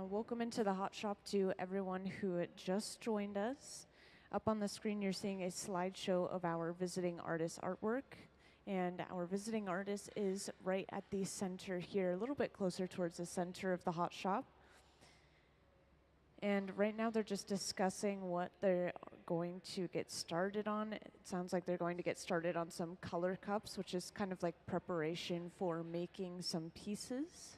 Welcome into the Hot Shop to everyone who just joined us. Up on the screen, you're seeing a slideshow of our visiting artist artwork. And our visiting artist is right at the center here, a little bit closer towards the center of the Hot Shop. And right now, they're just discussing what they're going to get started on. It sounds like they're going to get started on some color cups, which is kind of like preparation for making some pieces.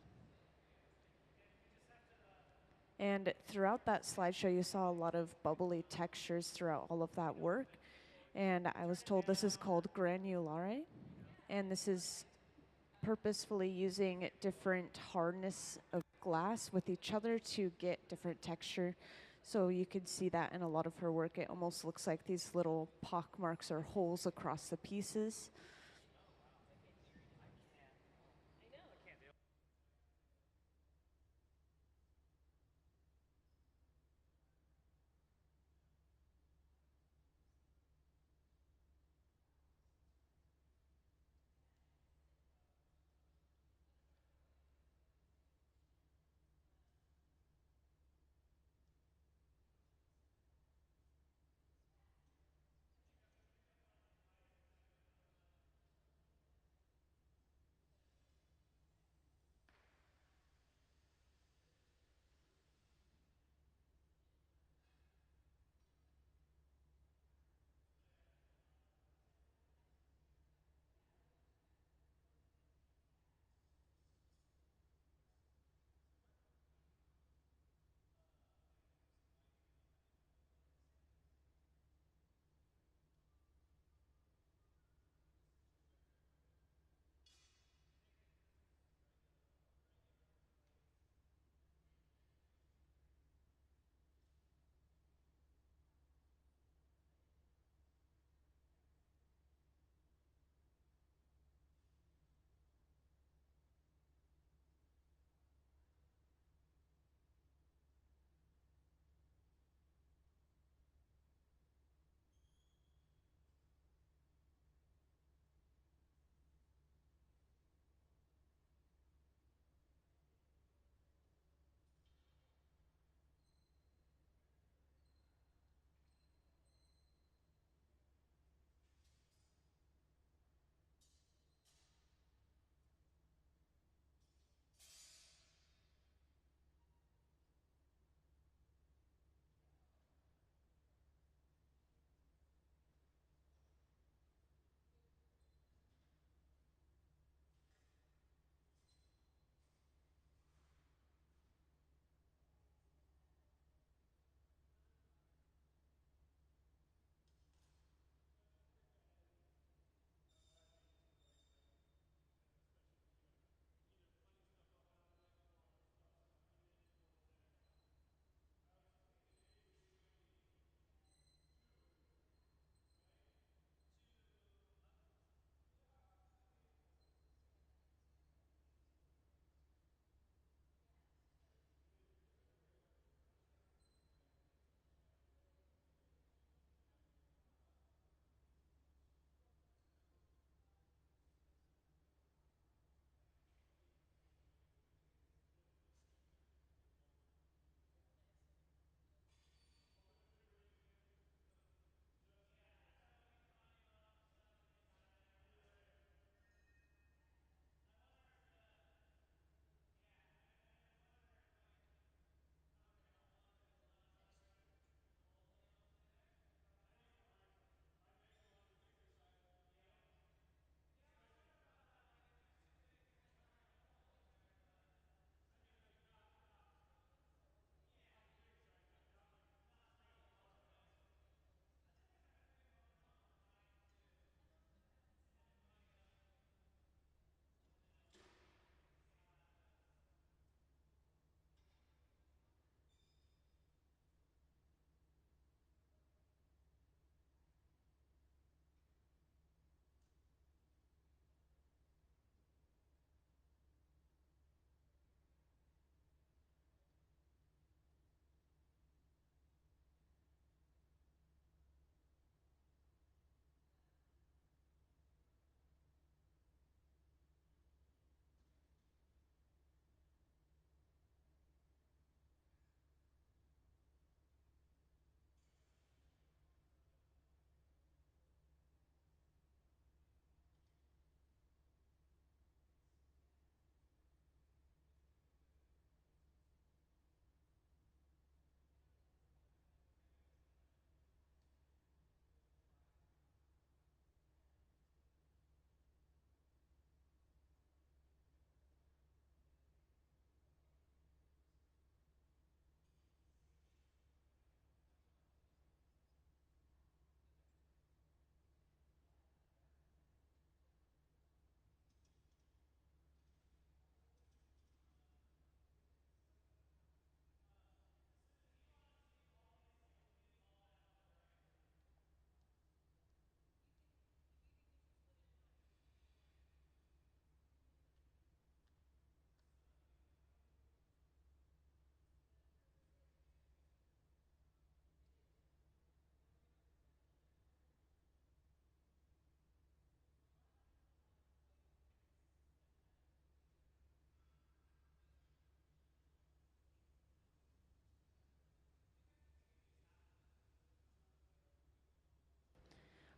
And throughout that slideshow, you saw a lot of bubbly textures throughout all of that work. And I was told this is called granulare. And this is purposefully using different hardness of glass with each other to get different texture. So you could see that in a lot of her work. It almost looks like these little pock marks or holes across the pieces.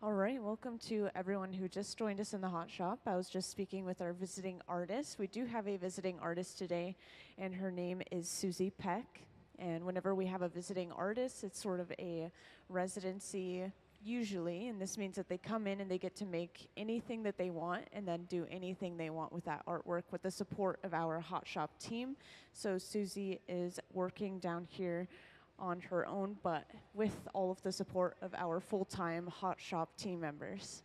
All right, welcome to everyone who just joined us in the hot shop. I was just speaking with our visiting artist. We do have a visiting artist today, and her name is Susie Peck. And whenever we have a visiting artist, it's sort of a residency usually, and this means that they come in and they get to make anything that they want and then do anything they want with that artwork with the support of our hot shop team. So Susie is working down here on her own, but with all of the support of our full-time hot shop team members.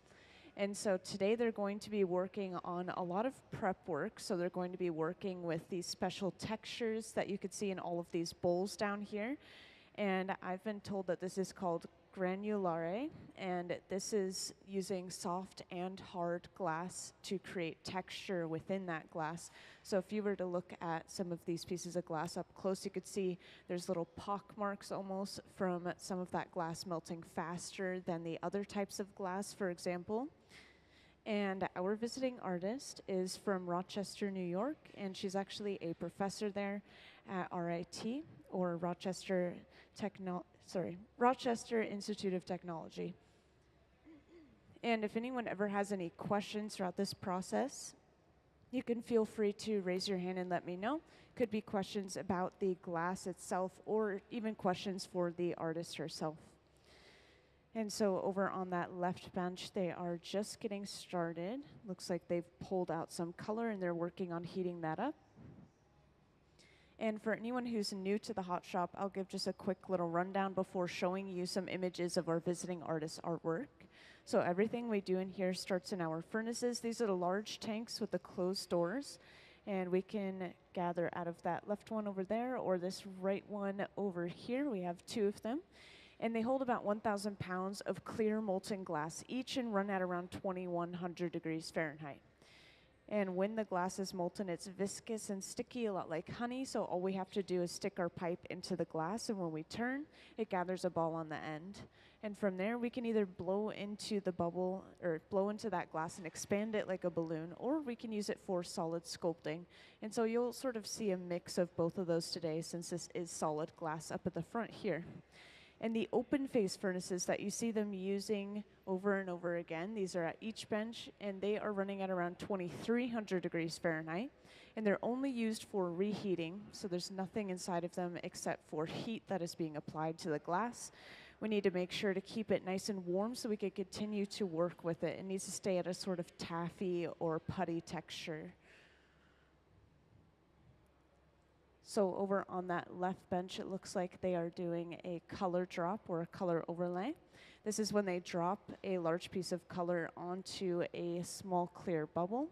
And so today they're going to be working on a lot of prep work. So they're going to be working with these special textures that you could see in all of these bowls down here. And I've been told that this is called granulare, and this is using soft and hard glass to create texture within that glass. So if you were to look at some of these pieces of glass up close, you could see there's little pock marks almost from some of that glass melting faster than the other types of glass, for example. And our visiting artist is from Rochester, New York, and she's actually a professor there at RIT, or Rochester Institute of Technology. And if anyone ever has any questions throughout this process, you can feel free to raise your hand and let me know. Could be questions about the glass itself or even questions for the artist herself. And so over on that left bench, they are just getting started. Looks like they've pulled out some color and they're working on heating that up. And for anyone who's new to the hot shop, I'll give just a quick little rundown before showing you some images of our visiting artist artwork. So everything we do in here starts in our furnaces. These are the large tanks with the closed doors. And we can gather out of that left one over there or this right one over here. We have two of them. And they hold about 1,000 pounds of clear molten glass each and run at around 2,100 degrees Fahrenheit. And when the glass is molten, it's viscous and sticky, a lot like honey, so all we have to do is stick our pipe into the glass, and when we turn, it gathers a ball on the end. And from there, we can either blow into the bubble, or blow into that glass and expand it like a balloon, or we can use it for solid sculpting. And so you'll sort of see a mix of both of those today, since this is solid glass up at the front here. And the open face furnaces that you see them using over and over again, these are at each bench, and they are running at around 2,300 degrees Fahrenheit. And they're only used for reheating, so there's nothing inside of them except for heat that is being applied to the glass. We need to make sure to keep it nice and warm so we can continue to work with it. It needs to stay at a sort of taffy or putty texture. So over on that left bench, it looks like they are doing a color drop or a color overlay. This is when they drop a large piece of color onto a small clear bubble.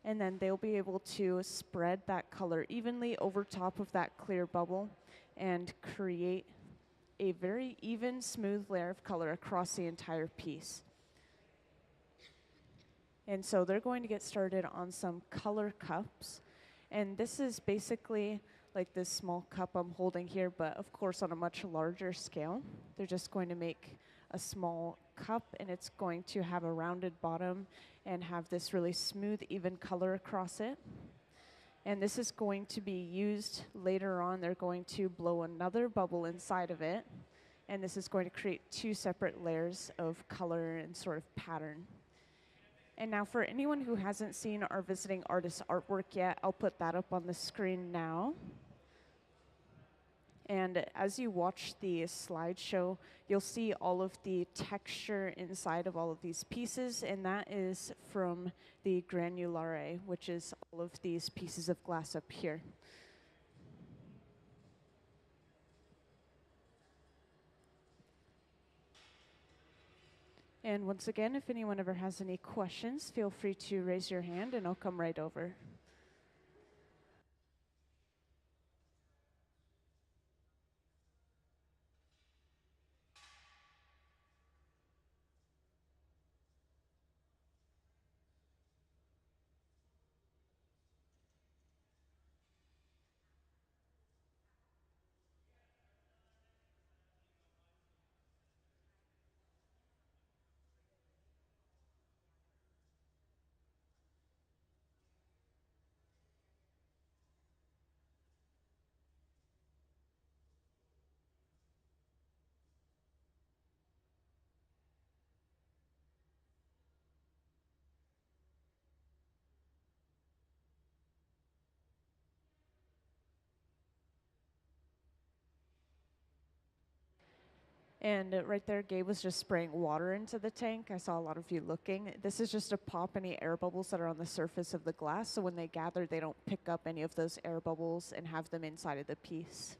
And then they'll be able to spread that color evenly over top of that clear bubble and create a very even, smooth layer of color across the entire piece. And so they're going to get started on some color cups. And this is basically like this small cup I'm holding here, but of course on a much larger scale. They're just going to make a small cup, and it's going to have a rounded bottom and have this really smooth, even color across it. And this is going to be used later on. They're going to blow another bubble inside of it, and this is going to create two separate layers of color and sort of pattern. And now for anyone who hasn't seen our visiting artist artwork yet, I'll put that up on the screen now. And as you watch the slideshow, you'll see all of the texture inside of all of these pieces, and that is from the granulare, which is all of these pieces of glass up here. And once again, if anyone ever has any questions, feel free to raise your hand and I'll come right over. And right there, Gabe was just spraying water into the tank. I saw a lot of you looking. This is just to pop any air bubbles that are on the surface of the glass, so when they gather, they don't pick up any of those air bubbles and have them inside of the piece.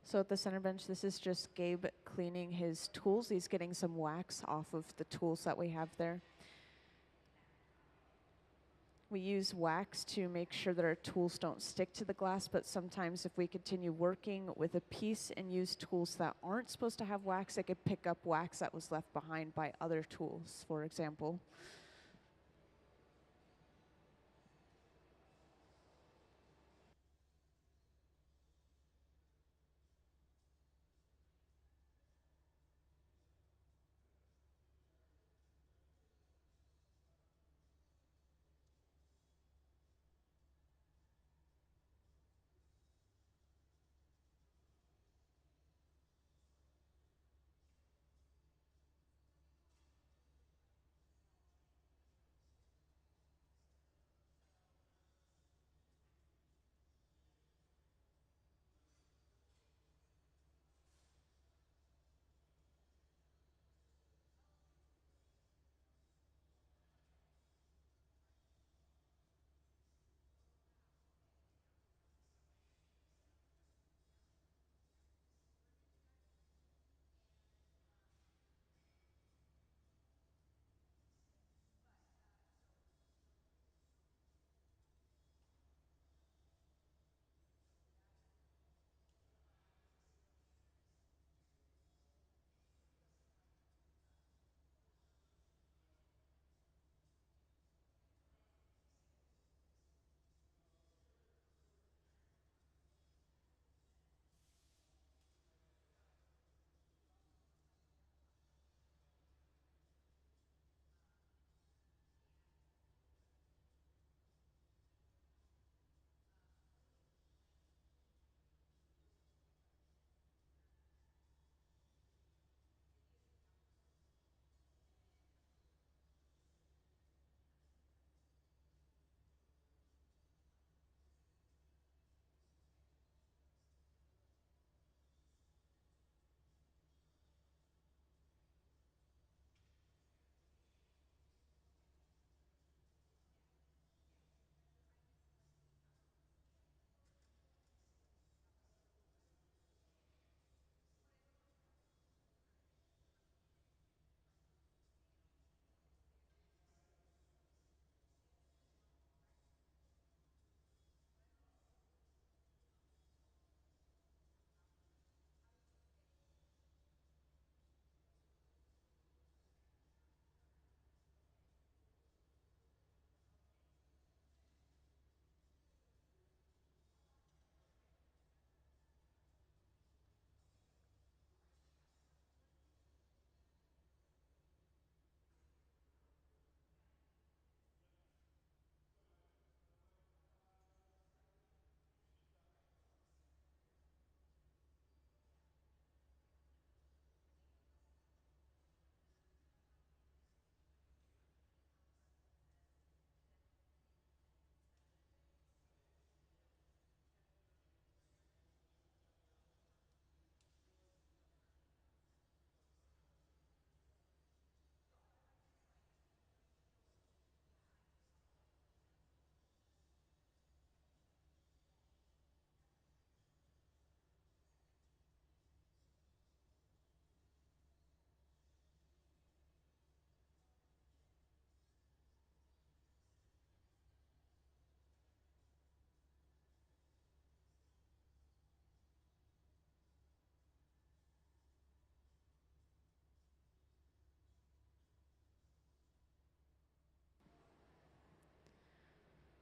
So at the center bench, this is just Gabe cleaning his tools. He's getting some wax off of the tools that we have there. We use wax to make sure that our tools don't stick to the glass, but sometimes if we continue working with a piece and use tools that aren't supposed to have wax, it could pick up wax that was left behind by other tools, for example.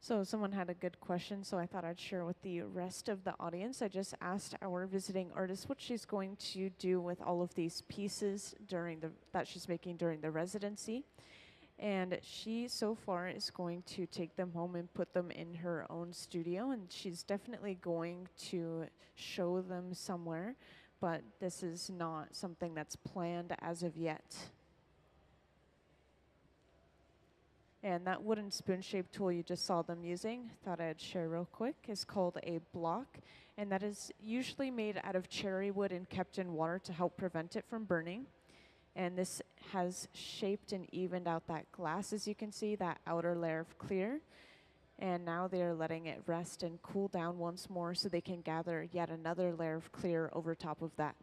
So someone had a good question, so I thought I'd share with the rest of the audience. I just asked our visiting artist what she's going to do with all of these pieces that she's making during the residency. And she so far is going to take them home and put them in her own studio, and she's definitely going to show them somewhere, but this is not something that's planned as of yet. And that wooden spoon-shaped tool you just saw them using, thought I'd share real quick, is called a block. And that is usually made out of cherry wood and kept in water to help prevent it from burning. And this has shaped and evened out that glass, as you can see, that outer layer of clear. And now they are letting it rest and cool down once more so they can gather yet another layer of clear over top of that.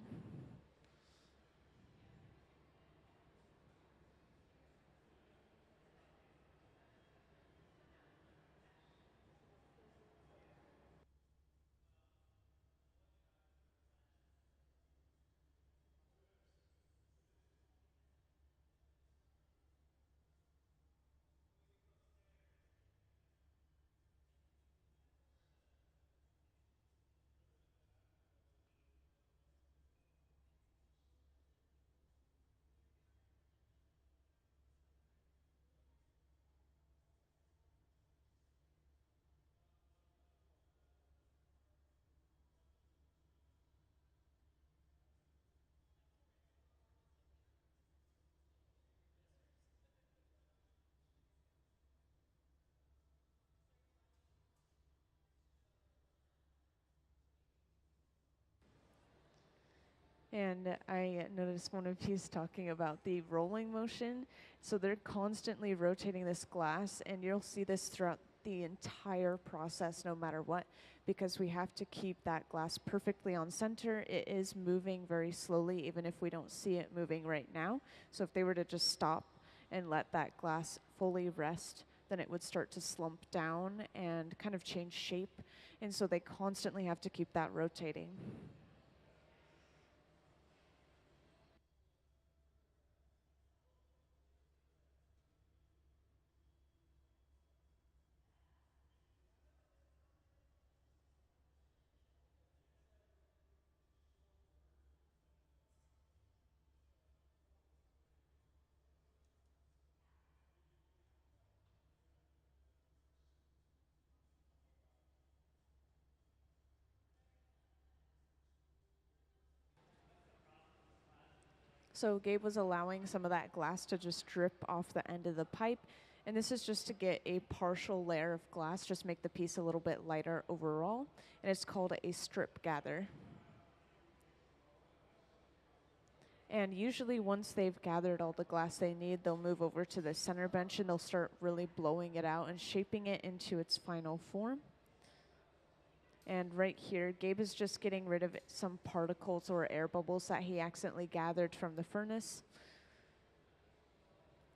And I noticed one of you's talking about the rolling motion. So they're constantly rotating this glass, and you'll see this throughout the entire process no matter what, because we have to keep that glass perfectly on center. It is moving very slowly, even if we don't see it moving right now. So if they were to just stop and let that glass fully rest, then it would start to slump down and kind of change shape. And so they constantly have to keep that rotating. So Gabe was allowing some of that glass to just drip off the end of the pipe. And this is just to get a partial layer of glass, just make the piece a little bit lighter overall. And it's called a strip gather. And usually once they've gathered all the glass they need, they'll move over to the center bench and they'll start really blowing it out and shaping it into its final form. And right here, Gabe is just getting rid of some particles or air bubbles that he accidentally gathered from the furnace.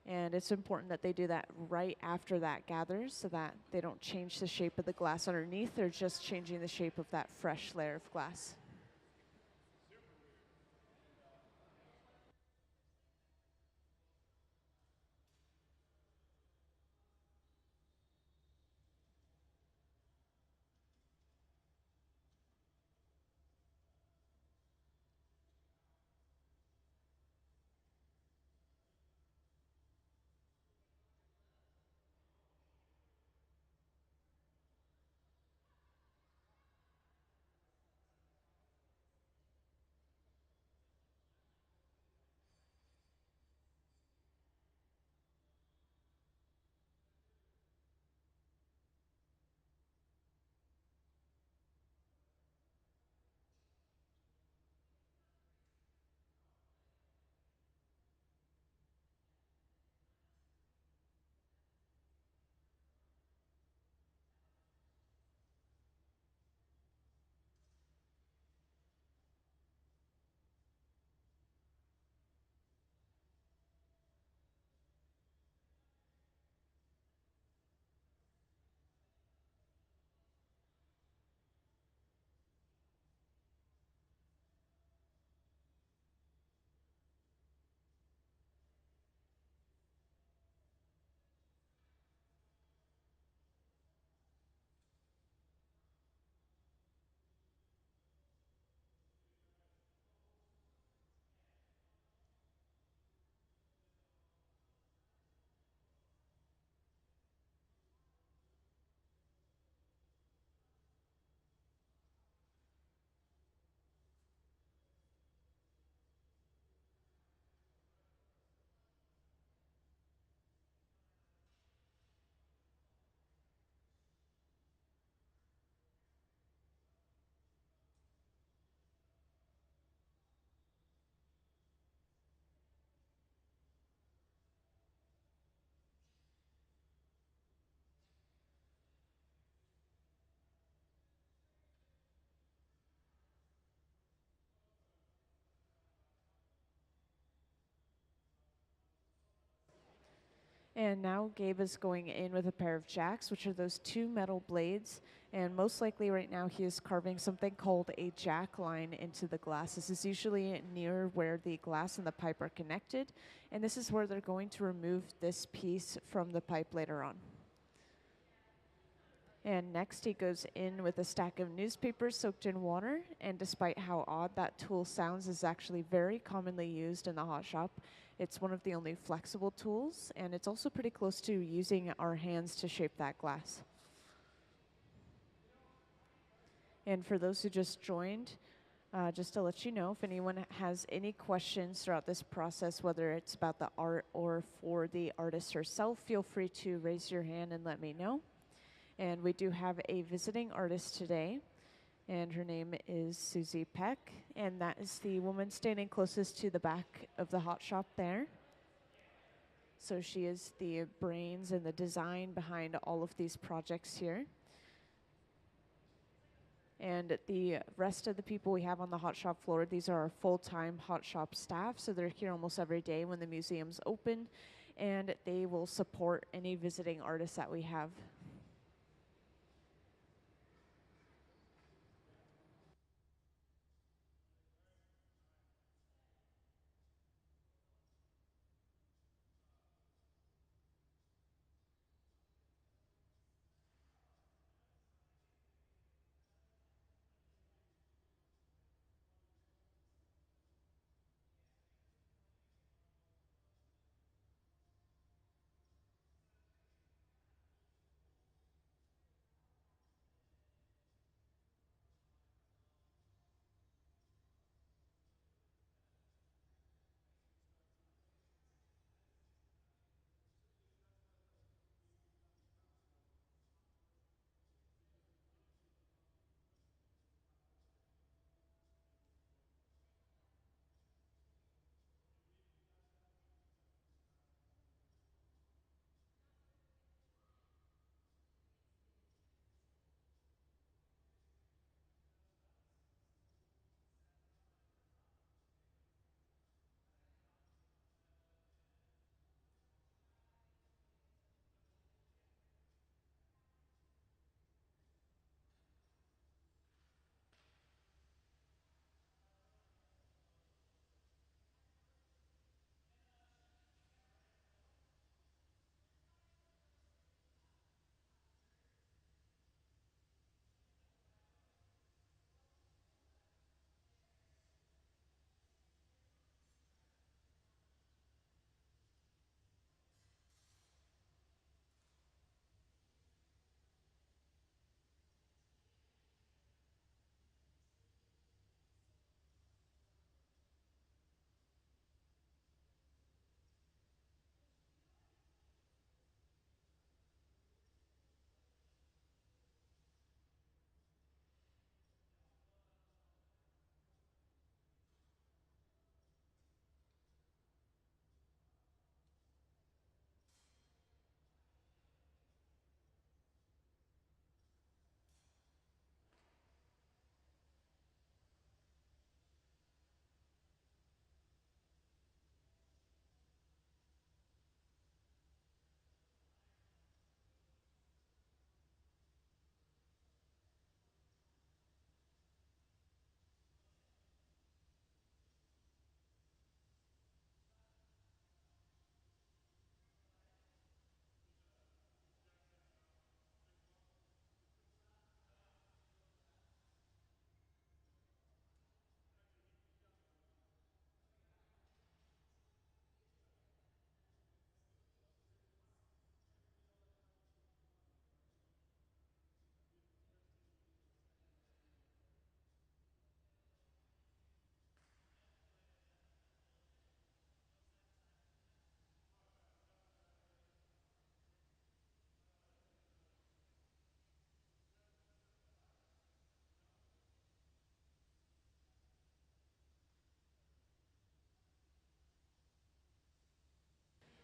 And it's important that they do that right after that gathers so that they don't change the shape of the glass underneath. They're just changing the shape of that fresh layer of glass. And now Gabe is going in with a pair of jacks, which are those two metal blades. And most likely right now he is carving something called a jack line into the glass. This is usually near where the glass and the pipe are connected. And this is where they're going to remove this piece from the pipe later on. And next he goes in with a stack of newspapers soaked in water. And despite how odd that tool sounds, is actually very commonly used in the hot shop. It's one of the only flexible tools, and it's also pretty close to using our hands to shape that glass. And for those who just joined, just to let you know, if anyone has any questions throughout this process, whether it's about the art or for the artist herself, feel free to raise your hand and let me know. And we do have a visiting artist today, and her name is Susie Peck, and that is the woman standing closest to the back of the hot shop there. So she is the brains and the design behind all of these projects here. And the rest of the people we have on the hot shop floor, these are our full-time hot shop staff, so they're here almost every day when the museum's open, and they will support any visiting artists that we have.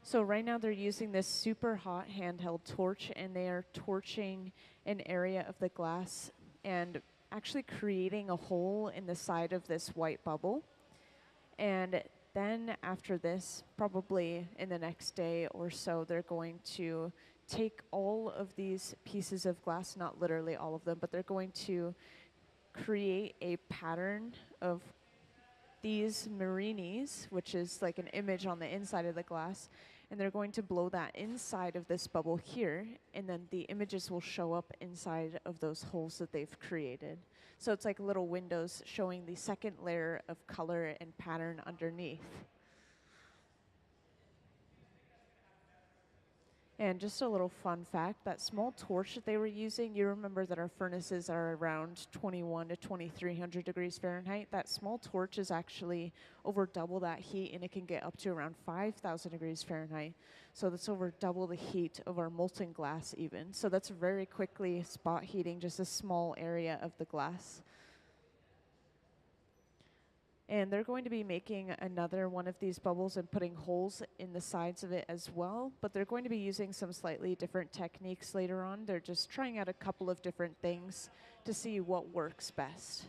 So right now they're using this super hot handheld torch, and they are torching an area of the glass and actually creating a hole in the side of this white bubble. And Then after this, probably in the next day or so, they're going to take all of these pieces of glass, not literally all of them, but they're going to create a pattern of these marinis, which is like an image on the inside of the glass, and they're going to blow that inside of this bubble here, and then the images will show up inside of those holes that they've created. So it's like little windows showing the second layer of color and pattern underneath. And just a little fun fact, that small torch that they were using, you remember that our furnaces are around 21 to 2300 degrees Fahrenheit. That small torch is actually over double that heat, and it can get up to around 5000 degrees Fahrenheit. So that's over double the heat of our molten glass even. So that's very quickly spot heating just a small area of the glass. And they're going to be making another one of these bubbles and putting holes in the sides of it as well, but they're going to be using some slightly different techniques later on. They're just trying out a couple of different things to see what works best.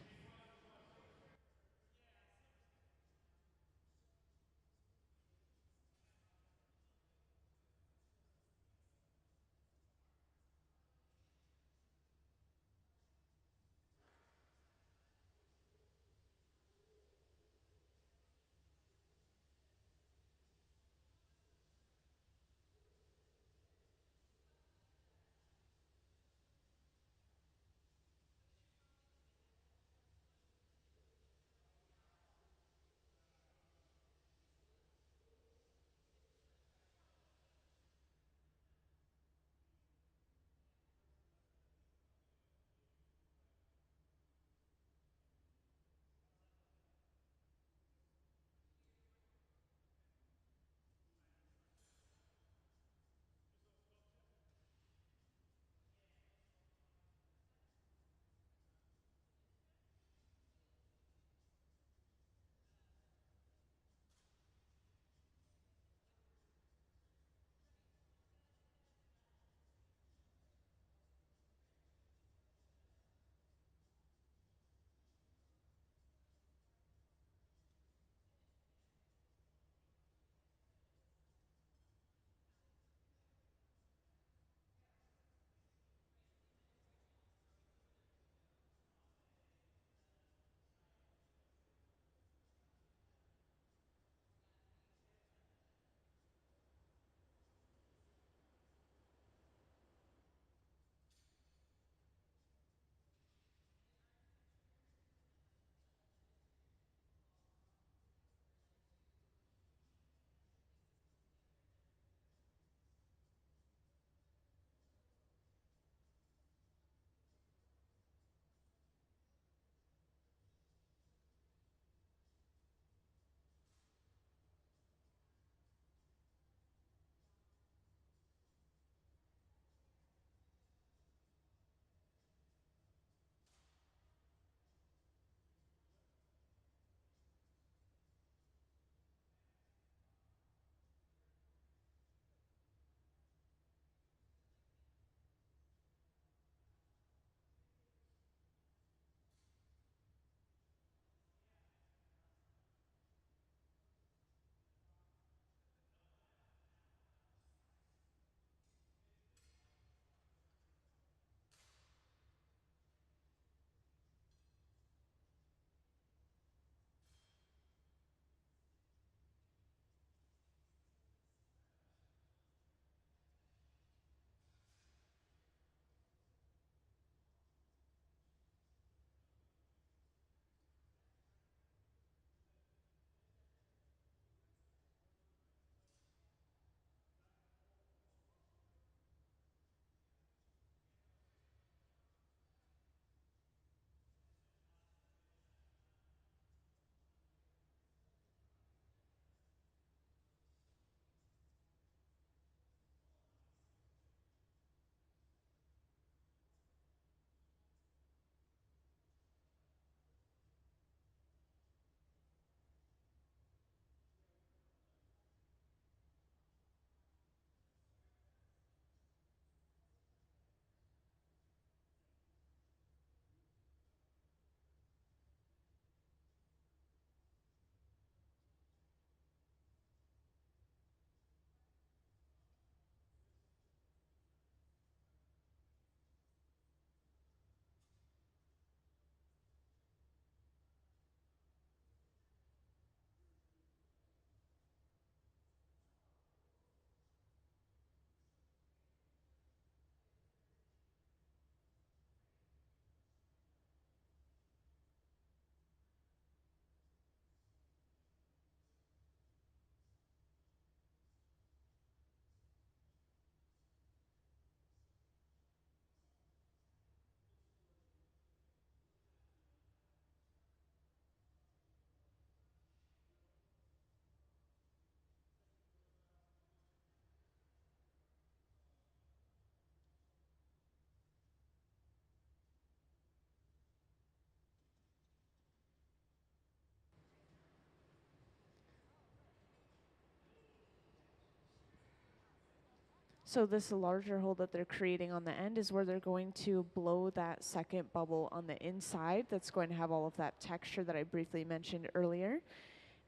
So this larger hole that they're creating on the end is where they're going to blow that second bubble on the inside that's going to have all of that texture that I briefly mentioned earlier.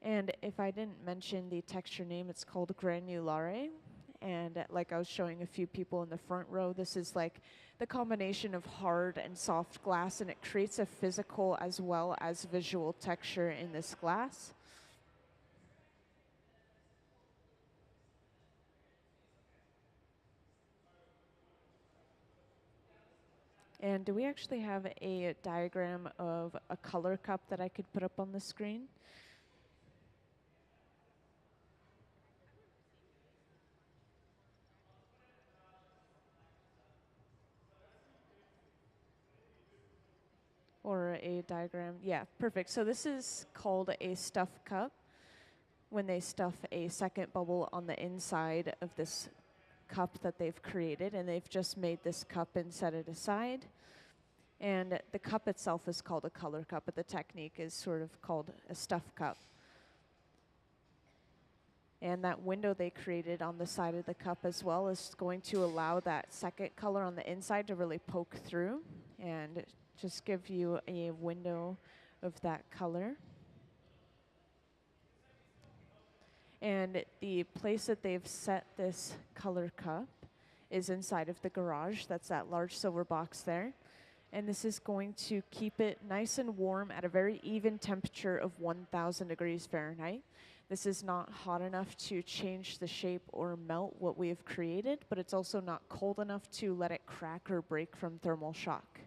And if I didn't mention the texture name, it's called granulare. And like I was showing a few people in the front row, this is like the combination of hard and soft glass, and it creates a physical as well as visual texture in this glass. And do we actually have a diagram of a color cup that I could put up on the screen? Or a diagram? Yeah, perfect. So this is called a stuff cup, when they stuff a second bubble on the inside of this cup that they've created, and they've just made this cup and set it aside. And the cup itself is called a color cup, but the technique is sort of called a stuff cup. And that window they created on the side of the cup as well is going to allow that second color on the inside to really poke through and just give you a window of that color. And the place that they've set this color cup is inside of the garage. That's that large silver box there. And this is going to keep it nice and warm at a very even temperature of 1,000 degrees Fahrenheit. This is not hot enough to change the shape or melt what we have created, but it's also not cold enough to let it crack or break from thermal shock.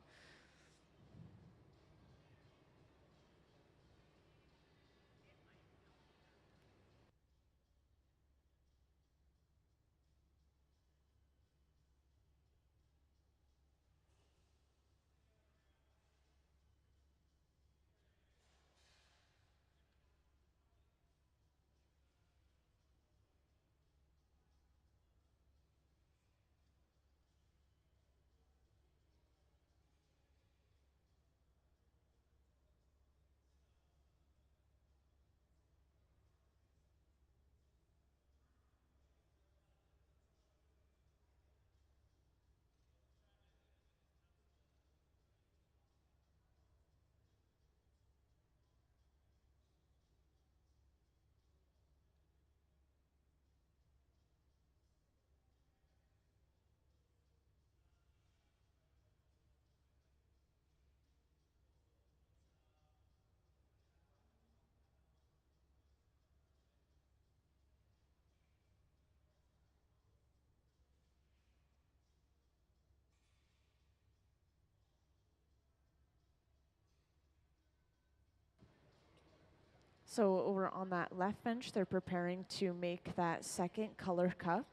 So over on that left bench, they're preparing to make that second color cup.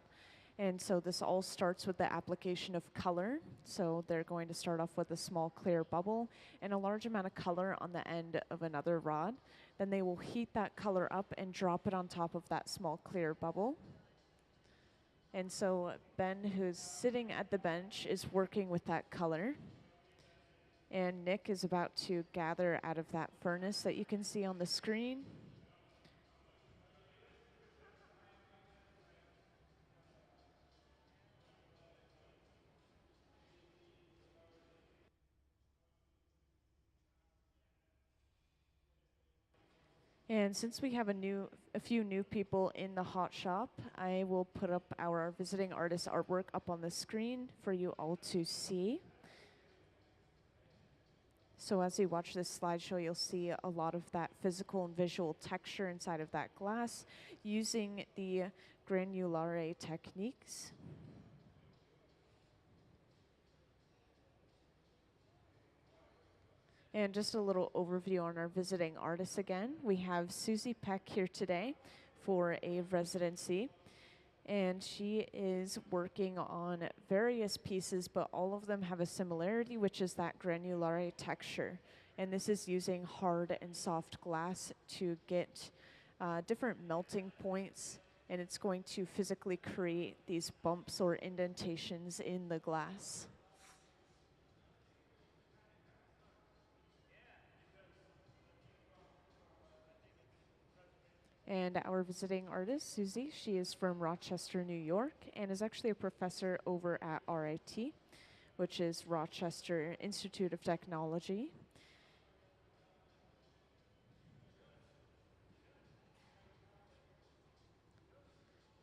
And so this all starts with the application of color. So they're going to start off with a small clear bubble and a large amount of color on the end of another rod. Then they will heat that color up and drop it on top of that small clear bubble. And so Ben, who's sitting at the bench, is working with that color. And Nick is about to gather out of that furnace that you can see on the screen. And since we have a few new people in the hot shop, I will put up our visiting artist artwork up on the screen for you all to see. So as you watch this slideshow, you'll see a lot of that physical and visual texture inside of that glass using the granulare techniques. And just a little overview on our visiting artists again. We have Susie Peck here today for a residency. And she is working on various pieces, but all of them have a similarity, which is that granulare texture. And this is using hard and soft glass to get different melting points, and it's going to physically create these bumps or indentations in the glass. And our visiting artist, Susie, she is from Rochester, New York, and is actually a professor over at RIT, which is Rochester Institute of Technology.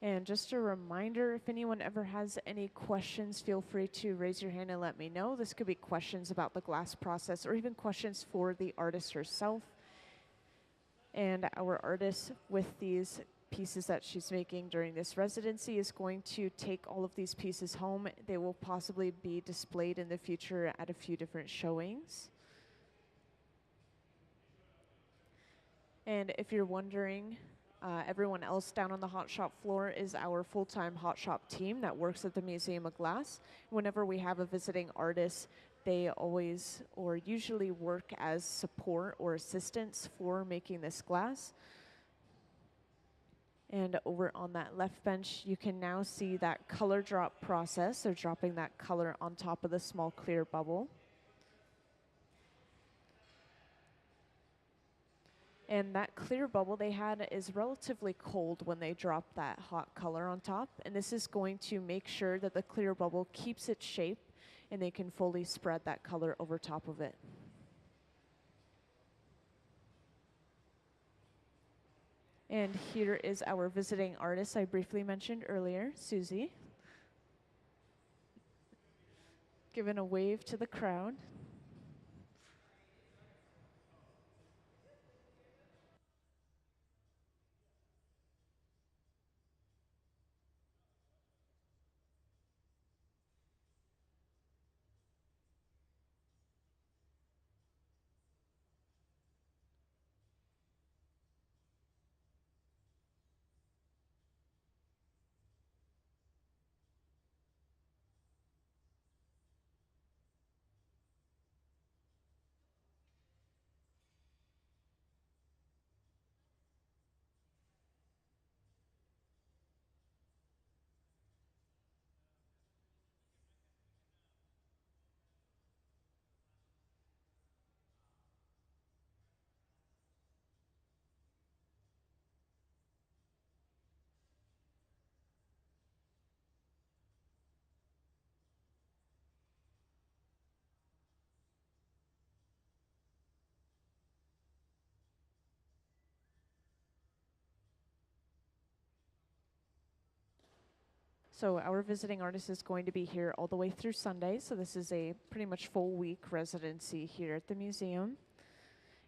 And just a reminder, if anyone ever has any questions, feel free to raise your hand and let me know. This could be questions about the glass process or even questions for the artist herself. And our artist, with these pieces that she's making during this residency, is going to take all of these pieces home. They will possibly be displayed in the future at a few different showings. And if you're wondering, everyone else down on the hot shop floor is our full-time hot shop team that works at the Museum of Glass. Whenever we have a visiting artist, they always or usually work as support or assistants for making this glass. And over on that left bench, you can now see that color drop process. They're dropping that color on top of the small clear bubble. And that clear bubble they had is relatively cold when they drop that hot color on top. And this is going to make sure that the clear bubble keeps its shape and they can fully spread that color over top of it. And here is our visiting artist I briefly mentioned earlier, Susie. Giving a wave to the crowd. So our visiting artist is going to be here all the way through Sunday. So this is a pretty much full week residency here at the museum.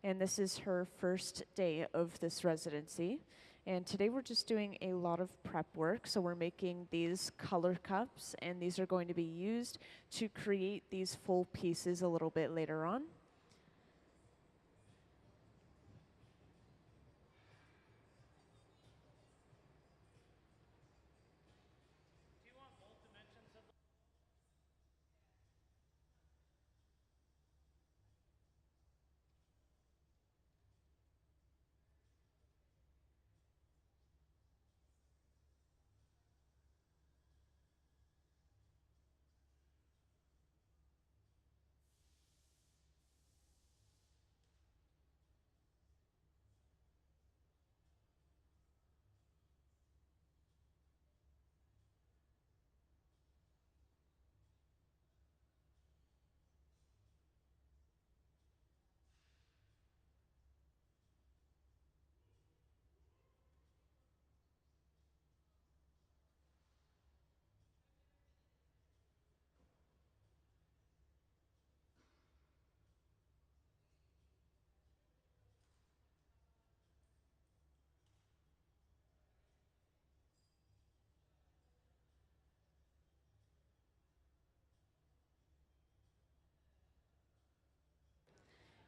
And this is her first day of this residency. And today we're just doing a lot of prep work. So we're making these color cups, and these are going to be used to create these full pieces a little bit later on.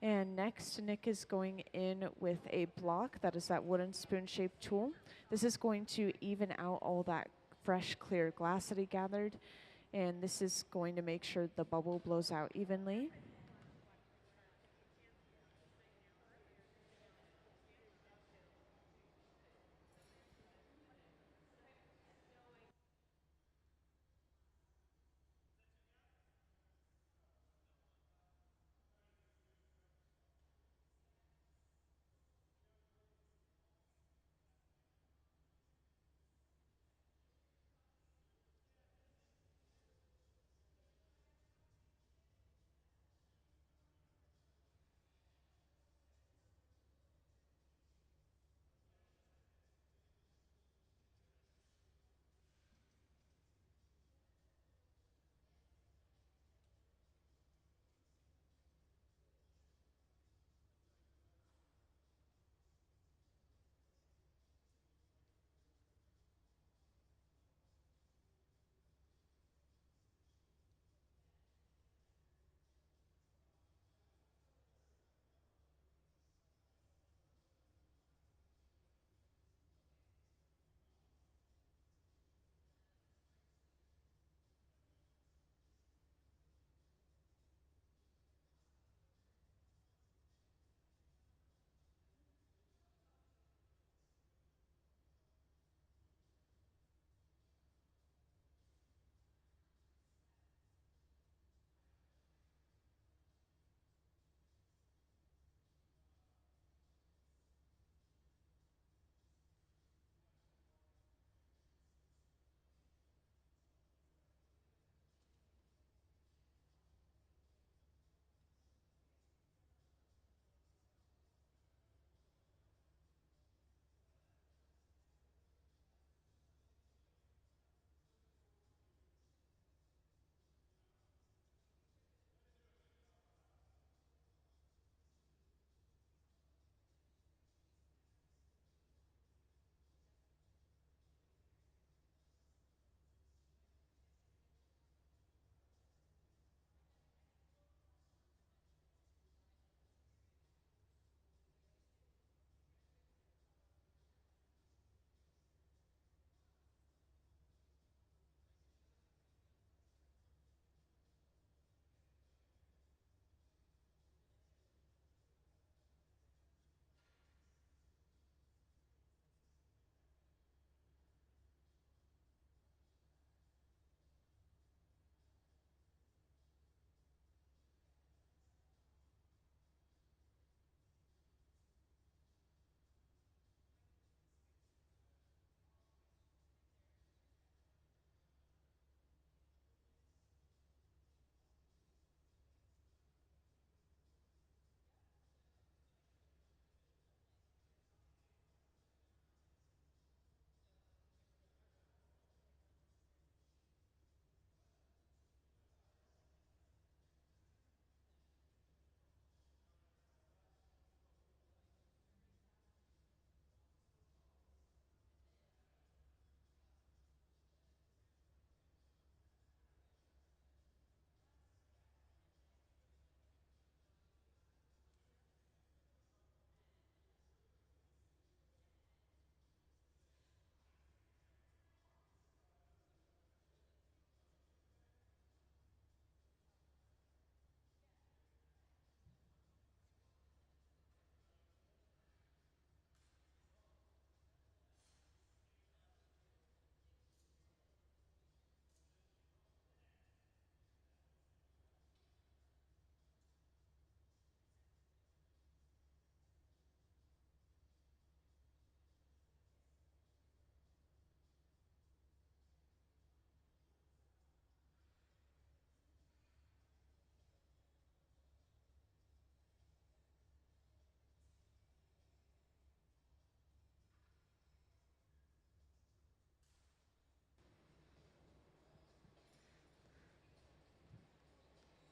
And next, Nick is going in with a block, that is that wooden spoon-shaped tool. This is going to even out all that fresh, clear glass that he gathered. And this is going to make sure the bubble blows out evenly.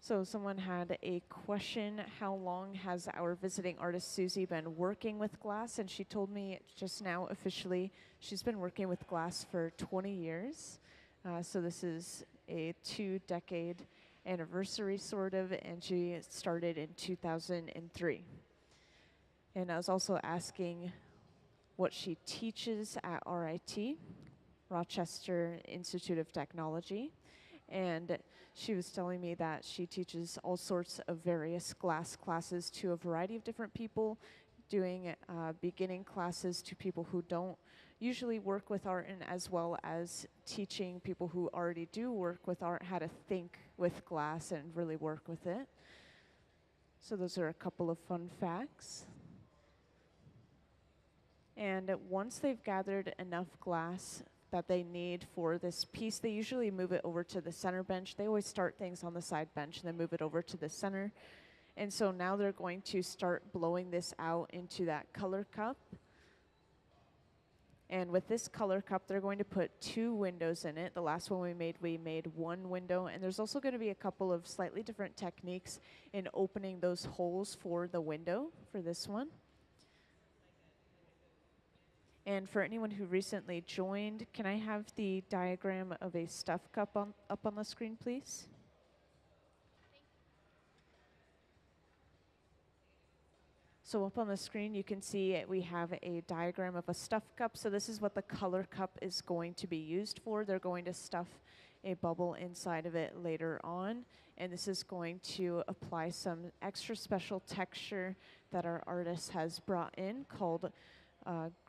So someone had a question, how long has our visiting artist Susie been working with glass? And she told me just now officially she's been working with glass for 20 years. So this is a 2-decade anniversary sort of, and she started in 2003. And I was also asking what she teaches at RIT, Rochester Institute of Technology. And she was telling me that she teaches all sorts of various glass classes to a variety of different people, doing beginning classes to people who don't usually work with art, and as well as teaching people who already do work with art how to think with glass and really work with it. So those are a couple of fun facts. And once they've gathered enough glass that they need for this piece, they usually move it over to the center bench. They always start things on the side bench and then move it over to the center. And so now they're going to start blowing this out into that color cup. And with this color cup, they're going to put 2 windows in it. The last one we made 1 window. And there's also going to be a couple of slightly different techniques in opening those holes for the window for this one. And for anyone who recently joined, can I have the diagram of a stuff cup up on the screen, please? So up on the screen, you can see we have a diagram of a stuff cup. So this is what the color cup is going to be used for. They're going to stuff a bubble inside of it later on. And this is going to apply some extra special texture that our artist has brought in called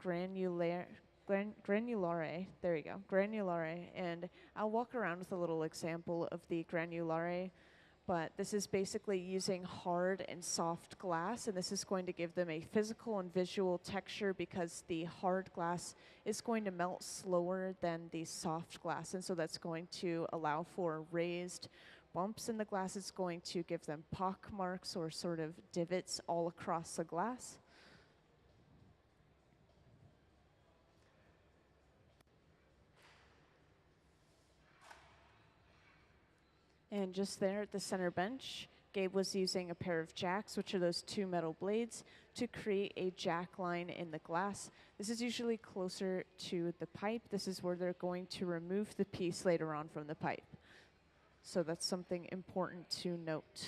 granulare, there you go, granulare. And I'll walk around with a little example of the granulare, but this is basically using hard and soft glass, and this is going to give them a physical and visual texture because the hard glass is going to melt slower than the soft glass, and so that's going to allow for raised bumps in the glass. It's going to give them pock marks or sort of divots all across the glass. And just there at the center bench, Gabe was using a pair of jacks, which are those 2 metal blades, to create a jack line in the glass. This is usually closer to the pipe. This is where they're going to remove the piece later on from the pipe. So that's something important to note.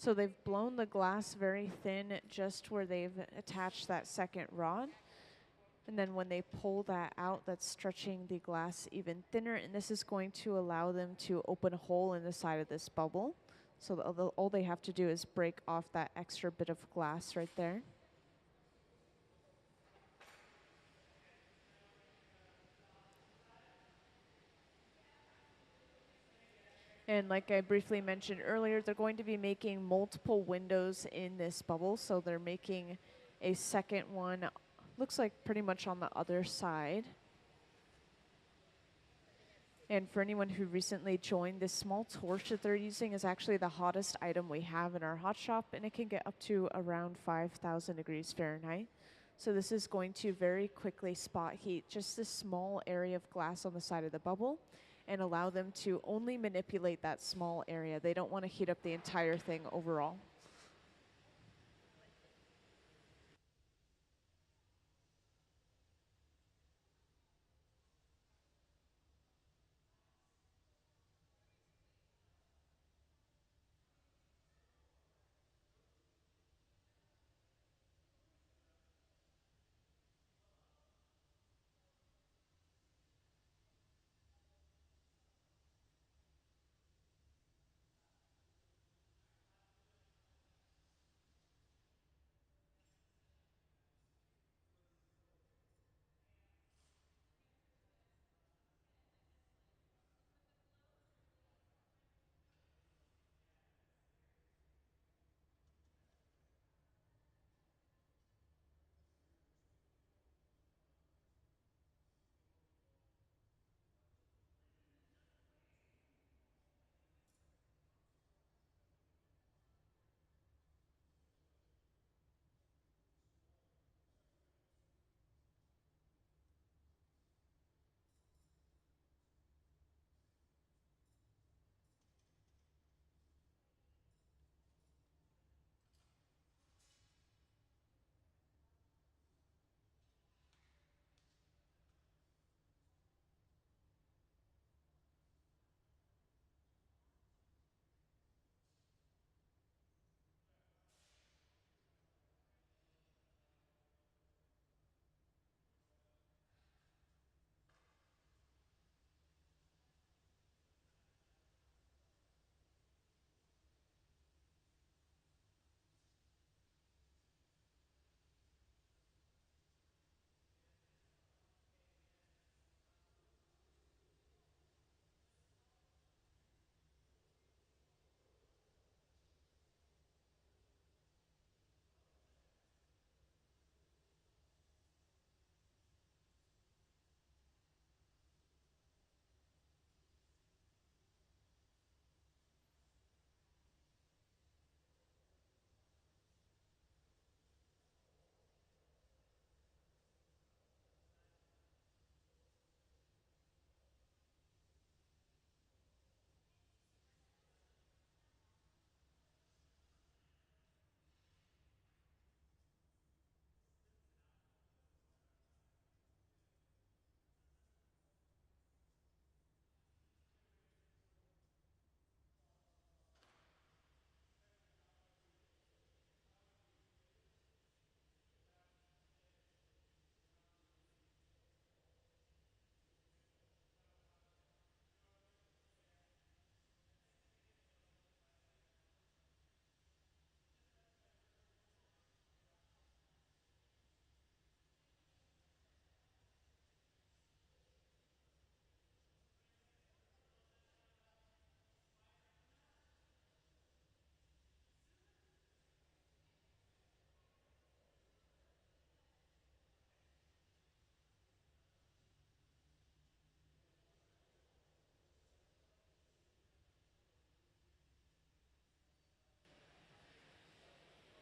So they've blown the glass very thin just where they've attached that second rod. And then when they pull that out, that's stretching the glass even thinner. And this is going to allow them to open a hole in the side of this bubble. So all they have to do is break off that extra bit of glass right there. And like I briefly mentioned earlier, they're going to be making multiple windows in this bubble. So they're making a second one, looks like pretty much on the other side. And for anyone who recently joined, this small torch that they're using is actually the hottest item we have in our hot shop, and it can get up to around 5,000 degrees Fahrenheit. So this is going to very quickly spot heat just this small area of glass on the side of the bubble and allow them to only manipulate that small area. They don't want to heat up the entire thing overall.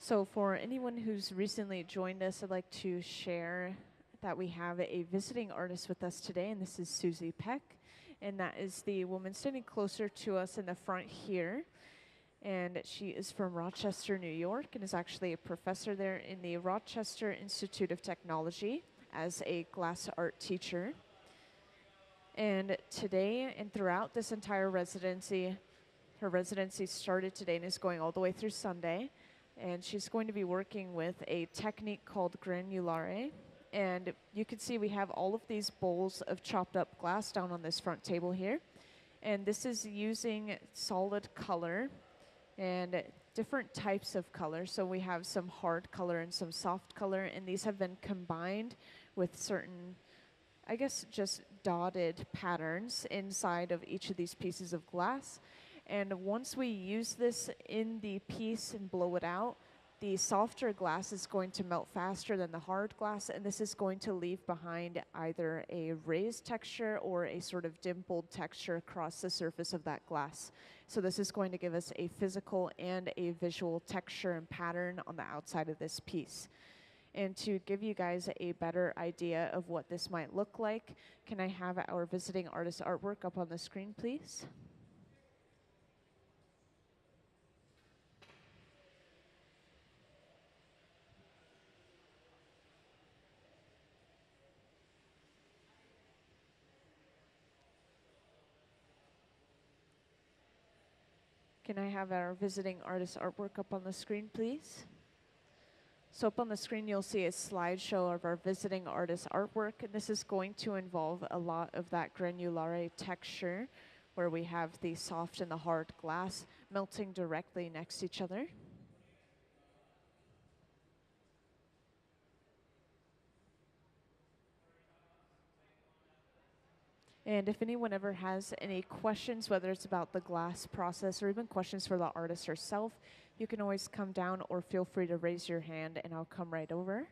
So for anyone who's recently joined us, I'd like to share that we have a visiting artist with us today, and this is Susie Peck. And that is the woman standing closer to us in the front here. And she is from Rochester, New York, and is actually a professor there in the Rochester Institute of Technology as a glass art teacher. And today and throughout this entire residency, Her residency started today and is going all the way through Sunday. And she's going to be working with a technique called granulare. And you can see we have all of these bowls of chopped up glass down on this front table here. And this is using solid color and different types of color. So we have some hard color and some soft color, and these have been combined with certain, I guess, just dotted patterns inside of each of these pieces of glass. And once we use this in the piece and blow it out, the softer glass is going to melt faster than the hard glass, and this is going to leave behind either a raised texture or a sort of dimpled texture across the surface of that glass. So this is going to give us a physical and a visual texture and pattern on the outside of this piece. And to give you guys a better idea of what this might look like, can I have our visiting artist artwork up on the screen, please? Can I have our visiting artist artwork up on the screen, please? So up on the screen, you'll see a slideshow of our visiting artist artwork, and this is going to involve a lot of that granulare texture, where we have the soft and the hard glass melting directly next to each other. And if anyone ever has any questions, whether it's about the glass process or even questions for the artist herself, you can always come down or feel free to raise your hand and I'll come right over.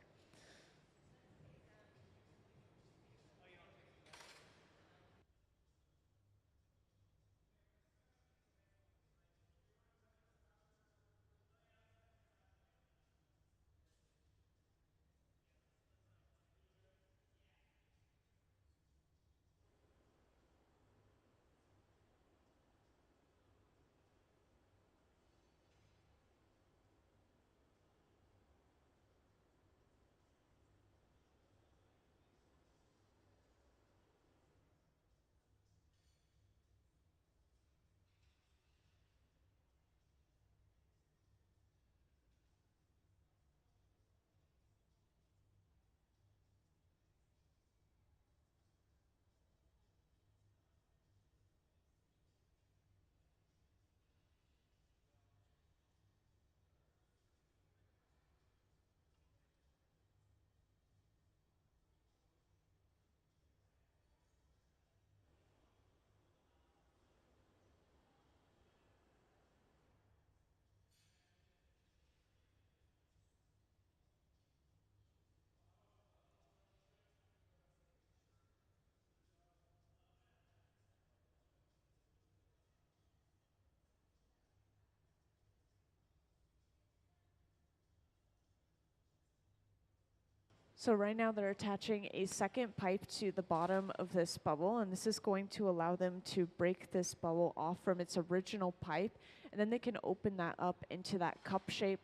So right now they're attaching a second pipe to the bottom of this bubble, and this is going to allow them to break this bubble off from its original pipe, and then they can open that up into that cup shape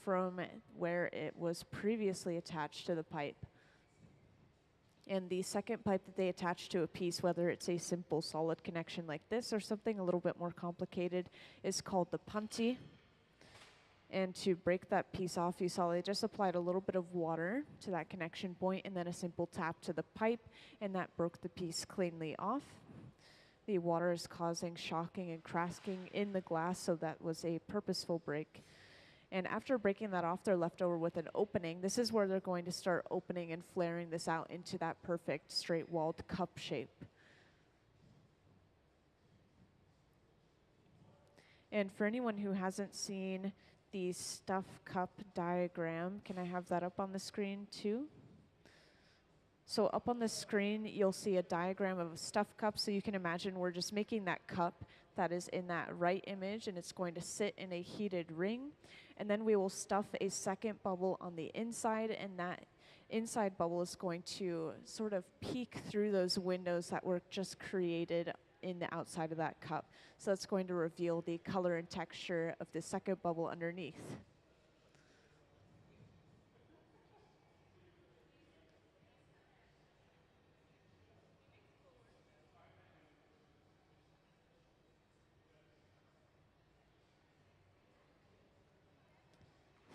from where it was previously attached to the pipe. And the second pipe that they attach to a piece, whether it's a simple solid connection like this or something a little bit more complicated, is called the punty. And to break that piece off, you saw they just applied a little bit of water to that connection point and then a simple tap to the pipe, and that broke the piece cleanly off. The water is causing shocking and cracking in the glass, so that was a purposeful break. And after breaking that off, they're left over with an opening. This is where they're going to start opening and flaring this out into that perfect straight-walled cup shape. And for anyone who hasn't seen the stuff cup diagram, can I have that up on the screen too? So up on the screen, you'll see a diagram of a stuff cup. So you can imagine we're just making that cup that is in that right image, and it's going to sit in a heated ring. And then we will stuff a second bubble on the inside, and that inside bubble is going to sort of peek through those windows that were just created in the outside of that cup. So that's going to reveal the color and texture of the second bubble underneath.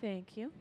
Thank you.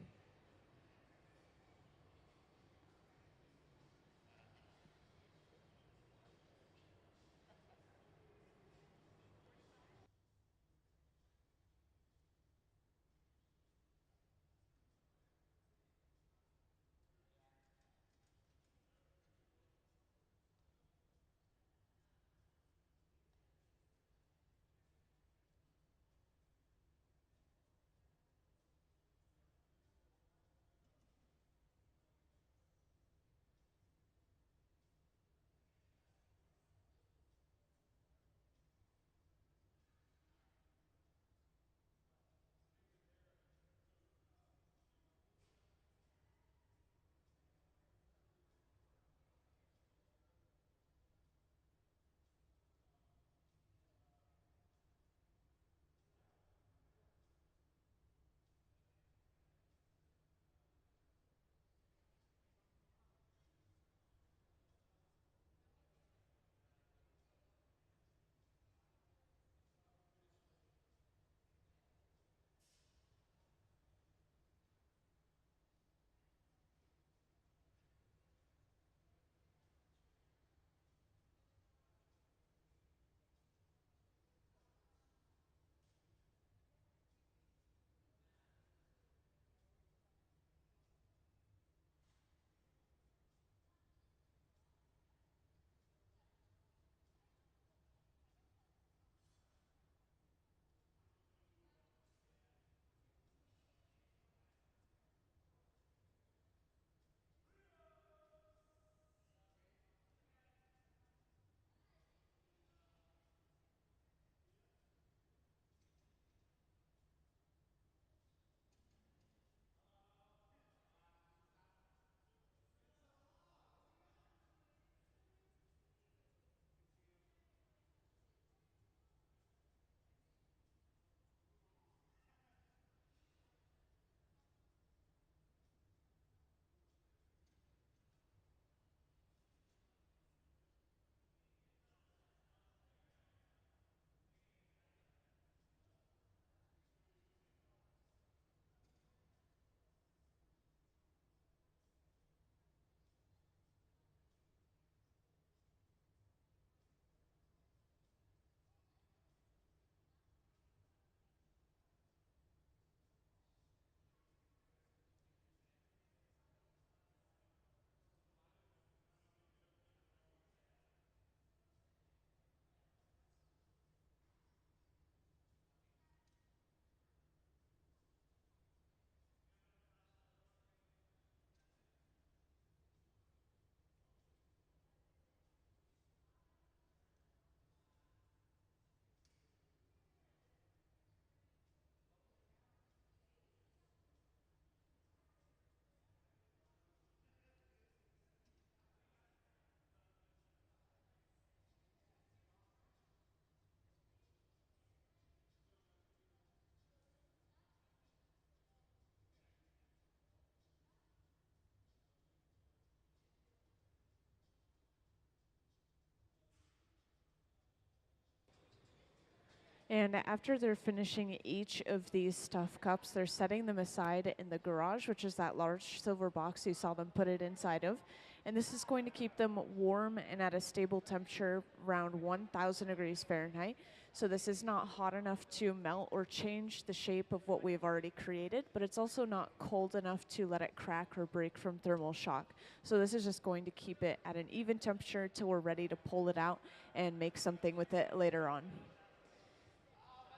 And after they're finishing each of these stuffed cups, they're setting them aside in the garage, which is that large silver box you saw them put it inside of. And this is going to keep them warm and at a stable temperature around 1,000 degrees Fahrenheit. So this is not hot enough to melt or change the shape of what we've already created, but it's also not cold enough to let it crack or break from thermal shock. So this is just going to keep it at an even temperature till we're ready to pull it out and make something with it later on.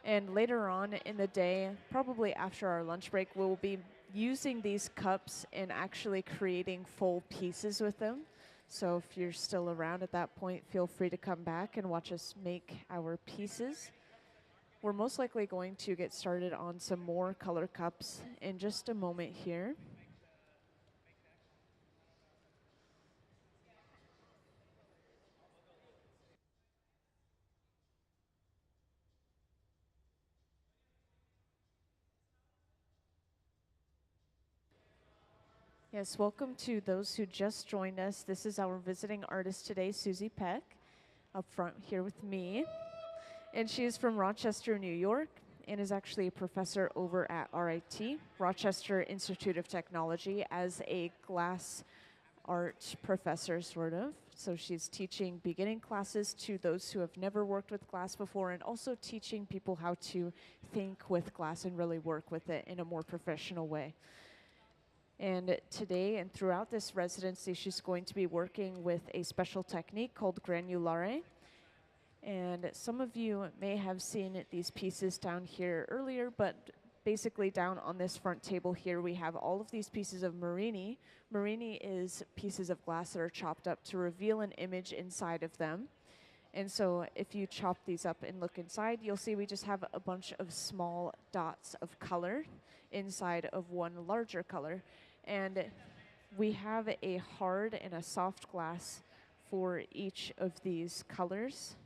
And later on in the day, probably after our lunch break, we'll be using these cups and actually creating full pieces with them. So if you're still around at that point, feel free to come back and watch us make our pieces. We're most likely going to get started on some more color cups in just a moment here. Yes, welcome to those who just joined us. This is our visiting artist today, Susie Peck, up front here with me. And she is from Rochester, New York. and is actually a professor over at RIT, Rochester Institute of Technology, as a glass art professor, sort of. So she's teaching beginning classes to those who have never worked with glass before, and also teaching people how to think with glass and really work with it in a more professional way. And today and throughout this residency, she's going to be working with a special technique called granulare. And some of you may have seen these pieces down here earlier, but basically down on this front table here, we have all of these pieces of marini. Marini is pieces of glass that are chopped up to reveal an image inside of them. And so if you chop these up and look inside, you'll see we just have a bunch of small dots of color inside of one larger color. And we have a hard and a soft glass for each of these colors,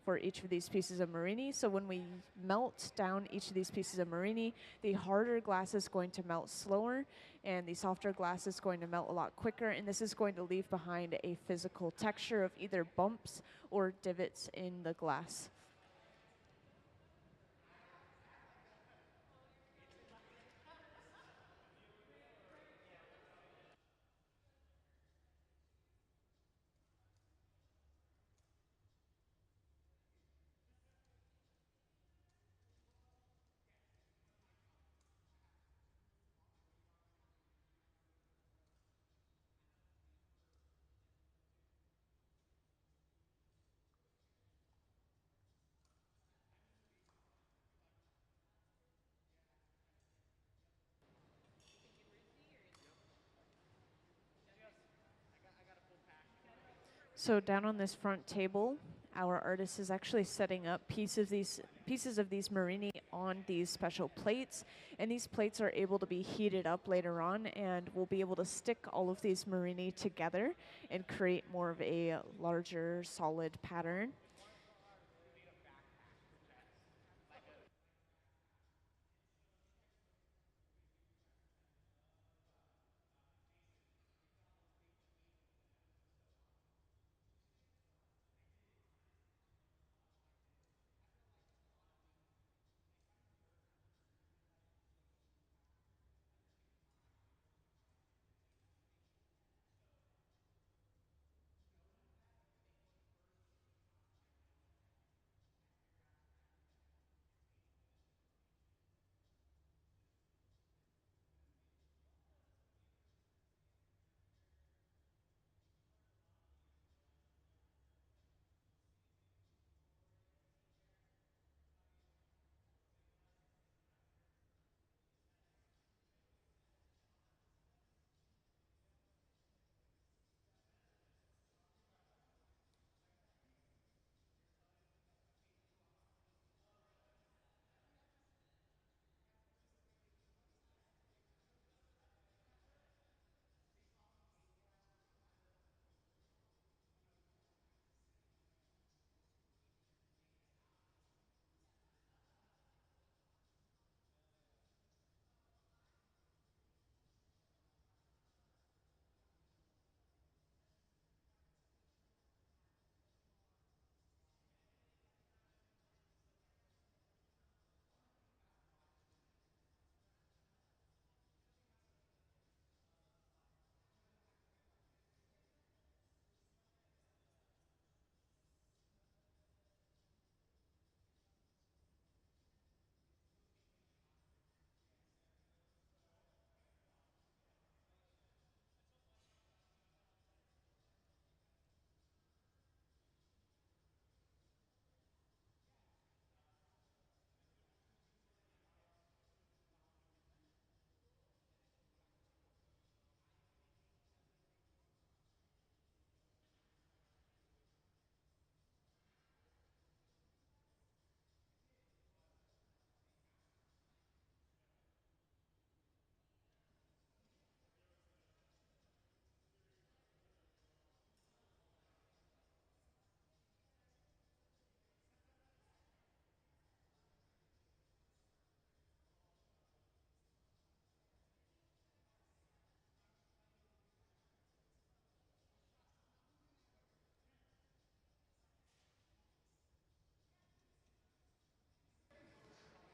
for each of these pieces of marini. So when we melt down each of these pieces of marini, the harder glass is going to melt slower, and the softer glass is going to melt a lot quicker, and this is going to leave behind a physical texture of either bumps or divots in the glass. So down on this front table, our artist is actually setting up pieces of these marini on these special plates, and these plates are able to be heated up later on, and we'll be able to stick all of these marini together and create more of a larger solid pattern.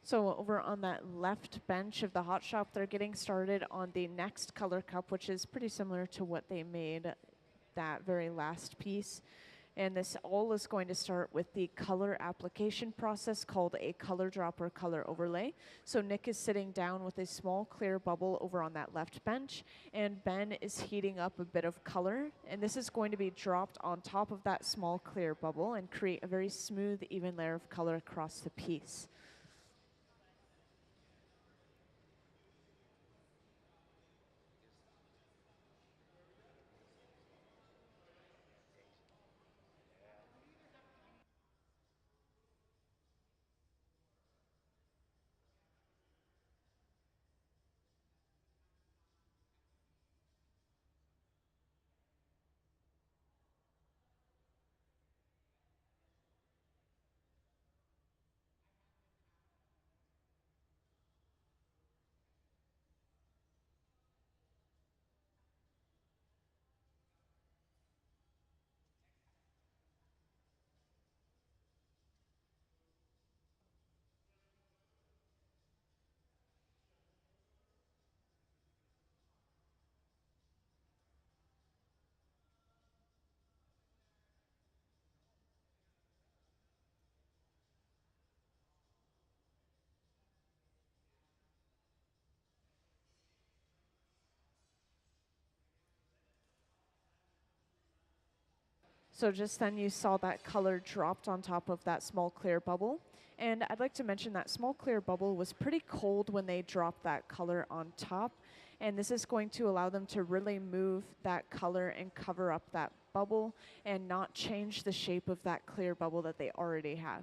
So over on that left bench of the hot shop, they're getting started on the next color cup, which is pretty similar to what they made that very last piece. And this all is going to start with the color application process called a color drop or color overlay. So Nick is sitting down with a small clear bubble over on that left bench, and Ben is heating up a bit of color. And this is going to be dropped on top of that small clear bubble and create a very smooth, even layer of color across the piece. So just then you saw that color dropped on top of that small clear bubble. And I'd like to mention that small clear bubble was pretty cold when they dropped that color on top. And this is going to allow them to really move that color and cover up that bubble and not change the shape of that clear bubble that they already have.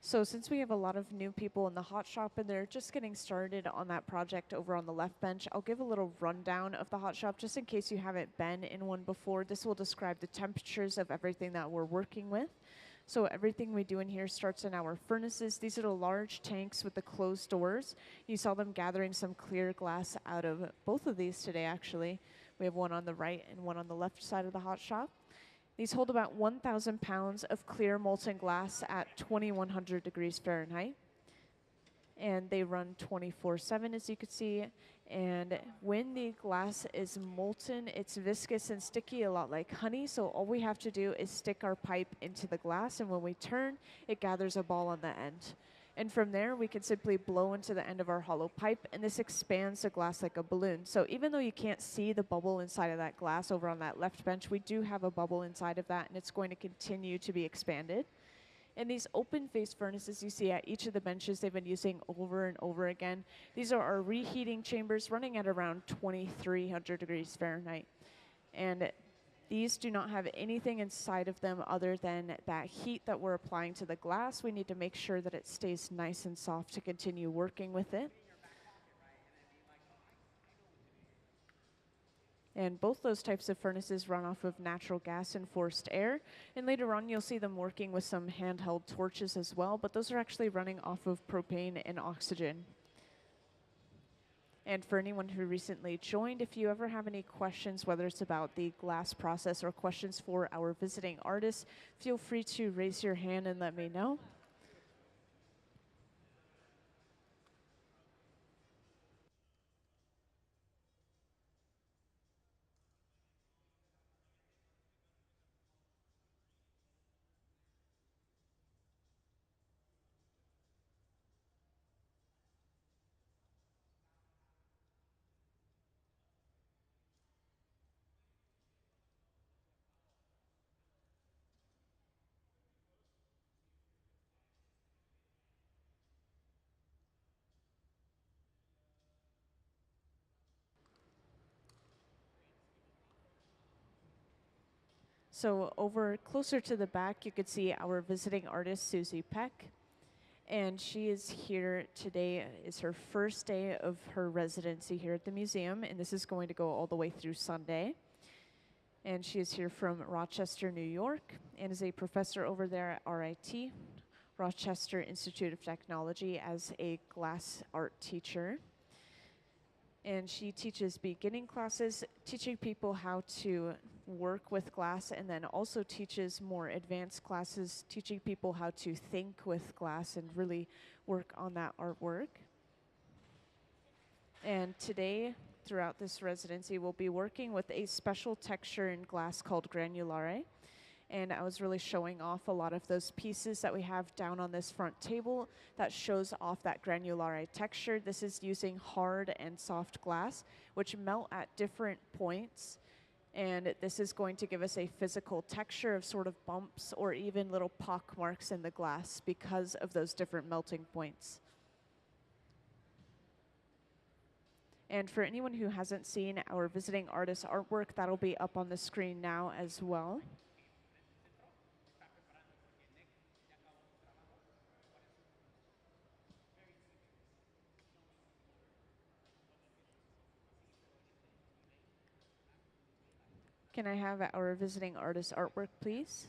So since we have a lot of new people in the hot shop and they're just getting started on that project over on the left bench, I'll give a little rundown of the hot shop just in case you haven't been in one before. This will describe the temperatures of everything that we're working with. So everything we do in here starts in our furnaces. These are the large tanks with the closed doors. You saw them gathering some clear glass out of both of these today, actually. We have one on the right and one on the left side of the hot shop. These hold about 1,000 pounds of clear molten glass at 2,100 degrees Fahrenheit. And they run 24/7, as you can see. And when the glass is molten, it's viscous and sticky, a lot like honey. So all we have to do is stick our pipe into the glass, and when we turn, it gathers a ball on the end. And from there, we can simply blow into the end of our hollow pipe, and this expands the glass like a balloon. So even though you can't see the bubble inside of that glass over on that left bench, we do have a bubble inside of that, and it's going to continue to be expanded. And these open face furnaces you see at each of the benches they've been using over and over again. These are our reheating chambers running at around 2,300 degrees Fahrenheit. And these do not have anything inside of them other than that heat that we're applying to the glass. We need to make sure that it stays nice and soft to continue working with it. And both those types of furnaces run off of natural gas and forced air. And later on, you'll see them working with some handheld torches as well, but those are actually running off of propane and oxygen. And for anyone who recently joined, if you ever have any questions, whether it's about the glass process or questions for our visiting artists, feel free to raise your hand and let me know. So over closer to the back, you could see our visiting artist, Susie Peck. And she is here today. It's her first day of her residency here at the museum, and this is going to go all the way through Sunday. And she is here from Rochester, New York, and is a professor over there at RIT, Rochester Institute of Technology, as a glass art teacher. And she teaches beginning classes, teaching people how to work with glass, and then also teaches more advanced classes, teaching people how to think with glass and really work on that artwork. And today, throughout this residency, we'll be working with a special texture in glass called granulare. And I was really showing off a lot of those pieces that we have down on this front table that shows off that granulare texture. This is using hard and soft glass, which melt at different points. And this is going to give us a physical texture of sort of bumps or even little pock marks in the glass because of those different melting points. And for anyone who hasn't seen our visiting artist artwork, that'll be up on the screen now as well. Can I have our visiting artist artwork, please?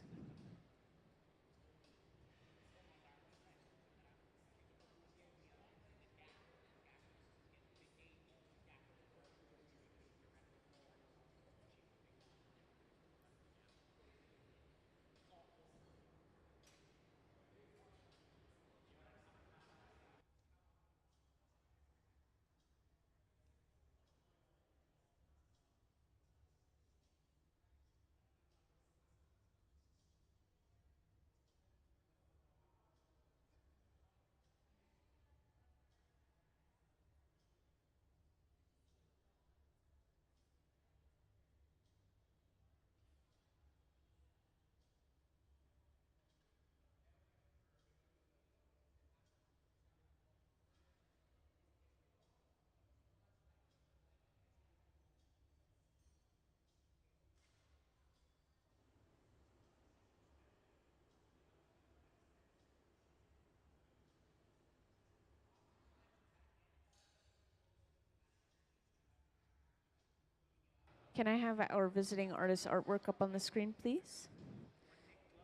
Can I have our visiting artist artwork up on the screen, please?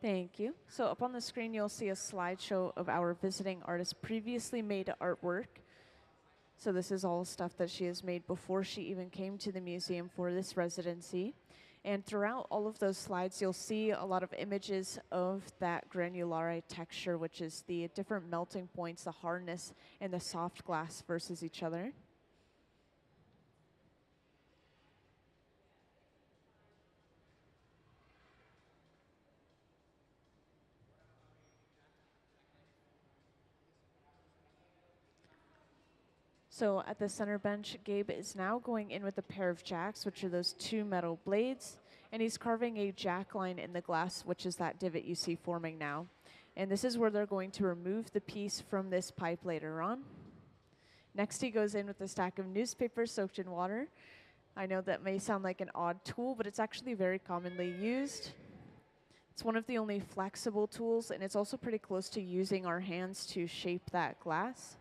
Thank you. So up on the screen, you'll see a slideshow of our visiting artist previously made artwork. So this is all stuff that she has made before she even came to the museum for this residency. And throughout all of those slides, you'll see a lot of images of that granulare texture, which is the different melting points, the hardness, and the soft glass versus each other. So at the center bench, Gabe is now going in with a pair of jacks, which are those two metal blades, and he's carving a jack line in the glass, which is that divot you see forming now. And this is where they're going to remove the piece from this pipe later on. Next, he goes in with a stack of newspapers soaked in water. I know that may sound like an odd tool, but it's actually very commonly used. It's one of the only flexible tools, and it's also pretty close to using our hands to shape that glass.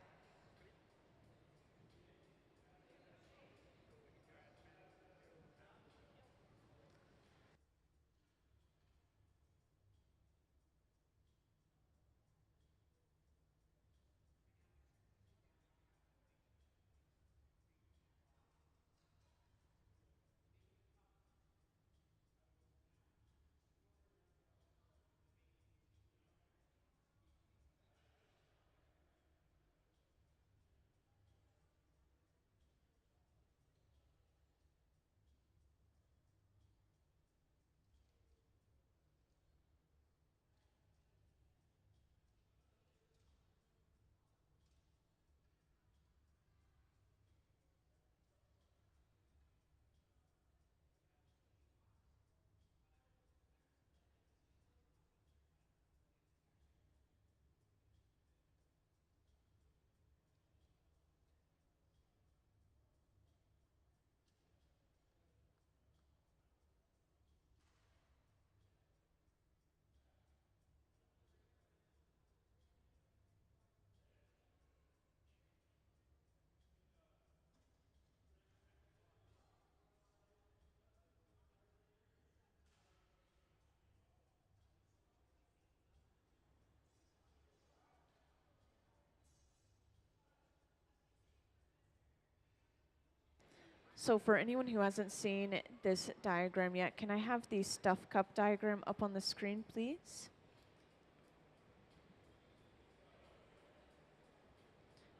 So for anyone who hasn't seen this diagram yet, can I have the stuffed cup diagram up on the screen, please?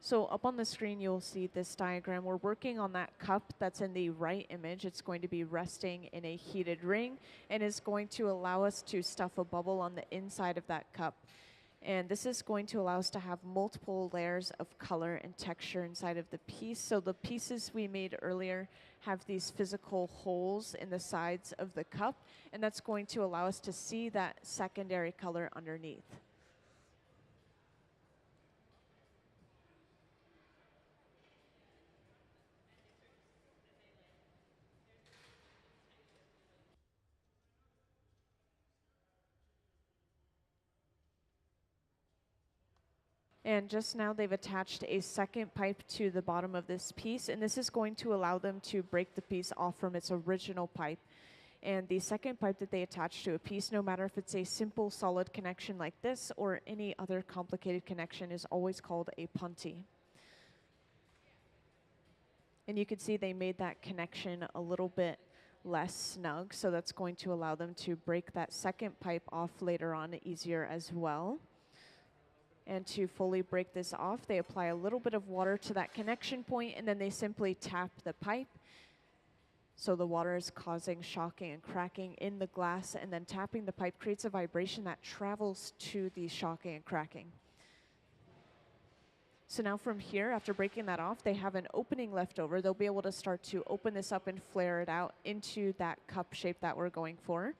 So up on the screen, you'll see this diagram. We're working on that cup that's in the right image. It's going to be resting in a heated ring and is going to allow us to stuff a bubble on the inside of that cup. And this is going to allow us to have multiple layers of color and texture inside of the piece. So the pieces we made earlier have these physical holes in the sides of the cup, and that's going to allow us to see that secondary color underneath. And just now they've attached a second pipe to the bottom of this piece, and this is going to allow them to break the piece off from its original pipe. And the second pipe that they attach to a piece, no matter if it's a simple solid connection like this or any other complicated connection, is always called a punty. And you can see they made that connection a little bit less snug, so that's going to allow them to break that second pipe off later on easier as well. And to fully break this off, they apply a little bit of water to that connection point, and then they simply tap the pipe. So the water is causing shocking and cracking in the glass, and then tapping the pipe creates a vibration that travels to the shocking and cracking. So now from here, after breaking that off, they have an opening left over. They'll be able to start to open this up and flare it out into that cup shape that we're going for.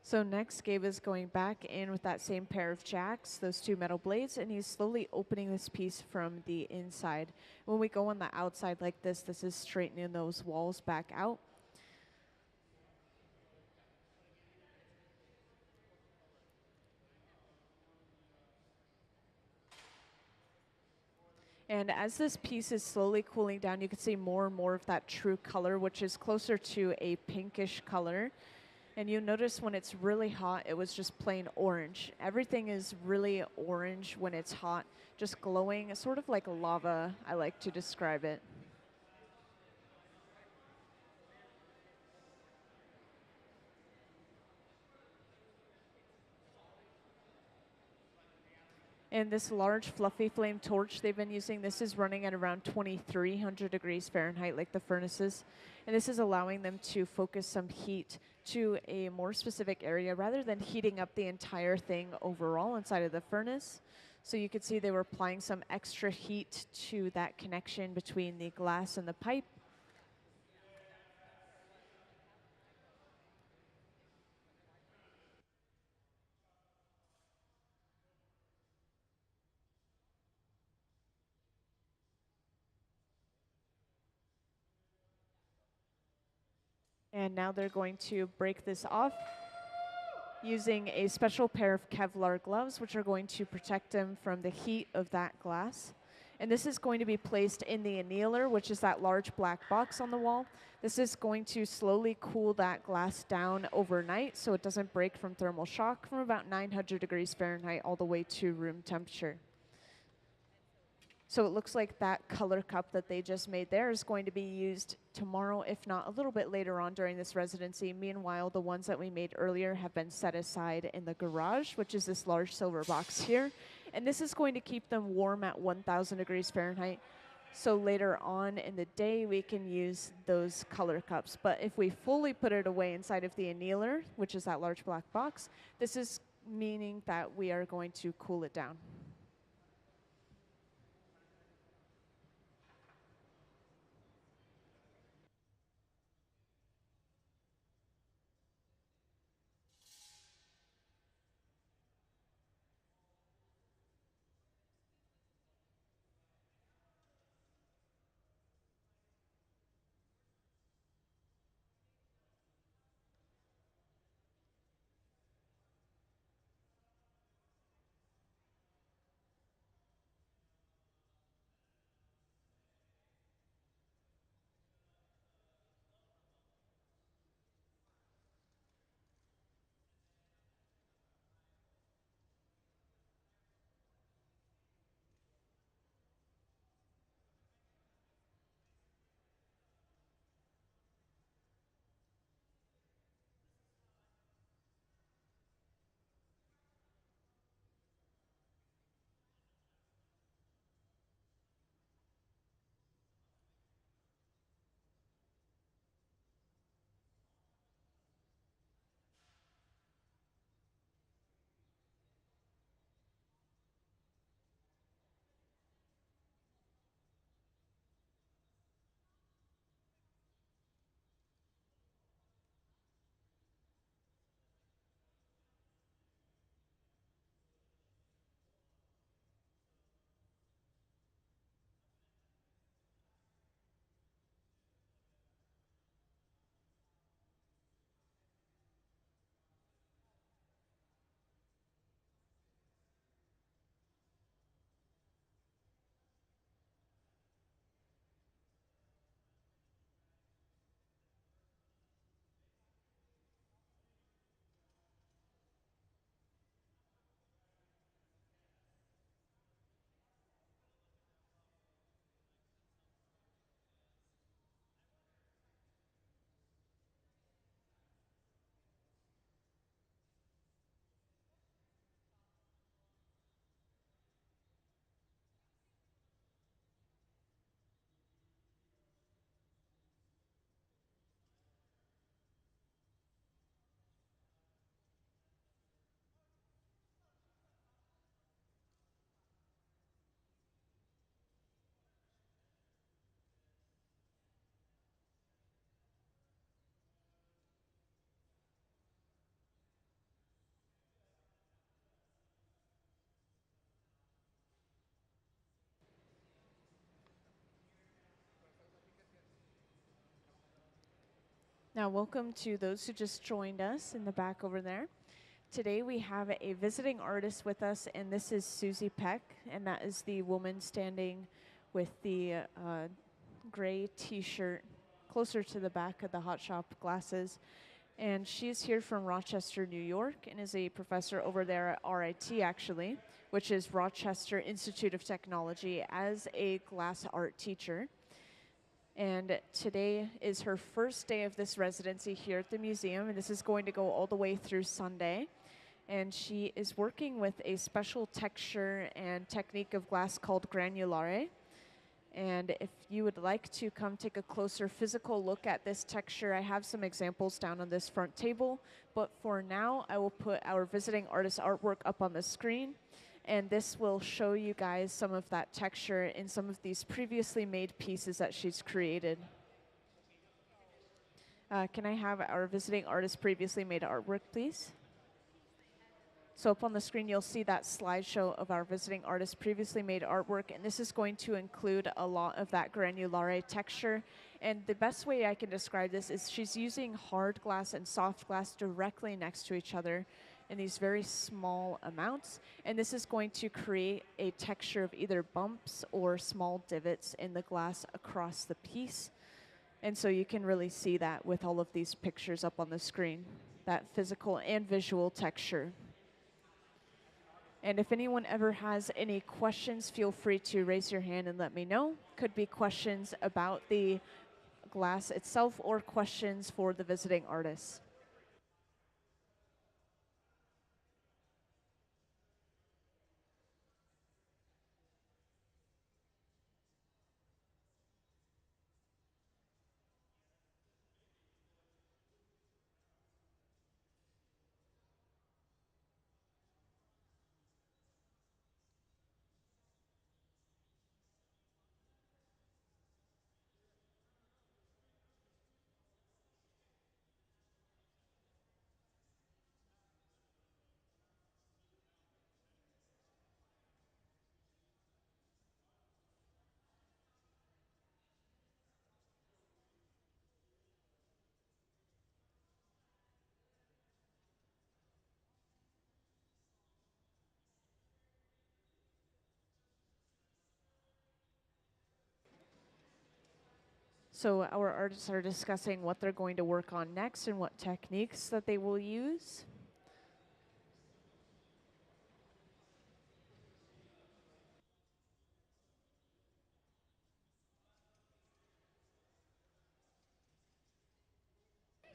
So next, Gabe is going back in with that same pair of jacks, those two metal blades, and he's slowly opening this piece from the inside. When we go on the outside like this, this is straightening those walls back out. And as this piece is slowly cooling down, you can see more and more of that true color, which is closer to a pinkish color. And you notice when it's really hot, it was just plain orange. Everything is really orange when it's hot, just glowing, sort of like lava, I like to describe it. And this large fluffy flame torch they've been using, this is running at around 2300 degrees Fahrenheit like the furnaces. And this is allowing them to focus some heat to a more specific area rather than heating up the entire thing overall inside of the furnace. So you could see they were applying some extra heat to that connection between the glass and the pipe. And now they're going to break this off. using a special pair of Kevlar gloves, which are going to protect them from the heat of that glass. And this is going to be placed in the annealer, which is that large black box on the wall. This is going to slowly cool that glass down overnight so it doesn't break from thermal shock from about 900 degrees Fahrenheit all the way to room temperature. So it looks like that color cup that they just made there is going to be used tomorrow, if not a little bit later on during this residency. Meanwhile, the ones that we made earlier have been set aside in the garage, which is this large silver box here. And this is going to keep them warm at 1,000 degrees Fahrenheit. So later on in the day, we can use those color cups. But if we fully put it away inside of the annealer, which is that large black box, this is meaning that we are going to cool it down. Now, welcome to those who just joined us in the back over there. Today we have a visiting artist with us, and this is Susie Peck, and that is the woman standing with the gray t-shirt closer to the back of the hot shop glasses. And she's here from Rochester, New York, and is a professor over there at RIT, actually, which is Rochester Institute of Technology, as a glass art teacher. And today is her first day of this residency here at the museum, and this is going to go all the way through Sunday. And she is working with a special texture and technique of glass called granulare. And if you would like to come take a closer physical look at this texture, I have some examples down on this front table. But for now, I will put our visiting artist artwork up on the screen. And this will show you guys some of that texture in some of these previously made pieces that she's created. Can I have our visiting artist previously made artwork, please? So up on the screen, you'll see that slideshow of our visiting artist previously made artwork, and this is going to include a lot of that granulare texture. And the best way I can describe this is she's using hard glass and soft glass directly next to each other. in these very small amounts. And this is going to create a texture of either bumps or small divots in the glass across the piece. And so you can really see that with all of these pictures up on the screen, that physical and visual texture. And if anyone ever has any questions, feel free to raise your hand and let me know. Could be questions about the glass itself or questions for the visiting artists. So our artists are discussing what they're going to work on next and what techniques that they will use.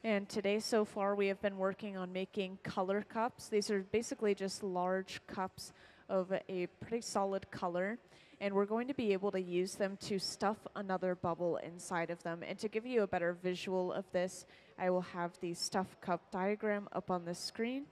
And today so far we have been working on making color cups. These are basically just large cups of a pretty solid color. And we're going to be able to use them to stuff another bubble inside of them. And to give you a better visual of this, I will have the stuff cup diagram up on the screen.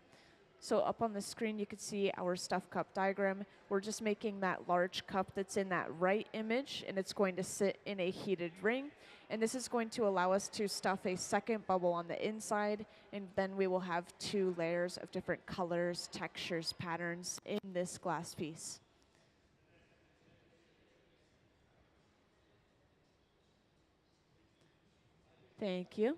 So up on the screen, you can see our stuff cup diagram. We're just making that large cup that's in that right image, and it's going to sit in a heated ring. And this is going to allow us to stuff a second bubble on the inside, and then we will have 2 layers of different colors, textures, patterns in this glass piece. Thank you.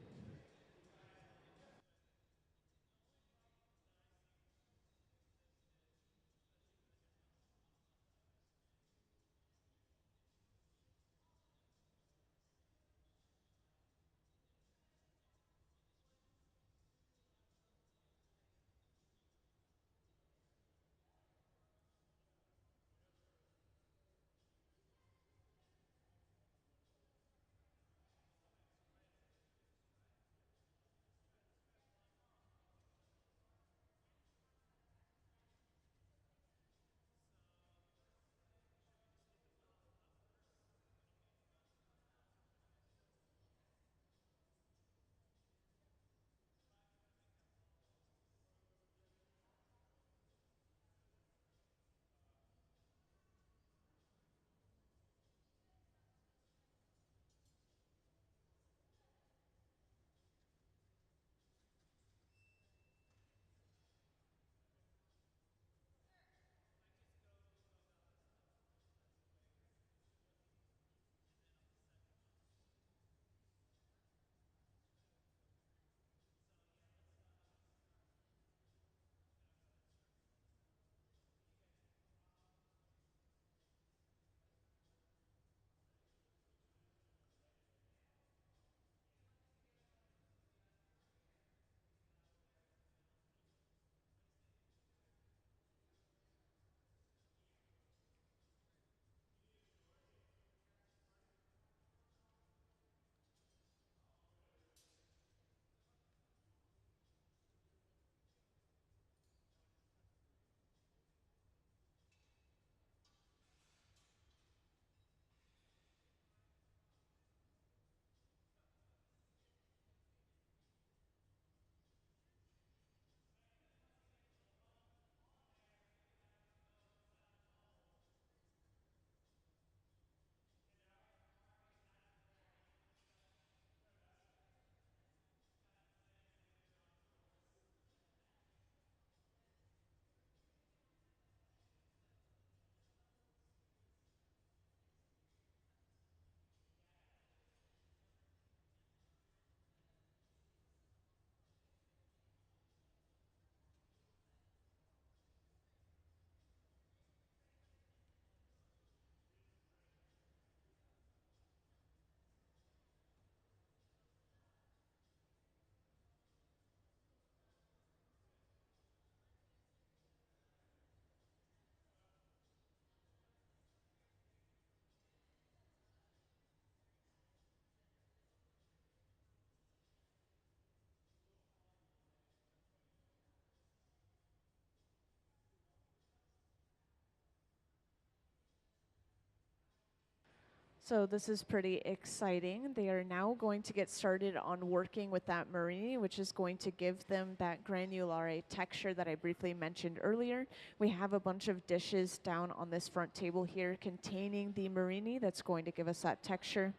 So this is pretty exciting. They are now going to get started on working with that marini, which is going to give them that granulare texture that I briefly mentioned earlier. We have a bunch of dishes down on this front table here containing the marini that's going to give us that texture.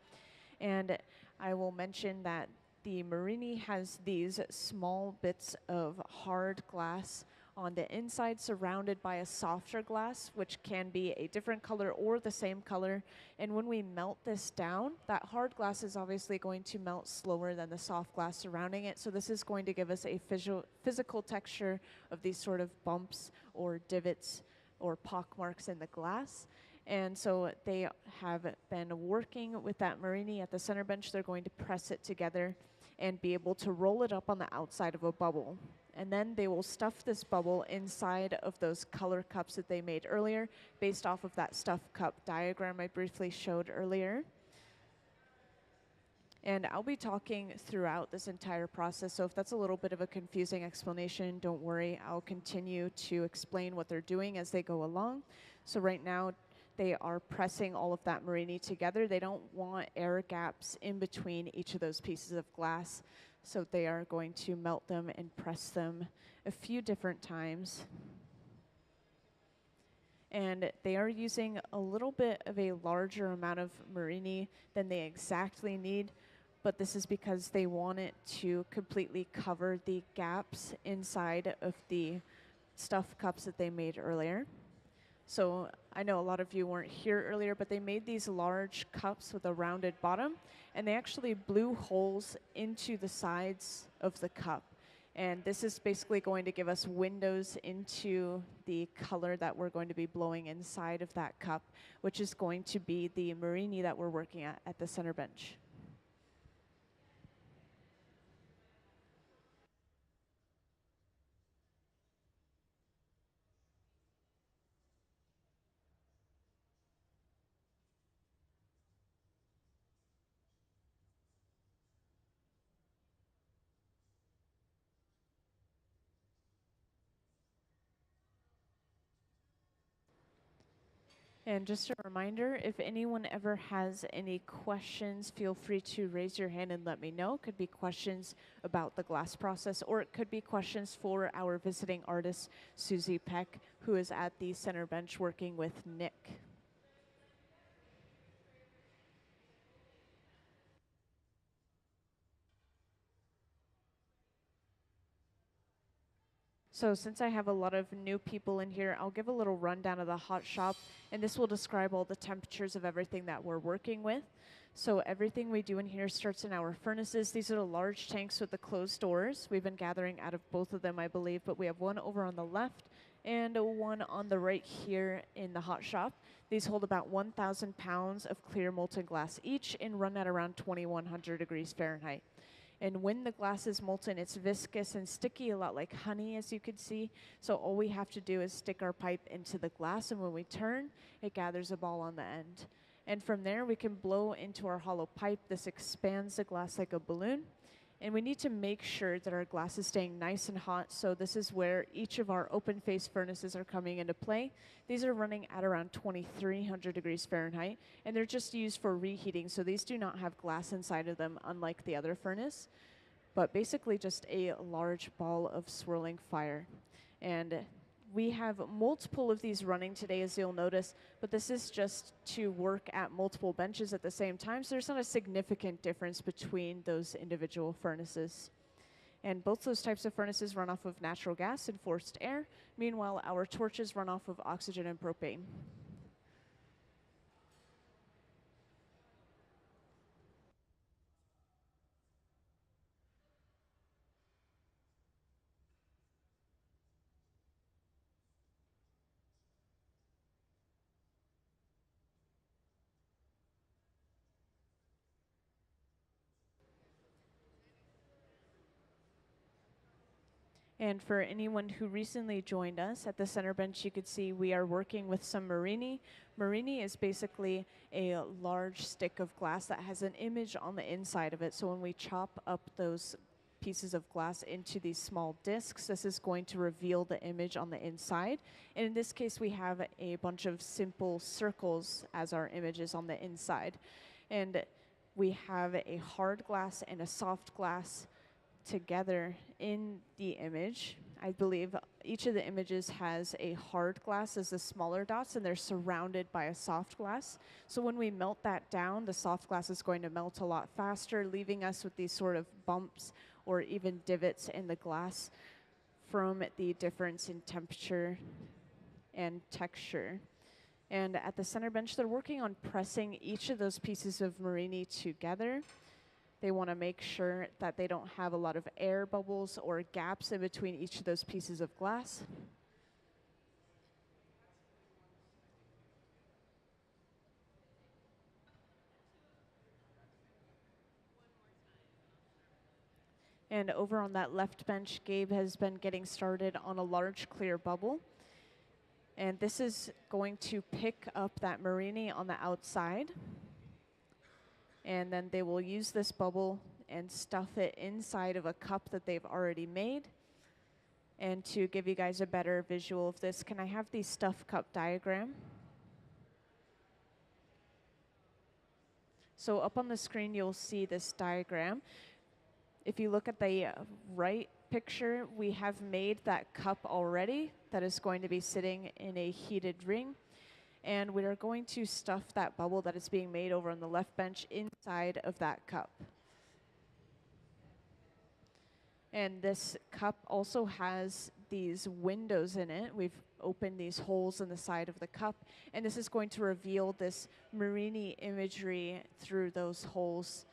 And I will mention that the marini has these small bits of hard glass on the inside surrounded by a softer glass, which can be a different color or the same color. And when we melt this down, that hard glass is obviously going to melt slower than the soft glass surrounding it. So this is going to give us a physical texture of these sort of bumps or divots or pock marks in the glass. And so they have been working with that marini at the center bench. They're going to press it together and be able to roll it up on the outside of a bubble. And then they will stuff this bubble inside of those color cups that they made earlier based off of that stuffed cup diagram I briefly showed earlier. And I'll be talking throughout this entire process, so if that's a little bit of a confusing explanation, don't worry. I'll continue to explain what they're doing as they go along. So right now, they are pressing all of that marini together. They don't want air gaps in between each of those pieces of glass. So they are going to melt them and press them a few different times. And they are using a little bit of a larger amount of marini than they exactly need, but this is because they want it to completely cover the gaps inside of the stuffed cups that they made earlier. So I know a lot of you weren't here earlier, but they made these large cups with a rounded bottom, and they actually blew holes into the sides of the cup. And this is basically going to give us windows into the color that we're going to be blowing inside of that cup, which is going to be the marini that we're working at the center bench. And just a reminder, if anyone ever has any questions, feel free to raise your hand and let me know. It could be questions about the glass process, or it could be questions for our visiting artist, Susie Peck, who is at the center bench working with Nick. So since I have a lot of new people in here, I'll give a little rundown of the hot shop, and this will describe all the temperatures of everything that we're working with. So everything we do in here starts in our furnaces. These are the large tanks with the closed doors. We've been gathering out of both of them, I believe, but we have one over on the left and one on the right here in the hot shop. These hold about 1,000 pounds of clear molten glass each and run at around 2,100 degrees Fahrenheit. And when the glass is molten, it's viscous and sticky, a lot like honey, as you could see. So all we have to do is stick our pipe into the glass, and when we turn, it gathers a ball on the end. And from there, we can blow into our hollow pipe. This expands the glass like a balloon. And we need to make sure that our glass is staying nice and hot, so this is where each of our open face furnaces are coming into play. These are running at around 2,300 degrees Fahrenheit, and they're just used for reheating, so these do not have glass inside of them, unlike the other furnace, but basically just a large ball of swirling fire. And we have multiple of these running today, as you'll notice, but this is just to work at multiple benches at the same time, so there's not a significant difference between those individual furnaces. And both those types of furnaces run off of natural gas and forced air. Meanwhile, our torches run off of oxygen and propane. And for anyone who recently joined us at the center bench, you could see we are working with some marini. Marini is basically a large stick of glass that has an image on the inside of it. So when we chop up those pieces of glass into these small discs. This is going to reveal the image on the inside. And in this case, we have a bunch of simple circles as our images on the inside. And we have a hard glass and a soft glass together in the image. I believe each of the images has a hard glass as the smaller dots, and they're surrounded by a soft glass. So when we melt that down, the soft glass is going to melt a lot faster, leaving us with these sort of bumps or even divots in the glass from the difference in temperature and texture. And at the center bench, they're working on pressing each of those pieces of Marini together. They want to make sure that they don't have a lot of air bubbles or gaps in between each of those pieces of glass. And over on that left bench, Gabe has been getting started on a large clear bubble. And this is going to pick up that Marini on the outside. And then they will use this bubble and stuff it inside of a cup that they've already made. And to give you guys a better visual of this, can I have the stuff cup diagram? So up on the screen, you'll see this diagram. If you look at the right picture, we have made that cup already that is going to be sitting in a heated ring. And we are going to stuff that bubble that is being made over on the left bench inside of that cup. And this cup also has these windows in it. We've opened these holes in the side of the cup, and this is going to reveal this Marini imagery through those holes,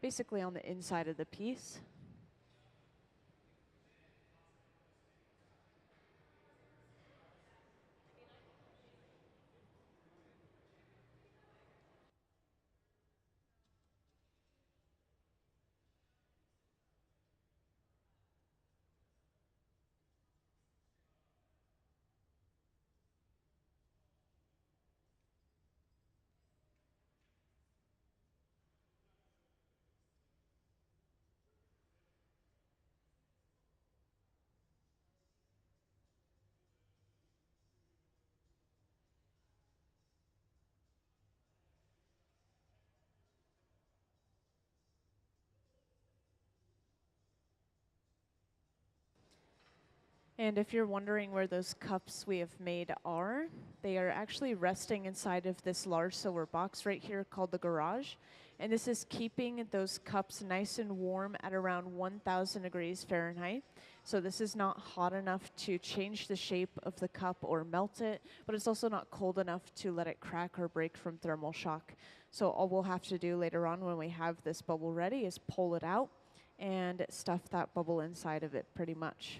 basically on the inside of the piece. And if you're wondering where those cups we have made are, they are actually resting inside of this large silver box right here called the garage. And this is keeping those cups nice and warm at around 1,000 degrees Fahrenheit. So this is not hot enough to change the shape of the cup or melt it, but it's also not cold enough to let it crack or break from thermal shock. So all we'll have to do later on when we have this bubble ready is pull it out and stuff that bubble inside of it pretty much.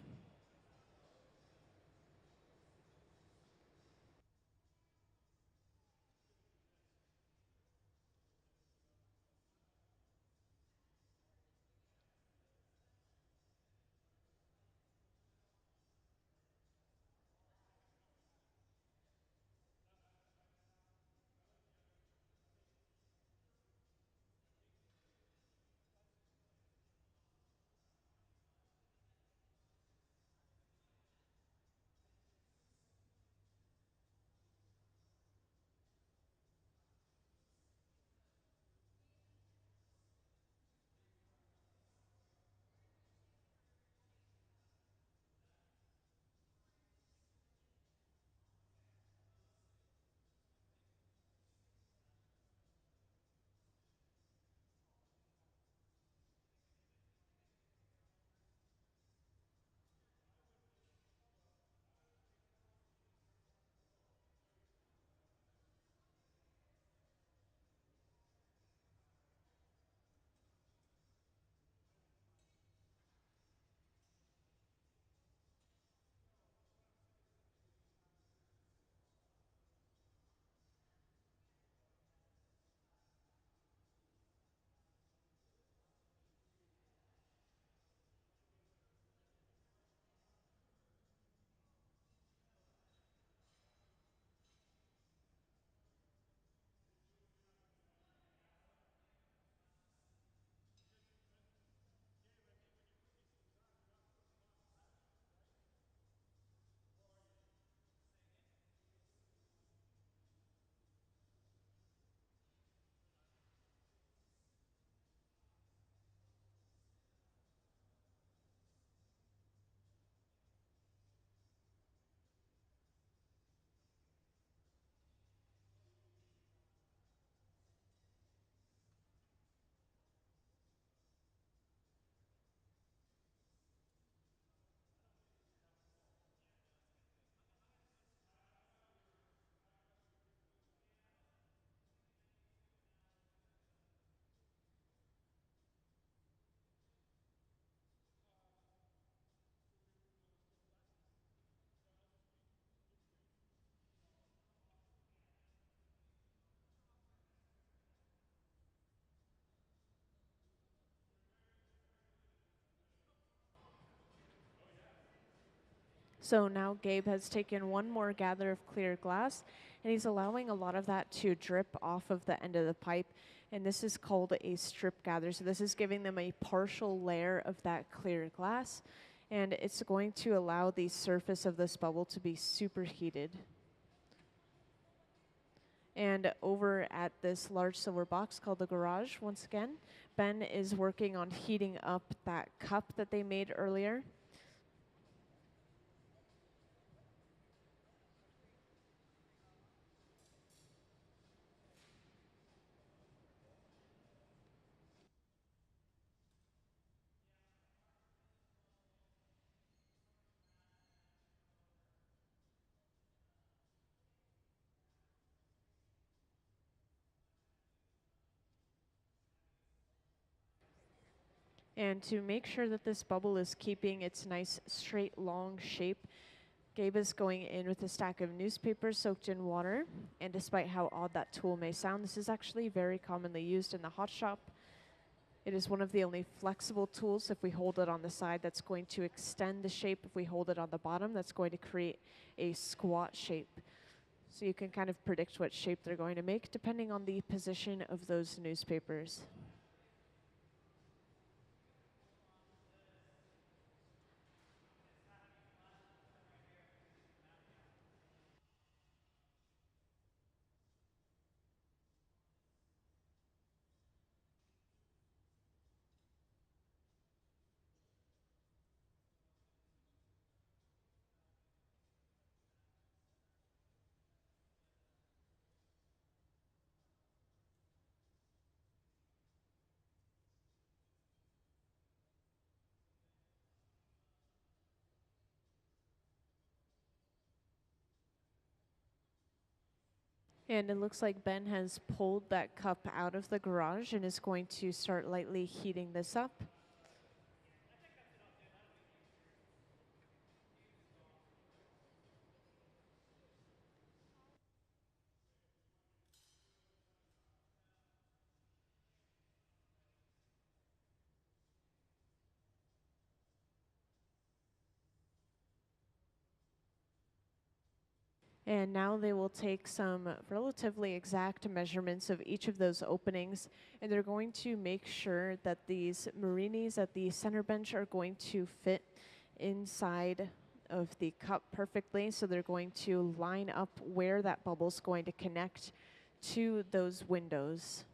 So now Gabe has taken one more gather of clear glass, and he's allowing a lot of that to drip off of the end of the pipe. And this is called a strip gather. So this is giving them a partial layer of that clear glass, and it's going to allow the surface of this bubble to be superheated. And over at this large silver box called the garage, once again, Ben is working on heating up that cup that they made earlier. And to make sure that this bubble is keeping its nice straight long shape, Gabe is going in with a stack of newspapers soaked in water. And despite how odd that tool may sound, this is actually very commonly used in the hot shop. It is one of the only flexible tools. If we hold it on the side, that's going to extend the shape. If we hold it on the bottom, that's going to create a squat shape. So you can kind of predict what shape they're going to make depending on the position of those newspapers. And it looks like Ben has pulled that cup out of the garage and is going to start lightly heating this up. And now they will take some relatively exact measurements of each of those openings, and they're going to make sure that these marinis at the center bench are going to fit inside of the cup perfectly. So they're going to line up where that bubble's going to connect to those windows.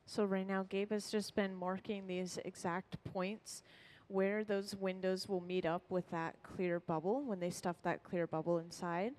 So right now, Gabe has just been marking these exact points where those windows will meet up with that clear bubble when they stuff that clear bubble inside.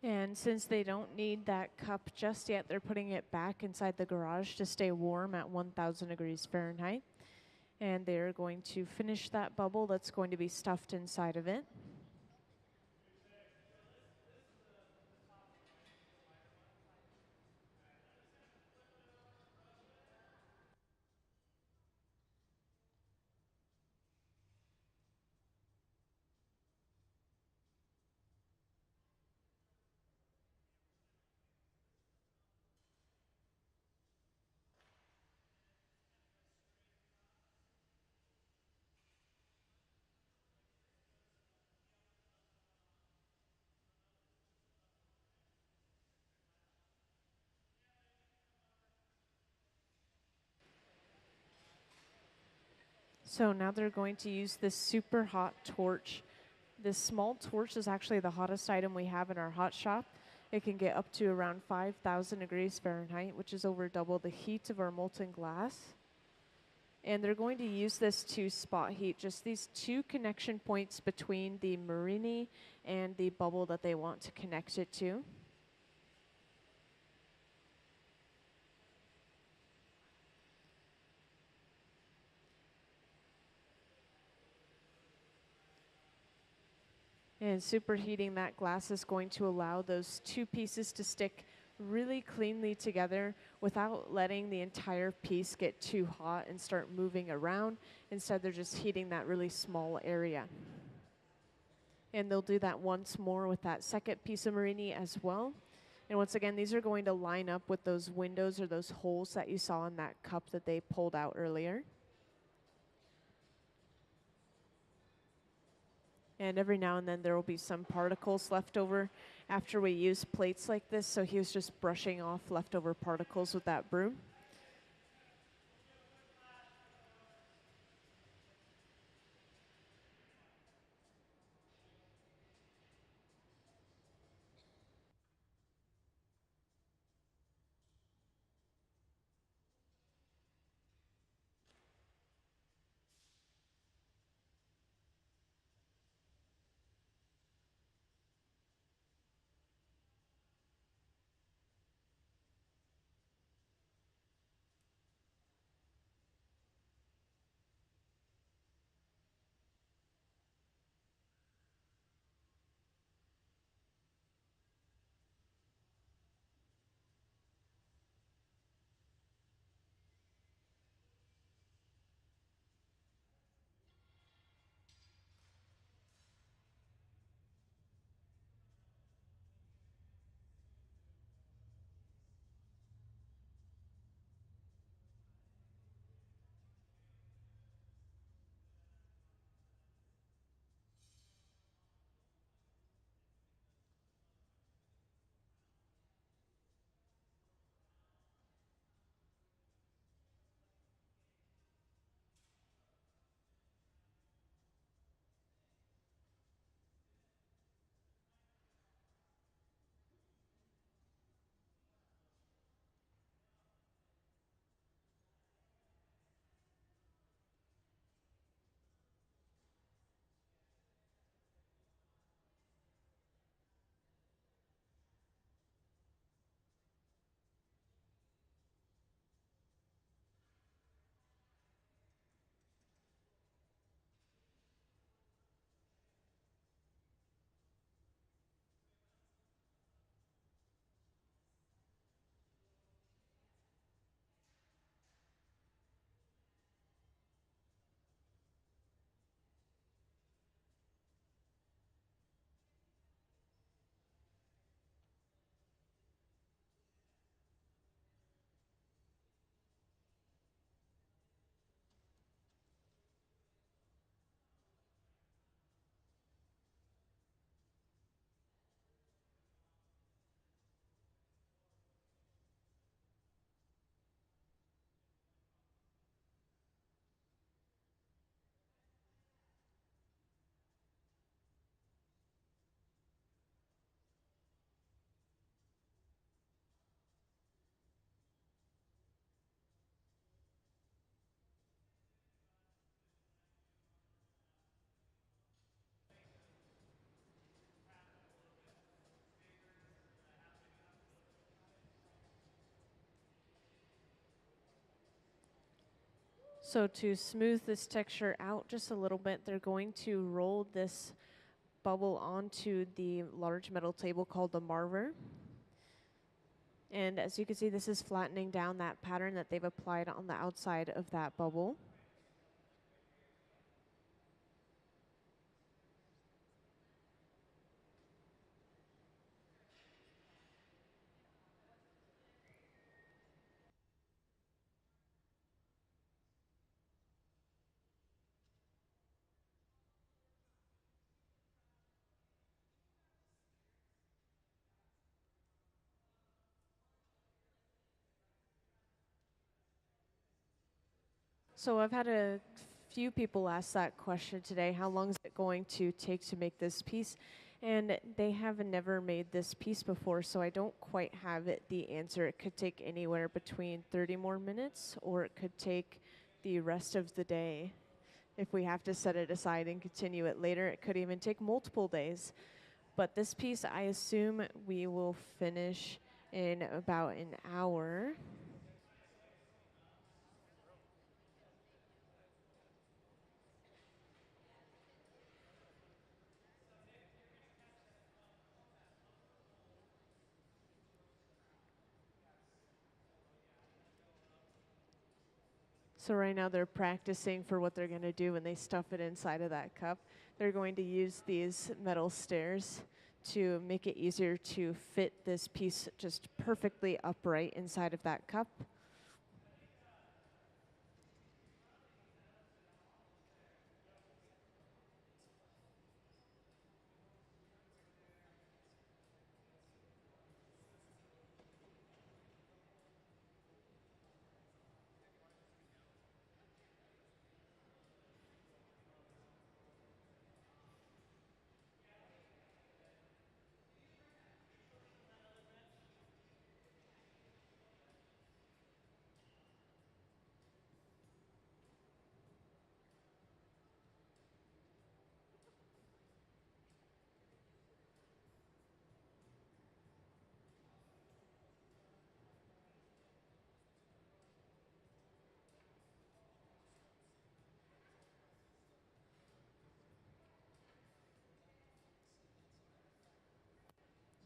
And since they don't need that cup just yet, they're putting it back inside the garage to stay warm at 1000 degrees Fahrenheit. And they're going to finish that bubble that's going to be stuffed inside of it. So now they're going to use this super hot torch. This small torch is actually the hottest item we have in our hot shop. It can get up to around 5000 degrees Fahrenheit, which is over double the heat of our molten glass. And they're going to use this to spot heat, just these two connection points between the marini and the bubble that they want to connect it to. And superheating that glass is going to allow those two pieces to stick really cleanly together without letting the entire piece get too hot and start moving around. Instead, they're just heating that really small area. And they'll do that once more with that second piece of marini as well. And once again, these are going to line up with those windows or those holes that you saw in that cup that they pulled out earlier. And every now and then there will be some particles left over after we use plates like this, so he was just brushing off leftover particles with that broom. So to smooth this texture out just a little bit, they're going to roll this bubble onto the large metal table called the marver. And as you can see, this is flattening down that pattern that they've applied on the outside of that bubble. So I've had a few people ask that question today. How long is it going to take to make this piece? And they have never made this piece before, so I don't quite have the answer. It could take anywhere between 30 more minutes, or it could take the rest of the day. If we have to set it aside and continue it later, it could even take multiple days. But this piece, I assume we will finish in about an hour. So right now they're practicing for what they're going to do when they stuff it inside of that cup. They're going to use these metal stairs to make it easier to fit this piece just perfectly upright inside of that cup.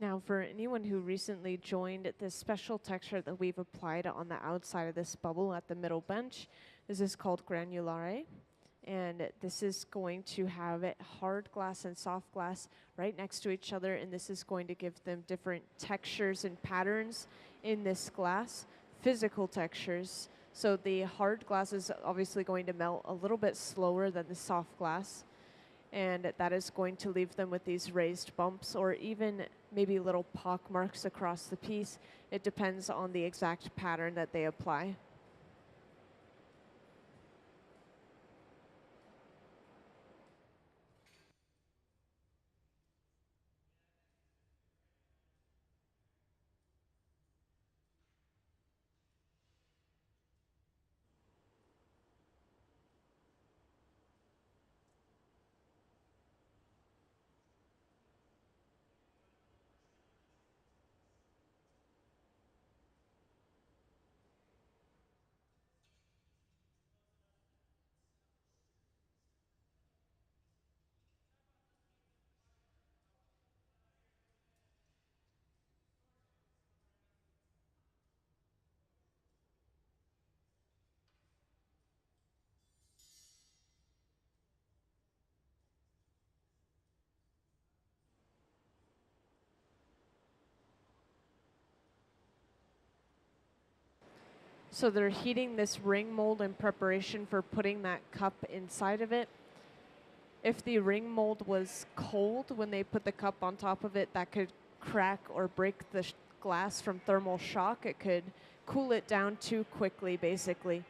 Now, for anyone who recently joined, this special texture that we've applied on the outside of this bubble at the middle bench, this is called granulare. And this is going to have hard glass and soft glass right next to each other, and this is going to give them different textures and patterns in this glass, physical textures. So the hard glass is obviously going to melt a little bit slower than the soft glass, and that is going to leave them with these raised bumps or even maybe little pock marks across the piece. It depends on the exact pattern that they apply. So they're heating this ring mold in preparation for putting that cup inside of it. If the ring mold was cold when they put the cup on top of it, that could crack or break the glass from thermal shock. It could cool it down too quickly, basically.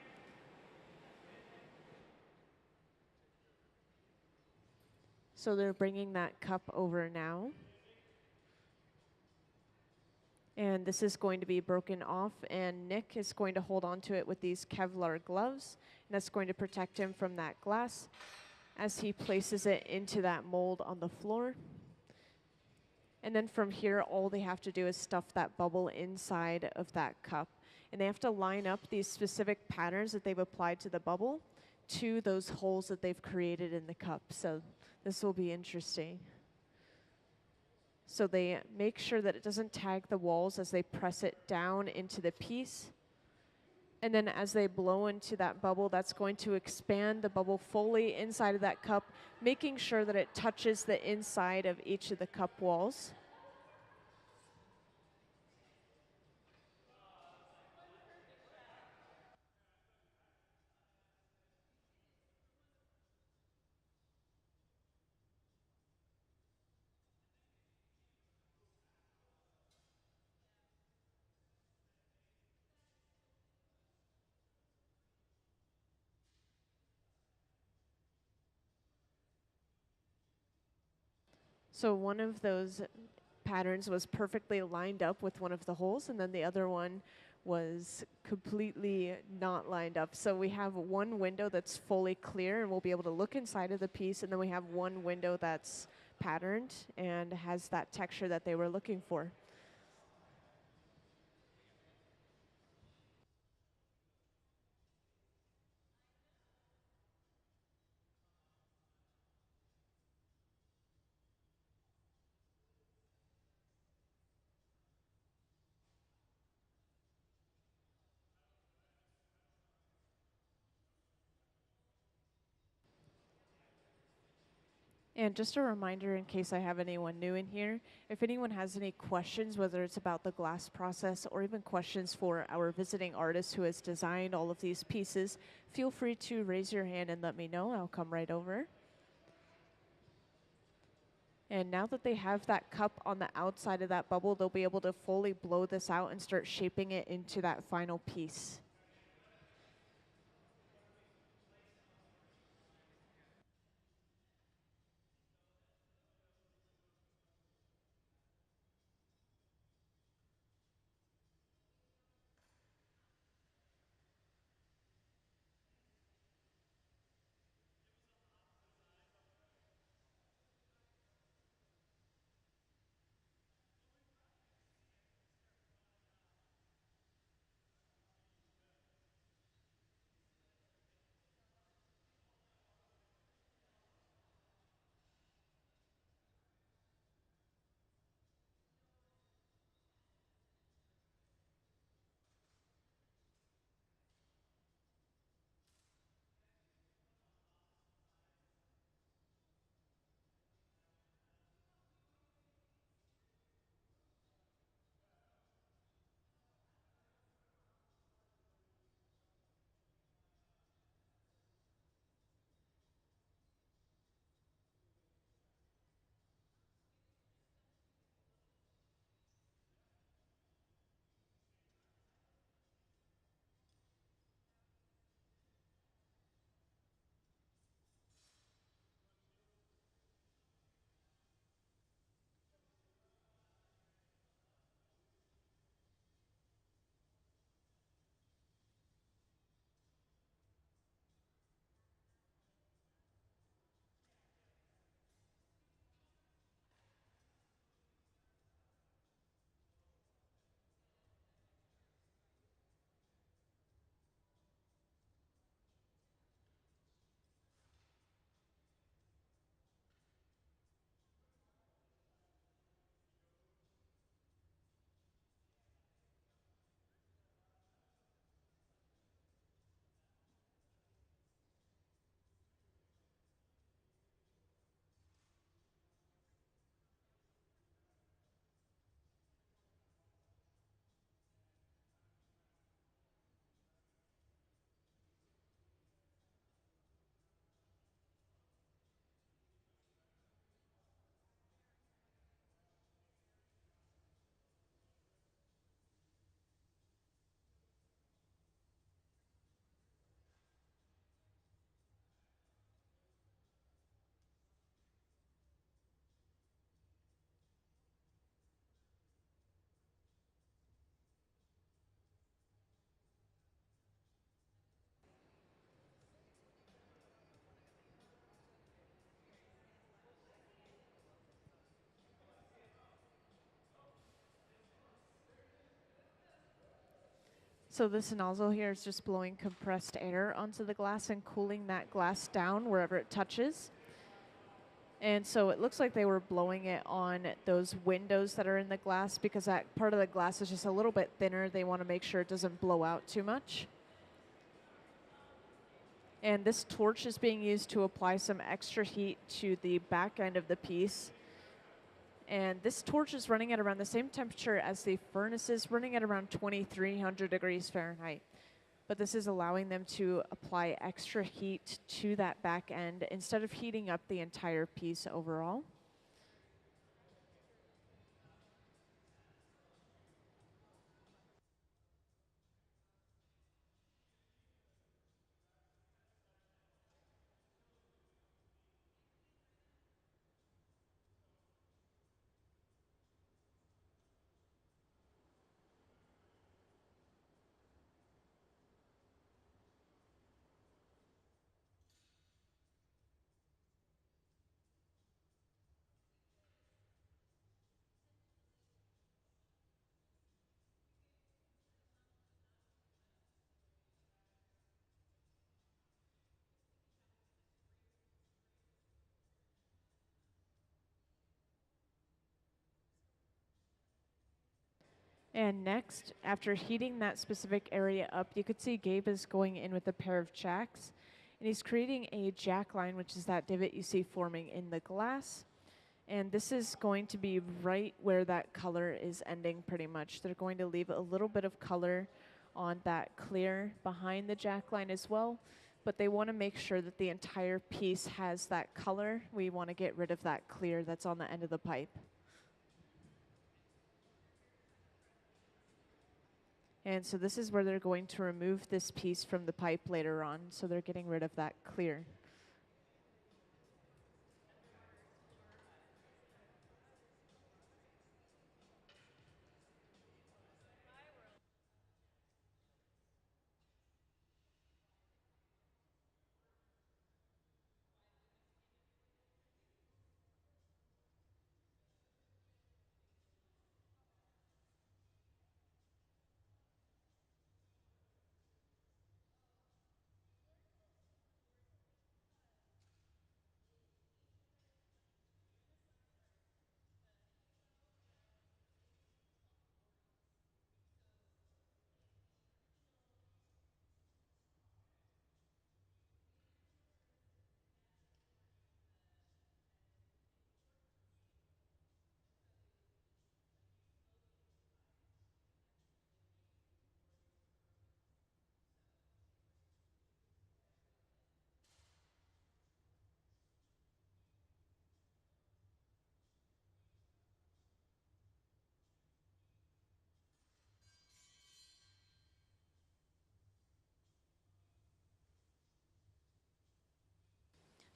So they're bringing that cup over now. And this is going to be broken off, and Nick is going to hold on to it with these Kevlar gloves, and that's going to protect him from that glass as he places it into that mold on the floor. And then from here, all they have to do is stuff that bubble inside of that cup. and they have to line up these specific patterns that they've applied to the bubble to those holes that they've created in the cup. So this will be interesting. So they make sure that it doesn't tag the walls as they press it down into the piece. And then as they blow into that bubble, that's going to expand the bubble fully inside of that cup, making sure that it touches the inside of each of the cup walls. So one of those patterns was perfectly lined up with one of the holes, and then the other one was completely not lined up. So we have one window that's fully clear, and we'll be able to look inside of the piece, and then we have one window that's patterned and has that texture that they were looking for. And just a reminder, in case I have anyone new in here, if anyone has any questions, whether it's about the glass process or even questions for our visiting artist who has designed all of these pieces, feel free to raise your hand and let me know. I'll come right over. And now that they have that cup on the outside of that bubble, they'll be able to fully blow this out and start shaping it into that final piece. So this nozzle here is just blowing compressed air onto the glass and cooling that glass down wherever it touches. And so it looks like they were blowing it on those windows that are in the glass because that part of the glass is just a little bit thinner. They want to make sure it doesn't blow out too much. And this torch is being used to apply some extra heat to the back end of the piece. And this torch is running at around the same temperature as the furnace is, running at around 2300 degrees Fahrenheit. But this is allowing them to apply extra heat to that back end instead of heating up the entire piece overall. And next, after heating that specific area up, you could see Gabe is going in with a pair of jacks. And he's creating a jack line, which is that divot you see forming in the glass. And this is going to be right where that color is ending pretty much. They're going to leave a little bit of color on that clear behind the jack line as well. But they want to make sure that the entire piece has that color. We want to get rid of that clear that's on the end of the pipe. And so this is where they're going to remove this piece from the pipe later on. So they're getting rid of that clear.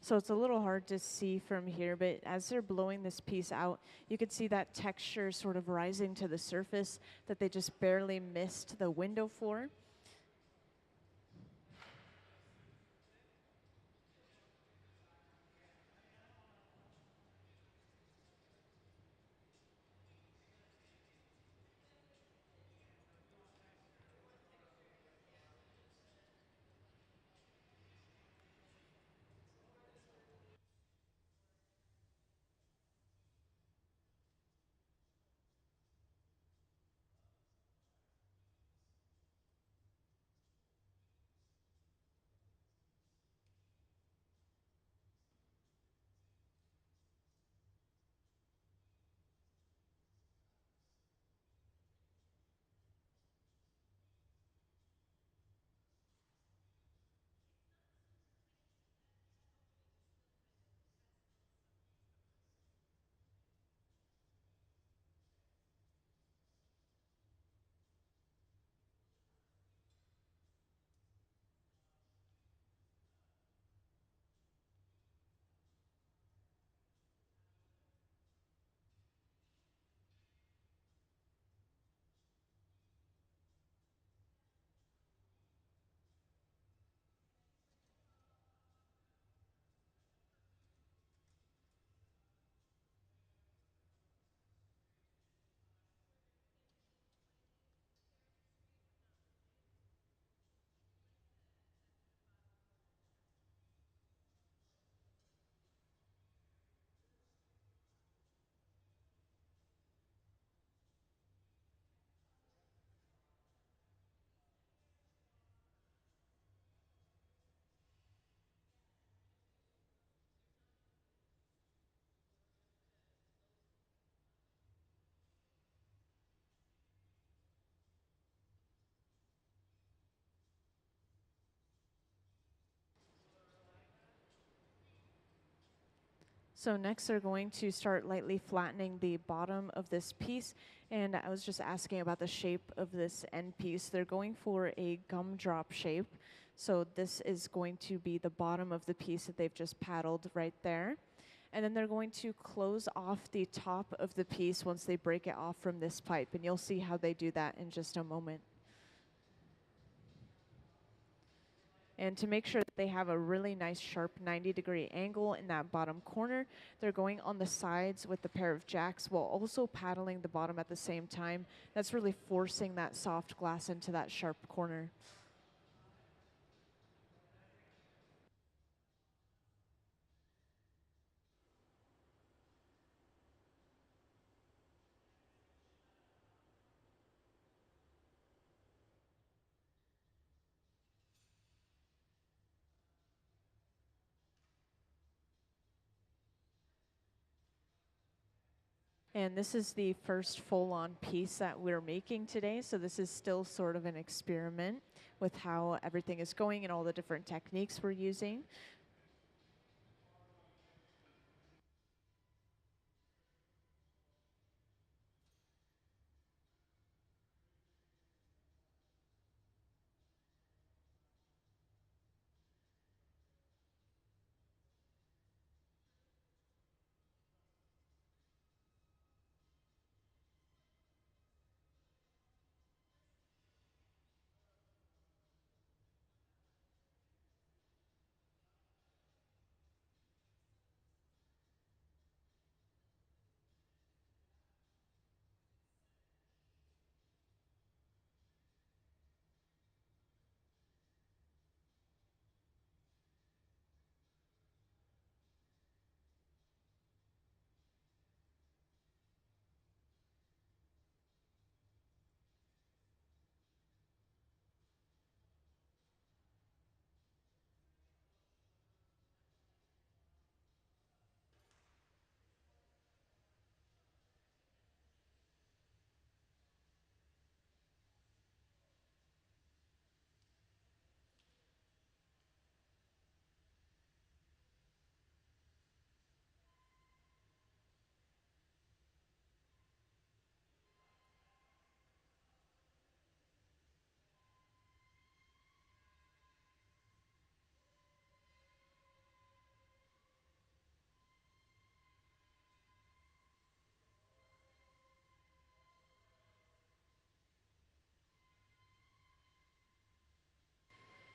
So it's a little hard to see from here, but as they're blowing this piece out, you could see that texture sort of rising to the surface that they just barely missed the window for. So next they're going to start lightly flattening the bottom of this piece. And I was just asking about the shape of this end piece. They're going for a gumdrop shape. So this is going to be the bottom of the piece that they've just paddled right there. And then they're going to close off the top of the piece once they break it off from this pipe. And you'll see how they do that in just a moment. And to make sure that they have a really nice sharp 90-degree angle in that bottom corner, they're going on the sides with the pair of jacks while also paddling the bottom at the same time. That's really forcing that soft glass into that sharp corner. And this is the first full-on piece that we're making today, so this is still sort of an experiment with how everything is going and all the different techniques we're using.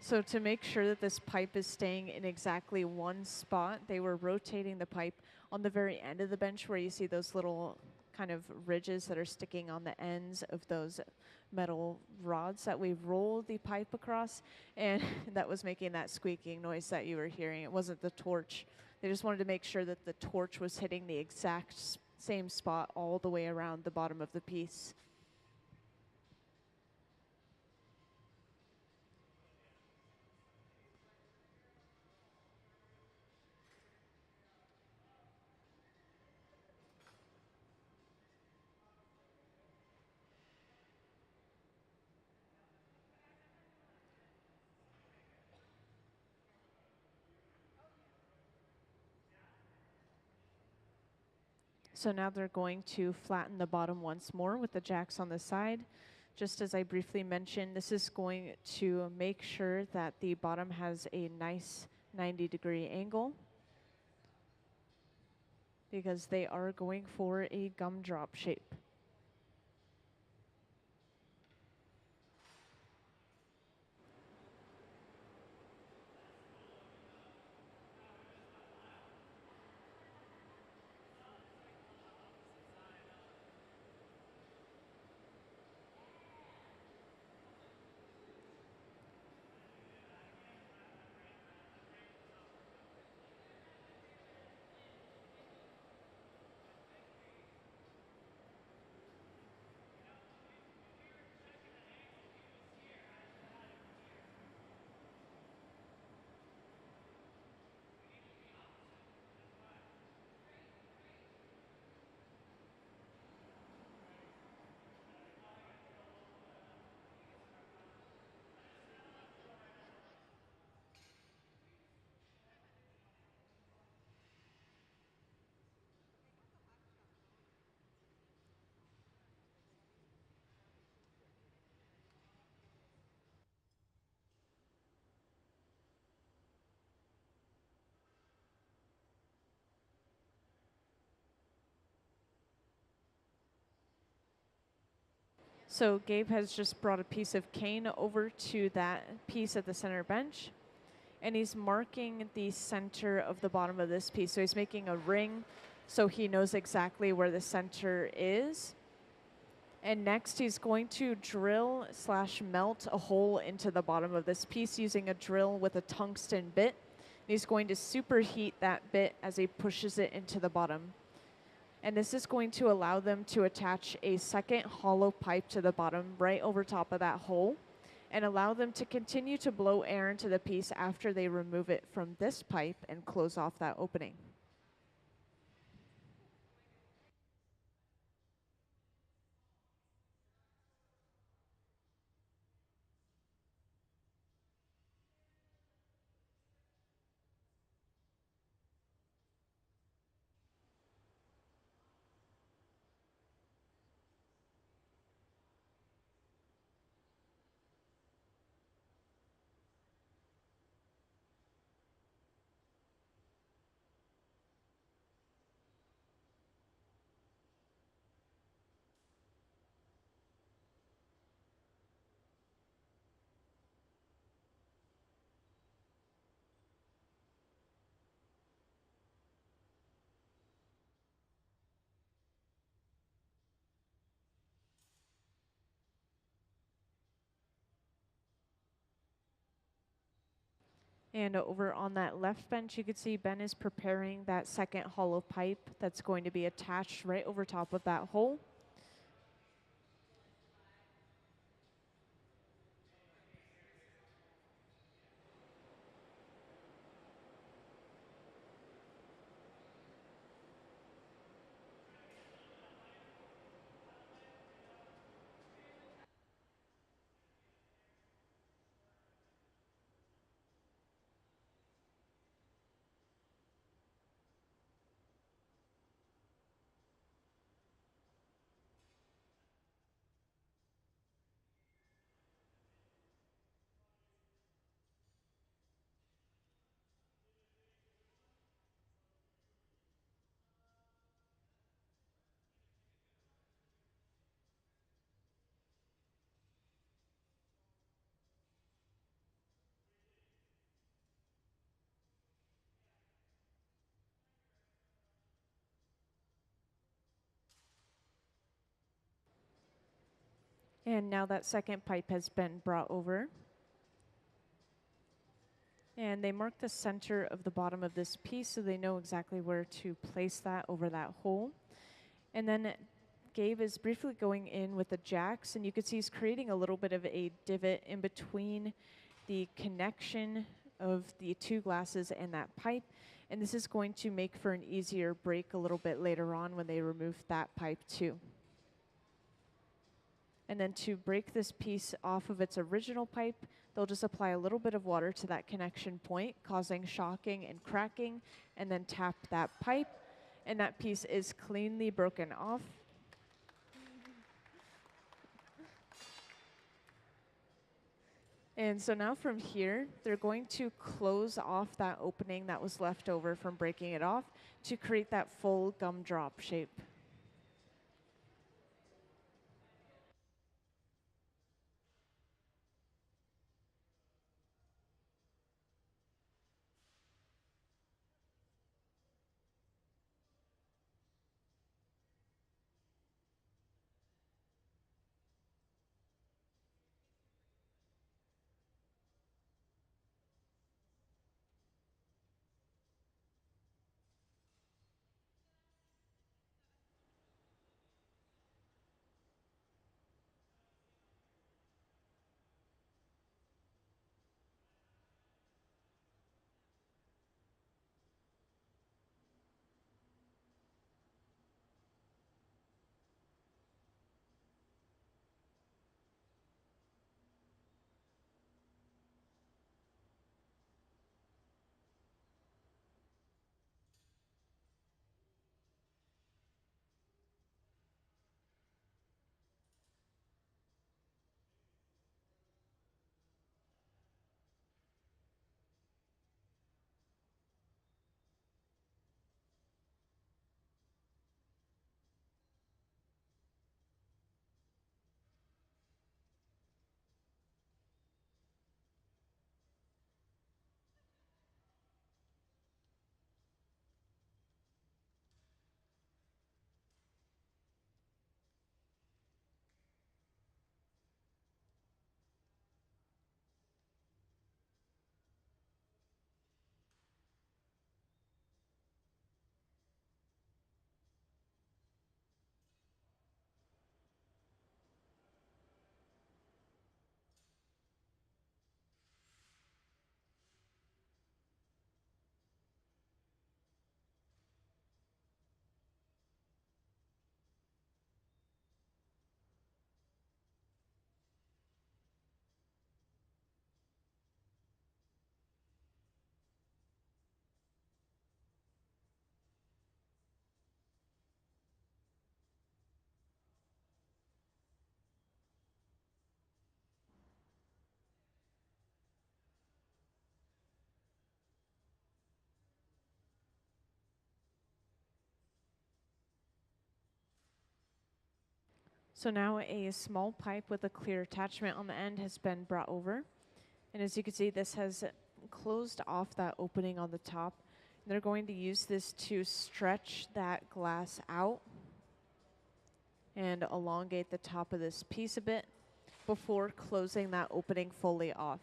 So to make sure that this pipe is staying in exactly one spot, they were rotating the pipe on the very end of the bench where you see those little kind of ridges that are sticking on the ends of those metal rods that we roll the pipe across, and that was making that squeaking noise that you were hearing. It wasn't the torch. They just wanted to make sure that the torch was hitting the exact same spot all the way around the bottom of the piece. So now they're going to flatten the bottom once more with the jacks on the side. Just as I briefly mentioned, this is going to make sure that the bottom has a nice 90-degree angle because they are going for a gumdrop shape. So Gabe has just brought a piece of cane over to that piece at the center bench, and he's marking the center of the bottom of this piece. So he's making a ring so he knows exactly where the center is. And next he's going to drill / melt a hole into the bottom of this piece using a drill with a tungsten bit. He's going to superheat that bit as he pushes it into the bottom. And this is going to allow them to attach a second hollow pipe to the bottom right over top of that hole and allow them to continue to blow air into the piece after they remove it from this pipe and close off that opening. And over on that left bench, you can see Ben is preparing that second hollow pipe that's going to be attached right over top of that hole. And now that second pipe has been brought over. And they mark the center of the bottom of this piece so they know exactly where to place that over that hole. And then Gabe is briefly going in with the jacks, and you can see he's creating a little bit of a divot in between the connection of the two glasses and that pipe. And this is going to make for an easier break a little bit later on when they remove that pipe too. And then to break this piece off of its original pipe, they'll just apply a little bit of water to that connection point, causing shocking and cracking, and then tap that pipe, and that piece is cleanly broken off. And so now from here, they're going to close off that opening that was left over from breaking it off to create that full gumdrop shape. So now a small pipe with a clear attachment on the end has been brought over. And as you can see, this has closed off that opening on the top. And they're going to use this to stretch that glass out and elongate the top of this piece a bit before closing that opening fully off.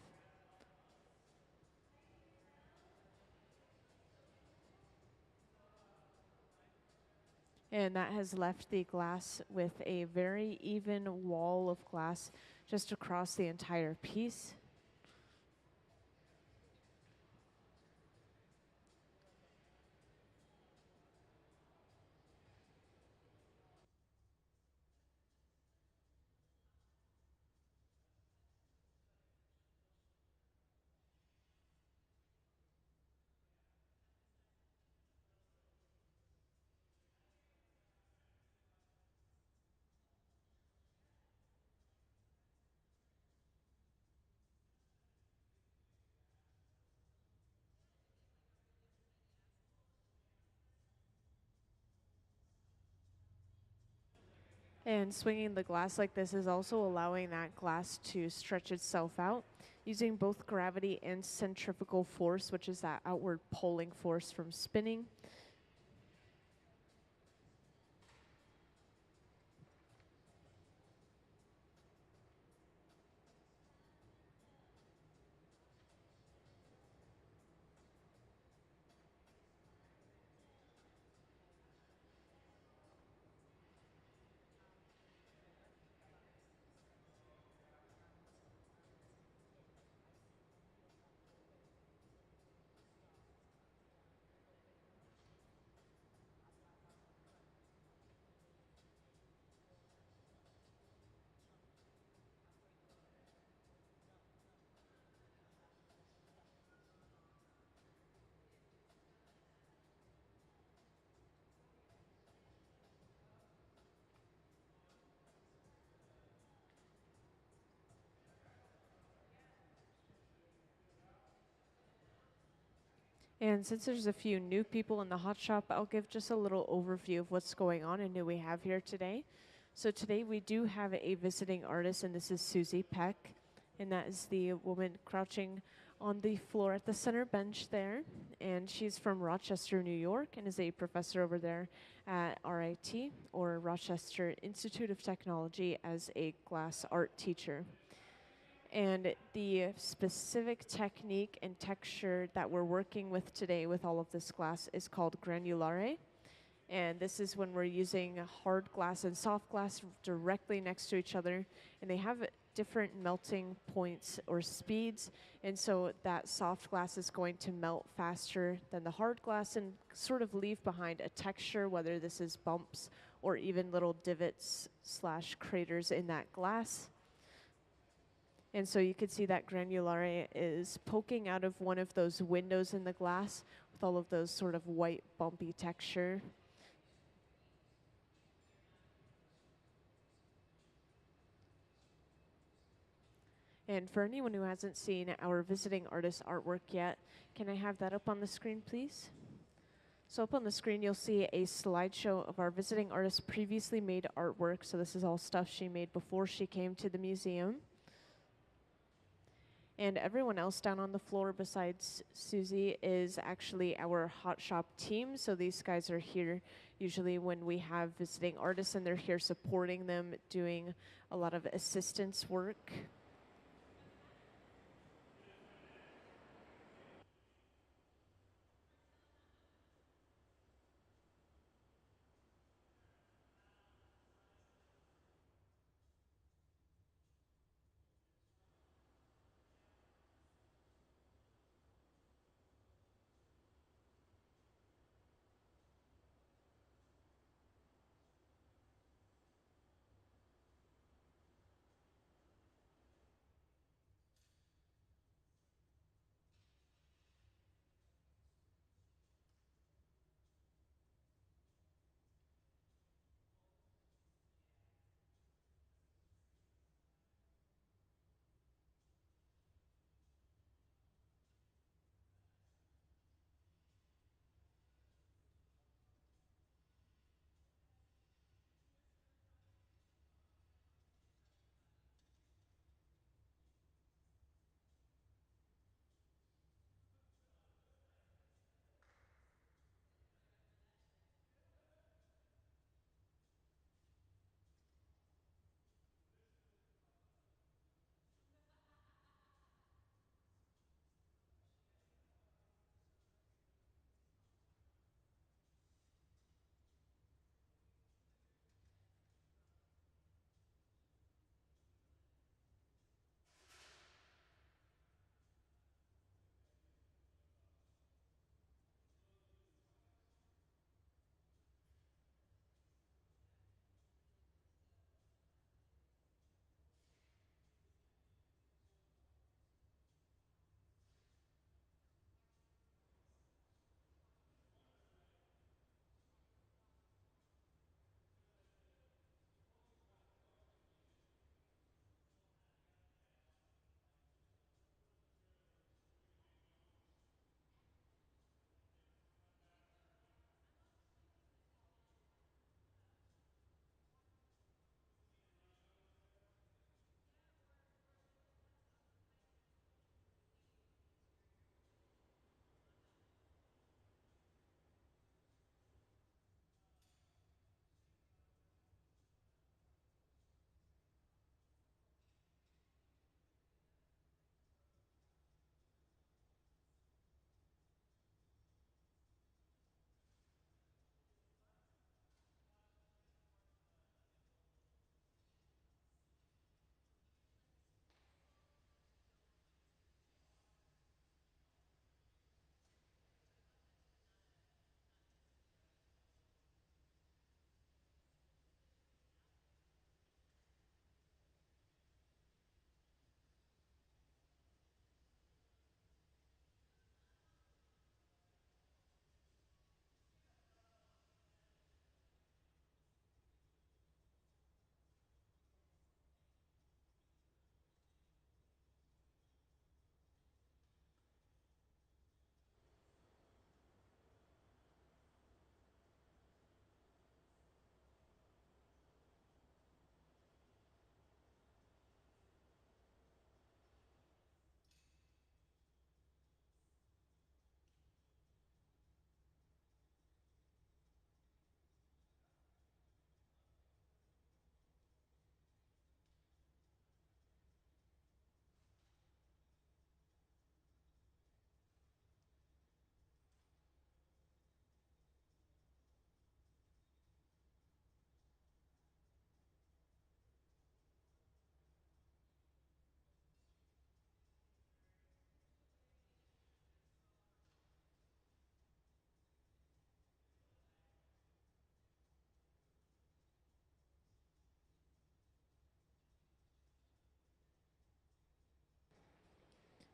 And that has left the glass with a very even wall of glass just across the entire piece. And swinging the glass like this is also allowing that glass to stretch itself out using both gravity and centrifugal force, which is that outward pulling force from spinning. And since there's a few new people in the hot shop, I'll give just a little overview of what's going on and who we have here today. So today we do have a visiting artist, and this is Susie Peck, and that is the woman crouching on the floor at the center bench there. And she's from Rochester, New York, and is a professor over there at RIT, or Rochester Institute of Technology, as a glass art teacher. And the specific technique and texture that we're working with today with all of this glass is called granulare. And this is when we're using hard glass and soft glass directly next to each other. And they have different melting points or speeds. And so that soft glass is going to melt faster than the hard glass and sort of leave behind a texture, whether this is bumps or even little divots / craters in that glass. And so you can see that granulare is poking out of one of those windows in the glass with all of those sort of white bumpy texture. And for anyone who hasn't seen our visiting artist artwork yet, can I have that up on the screen, please? So up on the screen, you'll see a slideshow of our visiting artist's previously made artwork. So this is all stuff she made before she came to the museum. And everyone else down on the floor besides Susie is actually our hot shop team. So these guys are here usually when we have visiting artists, and they're here supporting them, doing a lot of assistance work.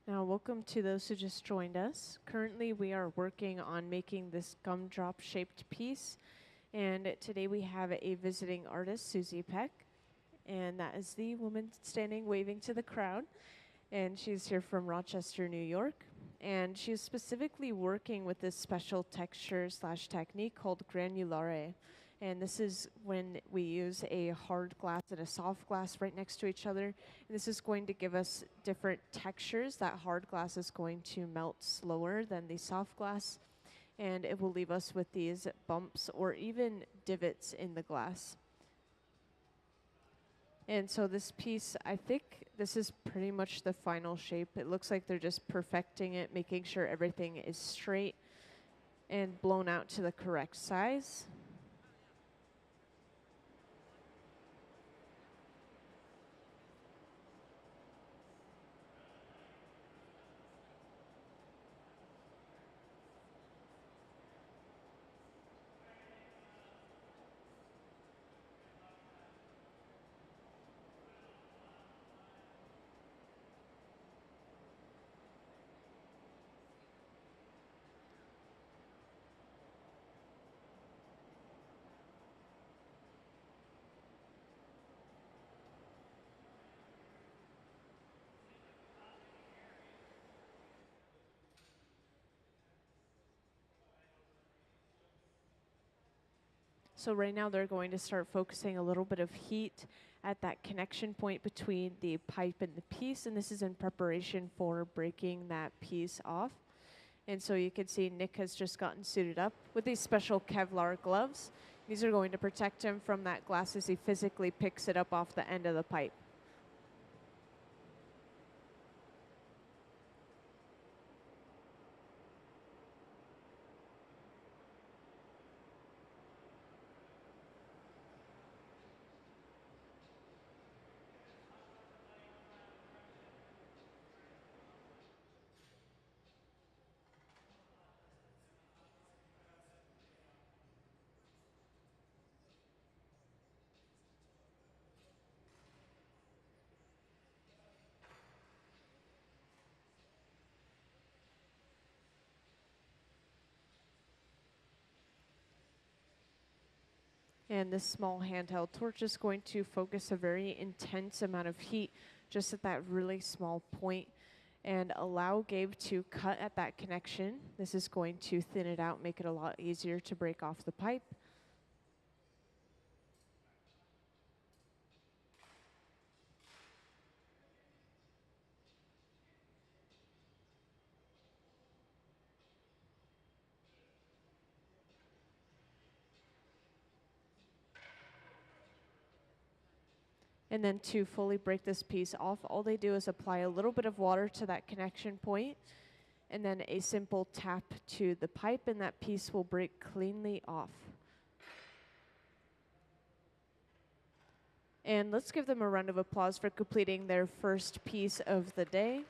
Now, welcome to those who just joined us. Currently, we are working on making this gumdrop shaped piece. And today we have a visiting artist, Susie Peck. And that is the woman standing waving to the crowd. And she's here from Rochester, New York. And she's specifically working with this special texture slash technique called granulare. And this is when we use a hard glass and a soft glass right next to each other. And this is going to give us different textures. That hard glass is going to melt slower than the soft glass. And it will leave us with these bumps or even divots in the glass. And so this piece, I think this is pretty much the final shape. It looks like they're just perfecting it, making sure everything is straight and blown out to the correct size. So right now they're going to start focusing a little bit of heat at that connection point between the pipe and the piece, and this is in preparation for breaking that piece off. And so you can see Nick has just gotten suited up with these special Kevlar gloves. These are going to protect him from that glass as he physically picks it up off the end of the pipe. And this small handheld torch is going to focus a very intense amount of heat just at that really small point and allow Gabe to cut at that connection. This is going to thin it out, make it a lot easier to break off the pipe. And then to fully break this piece off, all they do is apply a little bit of water to that connection point and then a simple tap to the pipe, and that piece will break cleanly off. And let's give them a round of applause for completing their first piece of the day.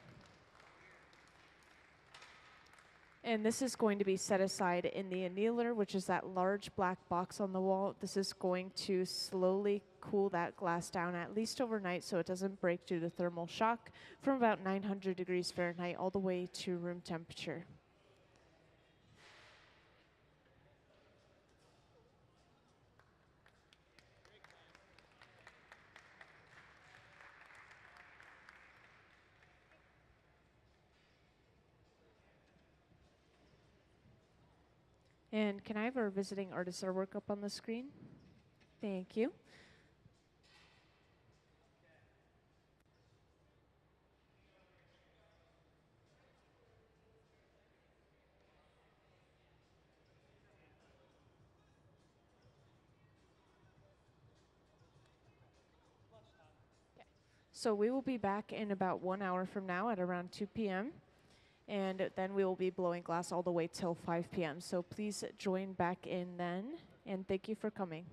And this is going to be set aside in the annealer, which is that large black box on the wall. This is going to slowly cool that glass down at least overnight so it doesn't break due to thermal shock from about 900 degrees Fahrenheit all the way to room temperature. And can I have our visiting artist artwork up on the screen? Thank you. So we will be back in about 1 hour from now at around 2 p.m. And then we will be blowing glass all the way till 5 p.m. So please join back in then, and thank you for coming.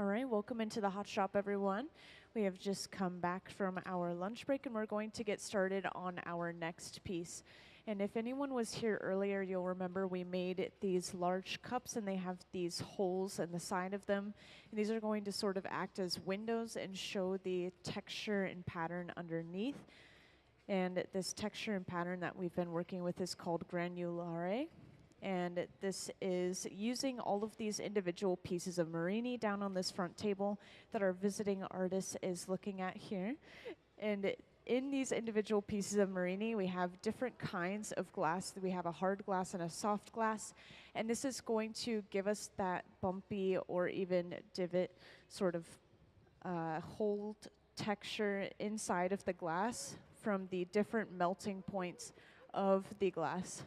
All right, welcome into the hot shop, everyone. We have just come back from our lunch break and we're going to get started on our next piece. And if anyone was here earlier, you'll remember we made these large cups and they have these holes in the side of them. And these are going to sort of act as windows and show the texture and pattern underneath. And this texture and pattern that we've been working with is called granulare. And this is using all of these individual pieces of Marini down on this front table that our visiting artist is looking at here. And in these individual pieces of Marini, we have different kinds of glass. We have a hard glass and a soft glass. And this is going to give us that bumpy or even divot sort of hold texture inside of the glass from the different melting points of the glass.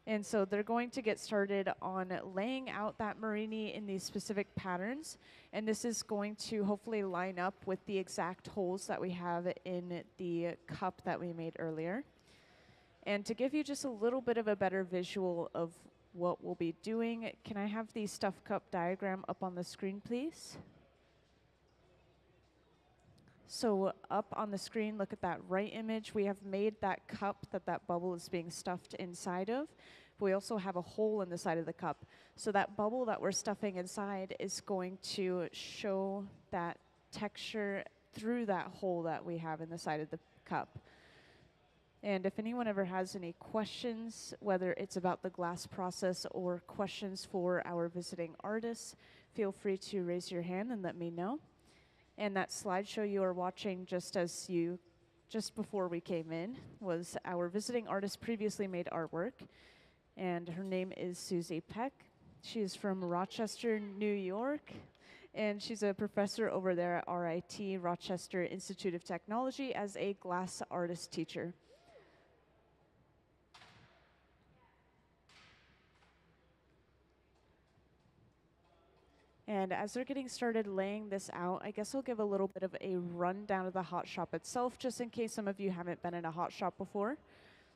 And so they're going to get started on laying out that Marini in these specific patterns. And this is going to hopefully line up with the exact holes that we have in the cup that we made earlier. And to give you just a little bit of a better visual of what we'll be doing, can I have the stuffed cup diagram up on the screen, please? So up on the screen, look at that right image. We have made that cup that bubble is being stuffed inside of. But we also have a hole in the side of the cup. So that bubble that we're stuffing inside is going to show that texture through that hole that we have in the side of the cup. And if anyone ever has any questions, whether it's about the glass process or questions for our visiting artists, feel free to raise your hand and let me know. And that slideshow you are watching just before we came in was our visiting artist previously made artwork. And her name is Susie Peck. She is from Rochester, New York. And she's a professor over there at RIT, Rochester Institute of Technology, as a glass artist teacher. And as they're getting started laying this out, I guess I'll give a little bit of a rundown of the hot shop itself, just in case some of you haven't been in a hot shop before.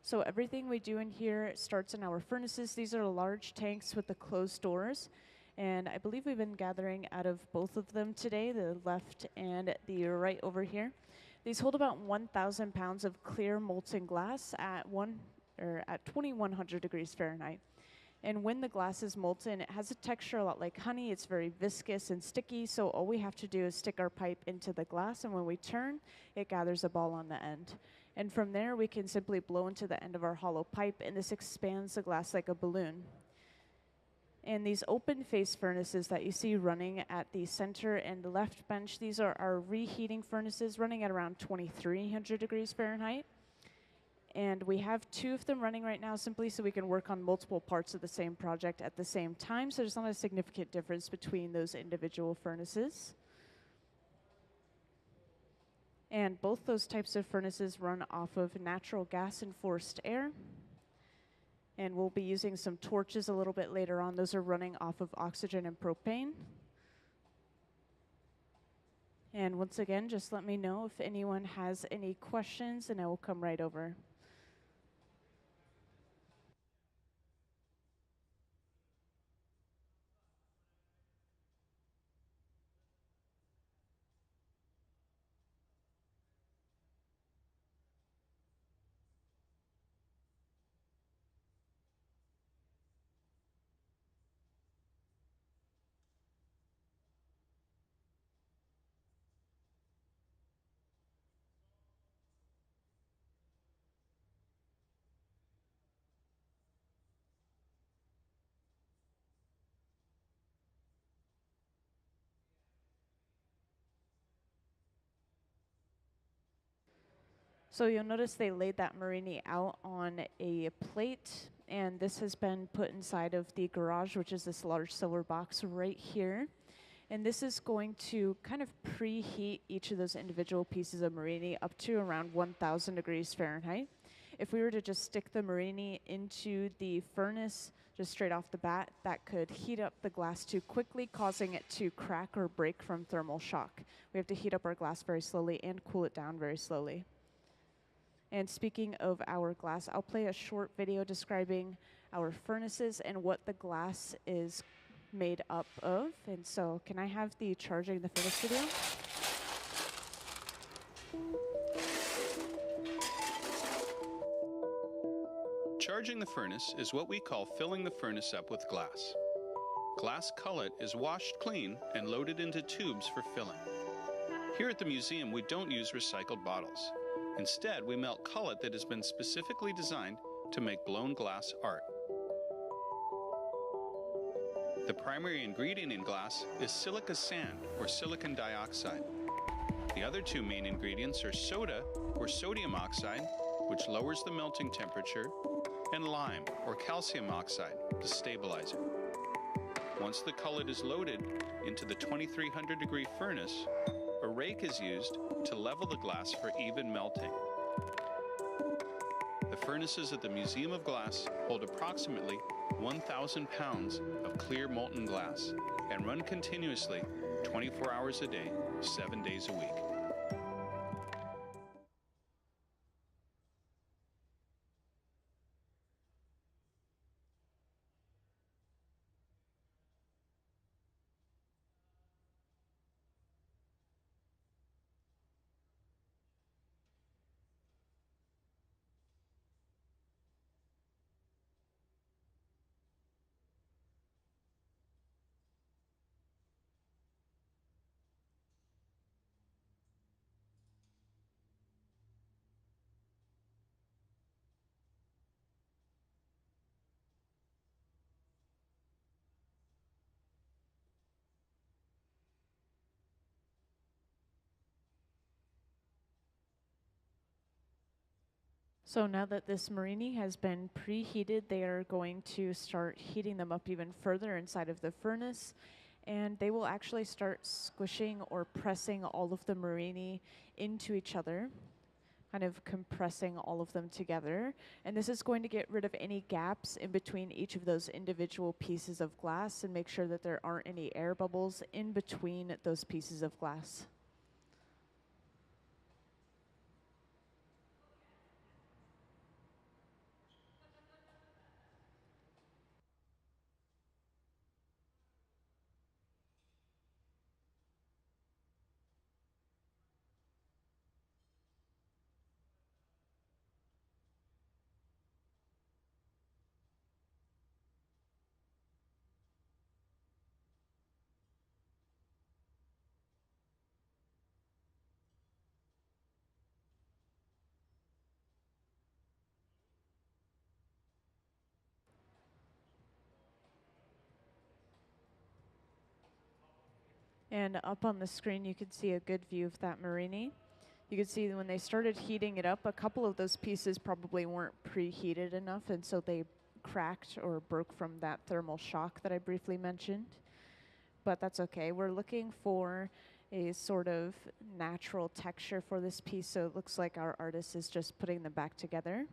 So everything we do in here starts in our furnaces. These are large tanks with the closed doors. And I believe we've been gathering out of both of them today, the left and the right over here. These hold about 1,000 pounds of clear molten glass at 2,100 degrees Fahrenheit. And when the glass is molten, it has a texture a lot like honey. It's very viscous and sticky, so all we have to do is stick our pipe into the glass, and when we turn, it gathers a ball on the end. And from there, we can simply blow into the end of our hollow pipe, and this expands the glass like a balloon. And these open face furnaces that you see running at the center and the left bench, these are our reheating furnaces running at around 2,300 degrees Fahrenheit. And we have two of them running right now simply so we can work on multiple parts of the same project at the same time. So there's not a significant difference between those individual furnaces. And both those types of furnaces run off of natural gas and forced air. And we'll be using some torches a little bit later on. Those are running off of oxygen and propane. And once again, just let me know if anyone has any questions and I will come right over. So you'll notice they laid that Marini out on a plate, and this has been put inside of the garage, which is this large silver box right here. And this is going to kind of preheat each of those individual pieces of Marini up to around 1,000 degrees Fahrenheit. If we were to just stick the Marini into the furnace just straight off the bat, that could heat up the glass too quickly, causing it to crack or break from thermal shock. We have to heat up our glass very slowly and cool it down very slowly. And speaking of our glass, I'll play a short video describing our furnaces and what the glass is made up of. And so can I have the charging the furnace video? Charging the furnace is what we call filling the furnace up with glass. Glass cullet is washed clean and loaded into tubes for filling. Here at the museum, we don't use recycled bottles. Instead, we melt cullet that has been specifically designed to make blown glass art. The primary ingredient in glass is silica sand, or silicon dioxide. The other two main ingredients are soda, or sodium oxide, which lowers the melting temperature, and lime, or calcium oxide, the stabilizer. Once the cullet is loaded into the 2300 degree furnace, a rake is used to level the glass for even melting. The furnaces at the Museum of Glass hold approximately 1,000 pounds of clear molten glass and run continuously 24 hours a day, 7 days a week. So now that this marini has been preheated, they are going to start heating them up even further inside of the furnace, and they will actually start squishing or pressing all of the marini into each other, kind of compressing all of them together. And this is going to get rid of any gaps in between each of those individual pieces of glass and make sure that there aren't any air bubbles in between those pieces of glass. And up on the screen, you can see a good view of that marini. You can see when they started heating it up, a couple of those pieces probably weren't preheated enough, and so they cracked or broke from that thermal shock that I briefly mentioned. But that's okay. We're looking for a sort of natural texture for this piece, so it looks like our artist is just putting them back together.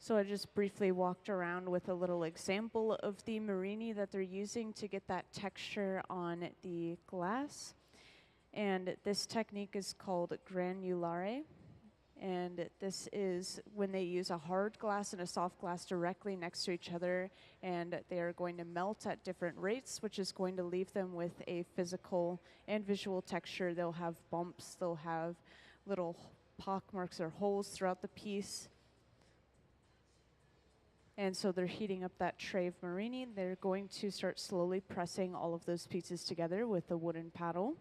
So I just briefly walked around with a little example of the Marini that they're using to get that texture on the glass. And this technique is called granulare. And this is when they use a hard glass and a soft glass directly next to each other, and they are going to melt at different rates, which is going to leave them with a physical and visual texture. They'll have bumps, they'll have little pock marks or holes throughout the piece. And so they're heating up that tray of Marini. They're going to start slowly pressing all of those pieces together with a wooden paddle.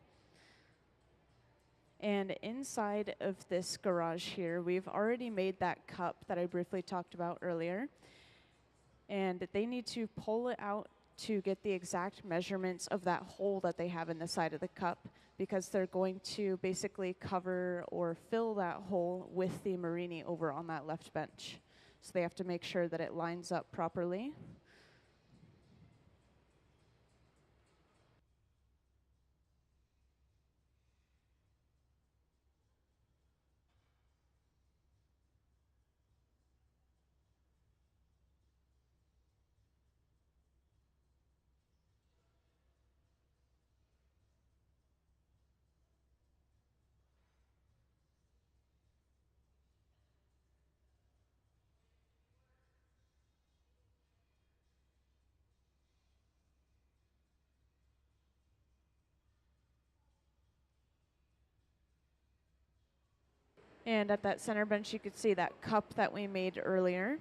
And inside of this garage here, we've already made that cup that I briefly talked about earlier. And they need to pull it out to get the exact measurements of that hole that they have in the side of the cup, because they're going to basically cover or fill that hole with the Marini over on that left bench. So they have to make sure that it lines up properly. And at that center bench, you could see that cup that we made earlier.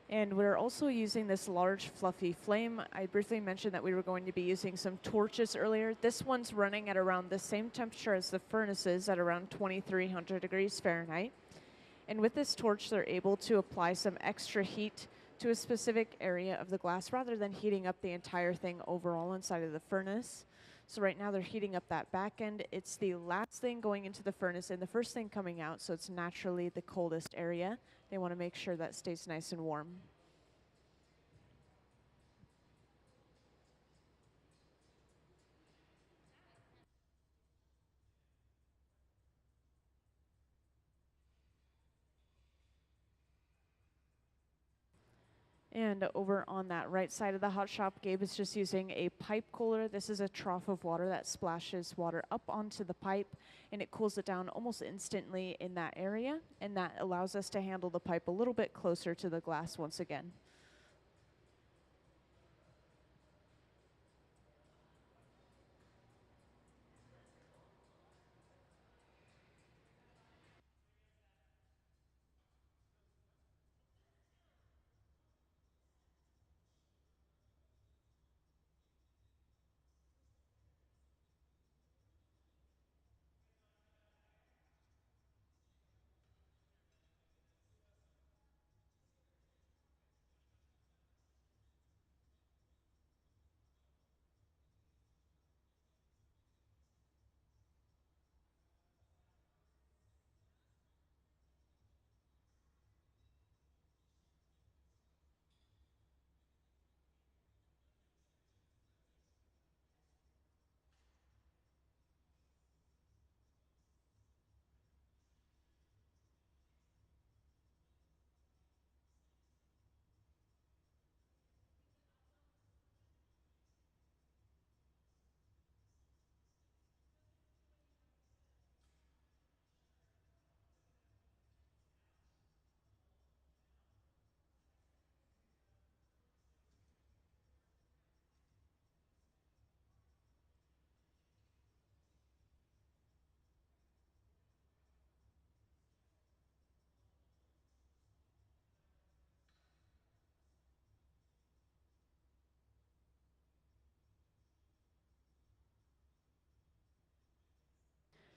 And we're also using this large fluffy flame. I briefly mentioned that we were going to be using some torches earlier. This one's running at around the same temperature as the furnaces at around 2300 degrees Fahrenheit. And with this torch, they're able to apply some extra heat to a specific area of the glass rather than heating up the entire thing overall inside of the furnace. So right now they're heating up that back end. It's the last thing going into the furnace and the first thing coming out, so it's naturally the coldest area. They want to make sure that stays nice and warm. And over on that right side of the hot shop, Gabe is just using a pipe cooler. This is a trough of water that splashes water up onto the pipe, and it cools it down almost instantly in that area, and that allows us to handle the pipe a little bit closer to the glass once again.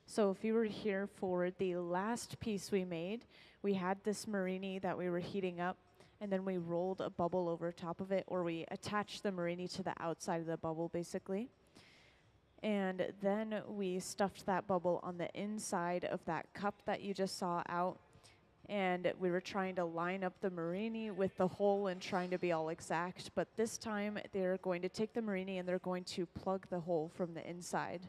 So if you were here for the last piece we made, we had this Marini that we were heating up, and then we rolled a bubble over top of it, or we attached the Marini to the outside of the bubble, basically. And then we stuffed that bubble on the inside of that cup that you just saw out. And we were trying to line up the Marini with the hole and trying to be all exact. But this time, they're going to take the Marini and they're going to plug the hole from the inside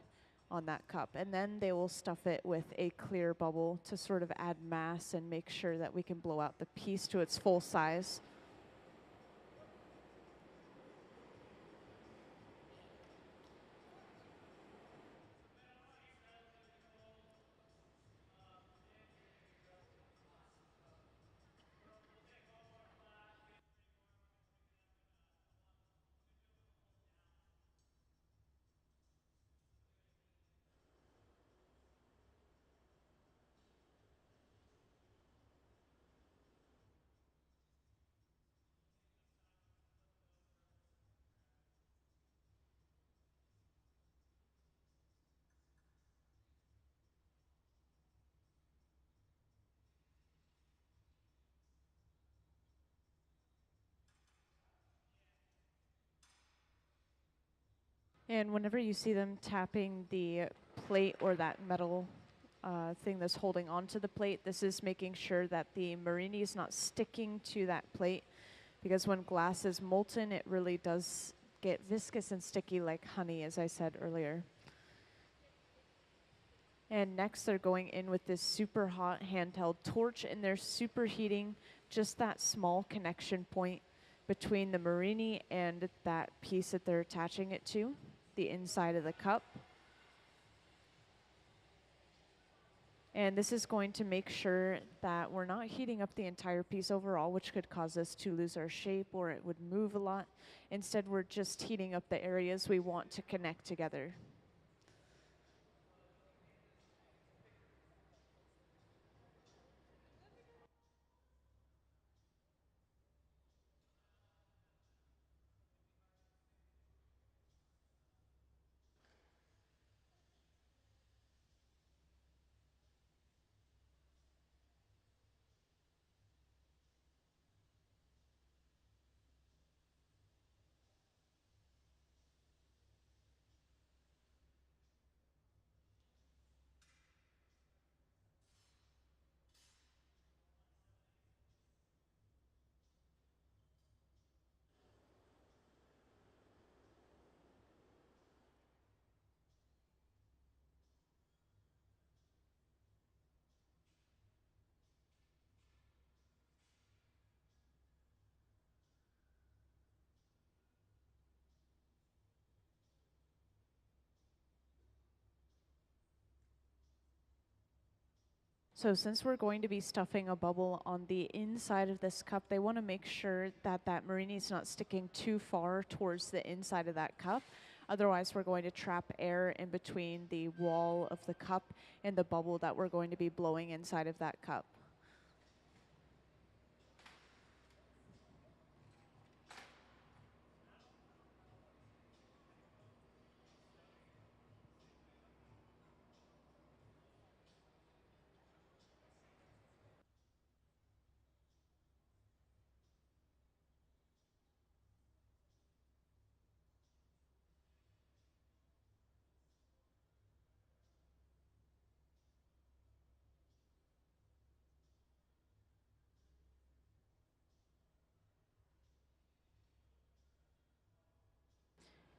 on that cup. And then they will stuff it with a clear bubble to sort of add mass and make sure that we can blow out the piece to its full size. And whenever you see them tapping the plate or that metal thing that's holding onto the plate, this is making sure that the marini is not sticking to that plate, because when glass is molten, it really does get viscous and sticky like honey, as I said earlier. And next they're going in with this super hot handheld torch, and they're superheating just that small connection point between the marini and that piece that they're attaching it to, the inside of the cup. And this is going to make sure that we're not heating up the entire piece overall, which could cause us to lose our shape or it would move a lot. Instead, we're just heating up the areas we want to connect together. So since we're going to be stuffing a bubble on the inside of this cup, they want to make sure that that marini is not sticking too far towards the inside of that cup. Otherwise, we're going to trap air in between the wall of the cup and the bubble that we're going to be blowing inside of that cup.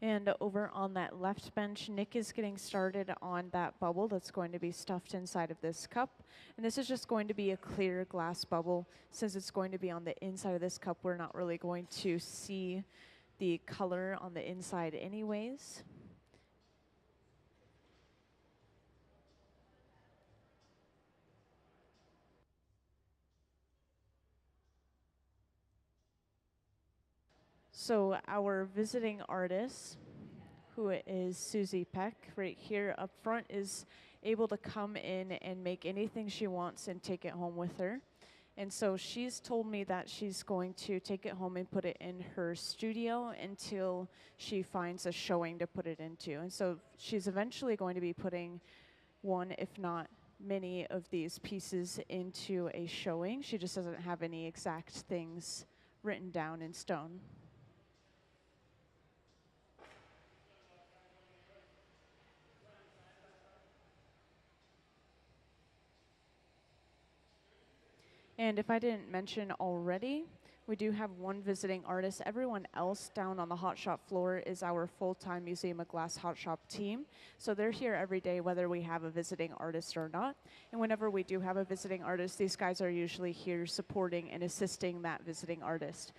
And over on that left bench, Nick is getting started on that bubble that's going to be stuffed inside of this cup. And this is just going to be a clear glass bubble. Since it's going to be on the inside of this cup, we're not really going to see the color on the inside anyways. So our visiting artist, who is Susie Peck, right here up front, is able to come in and make anything she wants and take it home with her. And so she's told me that she's going to take it home and put it in her studio until she finds a showing to put it into. And so she's eventually going to be putting one, if not many, of these pieces into a showing. She just doesn't have any exact things written down in stone. And if I didn't mention already, We do have one visiting artist. Everyone else down on the hot shop floor is our full-time Museum of Glass hot shop team. So they're here every day whether we have a visiting artist or not. And whenever we do have a visiting artist, these guys are usually here supporting and assisting that visiting artist.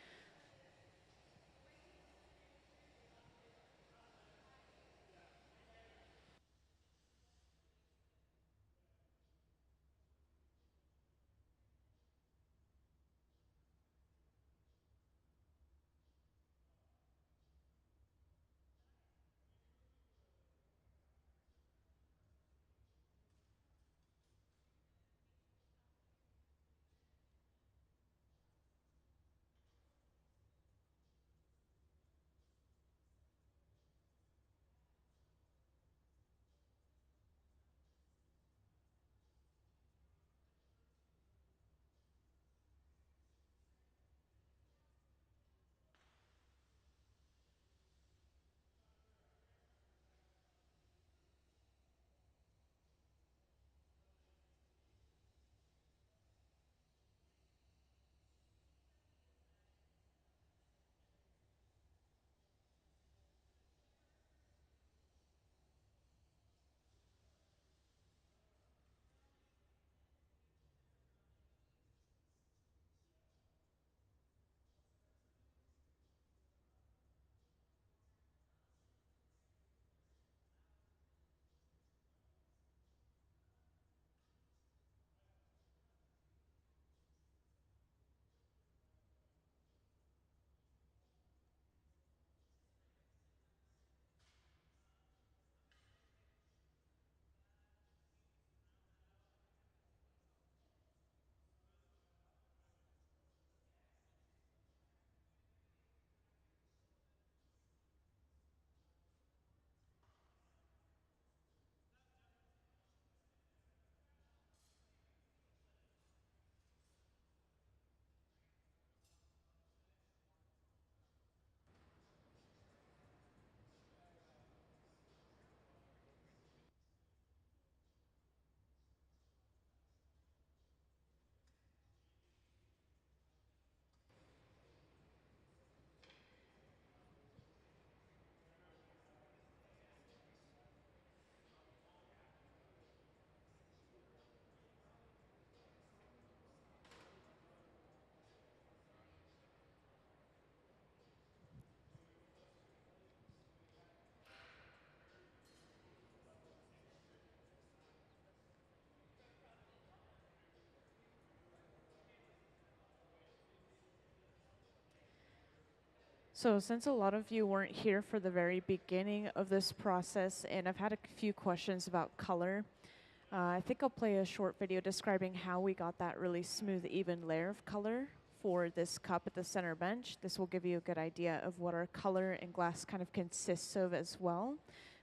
So since a lot of you weren't here for the very beginning of this process, and I've had a few questions about color, I think I'll play a short video describing how we got that really smooth, even layer of color for this cup at the center bench. This will give you a good idea of what our color and glass kind of consists of as well.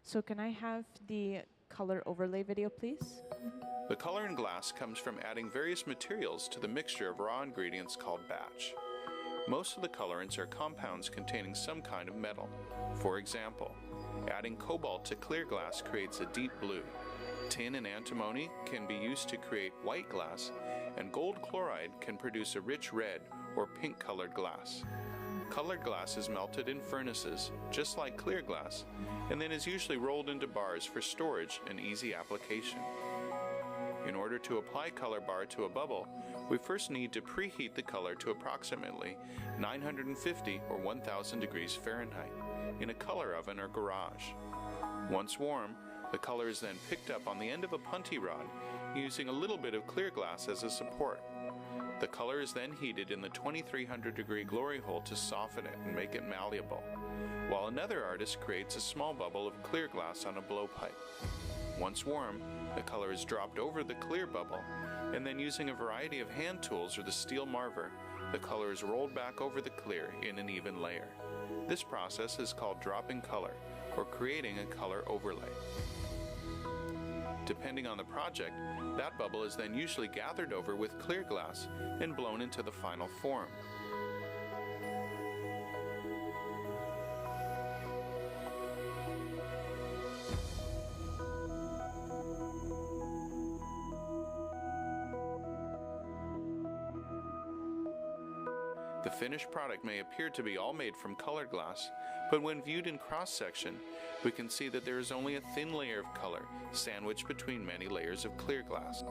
So can I have the color overlay video, please? The color in glass comes from adding various materials to the mixture of raw ingredients called batch. Most of the colorants are compounds containing some kind of metal. For example, adding cobalt to clear glass creates a deep blue. Tin and antimony can be used to create white glass, and gold chloride can produce a rich red or pink colored glass. Colored glass is melted in furnaces, just like clear glass, and then is usually rolled into bars for storage and easy application. In order to apply color bar to a bubble, we first need to preheat the color to approximately 950 or 1000 degrees Fahrenheit in a color oven or garage. Once warm, the color is then picked up on the end of a punty rod using a little bit of clear glass as a support. The color is then heated in the 2300 degree glory hole to soften it and make it malleable, while another artist creates a small bubble of clear glass on a blowpipe. Once warm, the color is dropped over the clear bubble, and then using a variety of hand tools or the steel marver, the color is rolled back over the clear in an even layer. This process is called dropping color, or creating a color overlay. Depending on the project, that bubble is then usually gathered over with clear glass and blown into the final form. The finished product may appear to be all made from colored glass, but when viewed in cross-section, we can see that there is only a thin layer of color sandwiched between many layers of clear glass.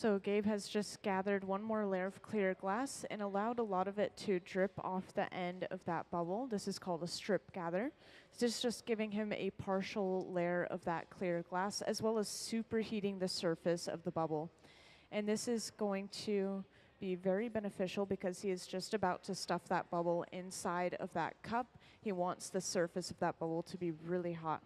So Gabe has just gathered one more layer of clear glass and allowed a lot of it to drip off the end of that bubble. This is called a strip gather. This is just giving him a partial layer of that clear glass as well as superheating the surface of the bubble. And this is going to be very beneficial because he is just about to stuff that bubble inside of that cup. He wants the surface of that bubble to be really hot.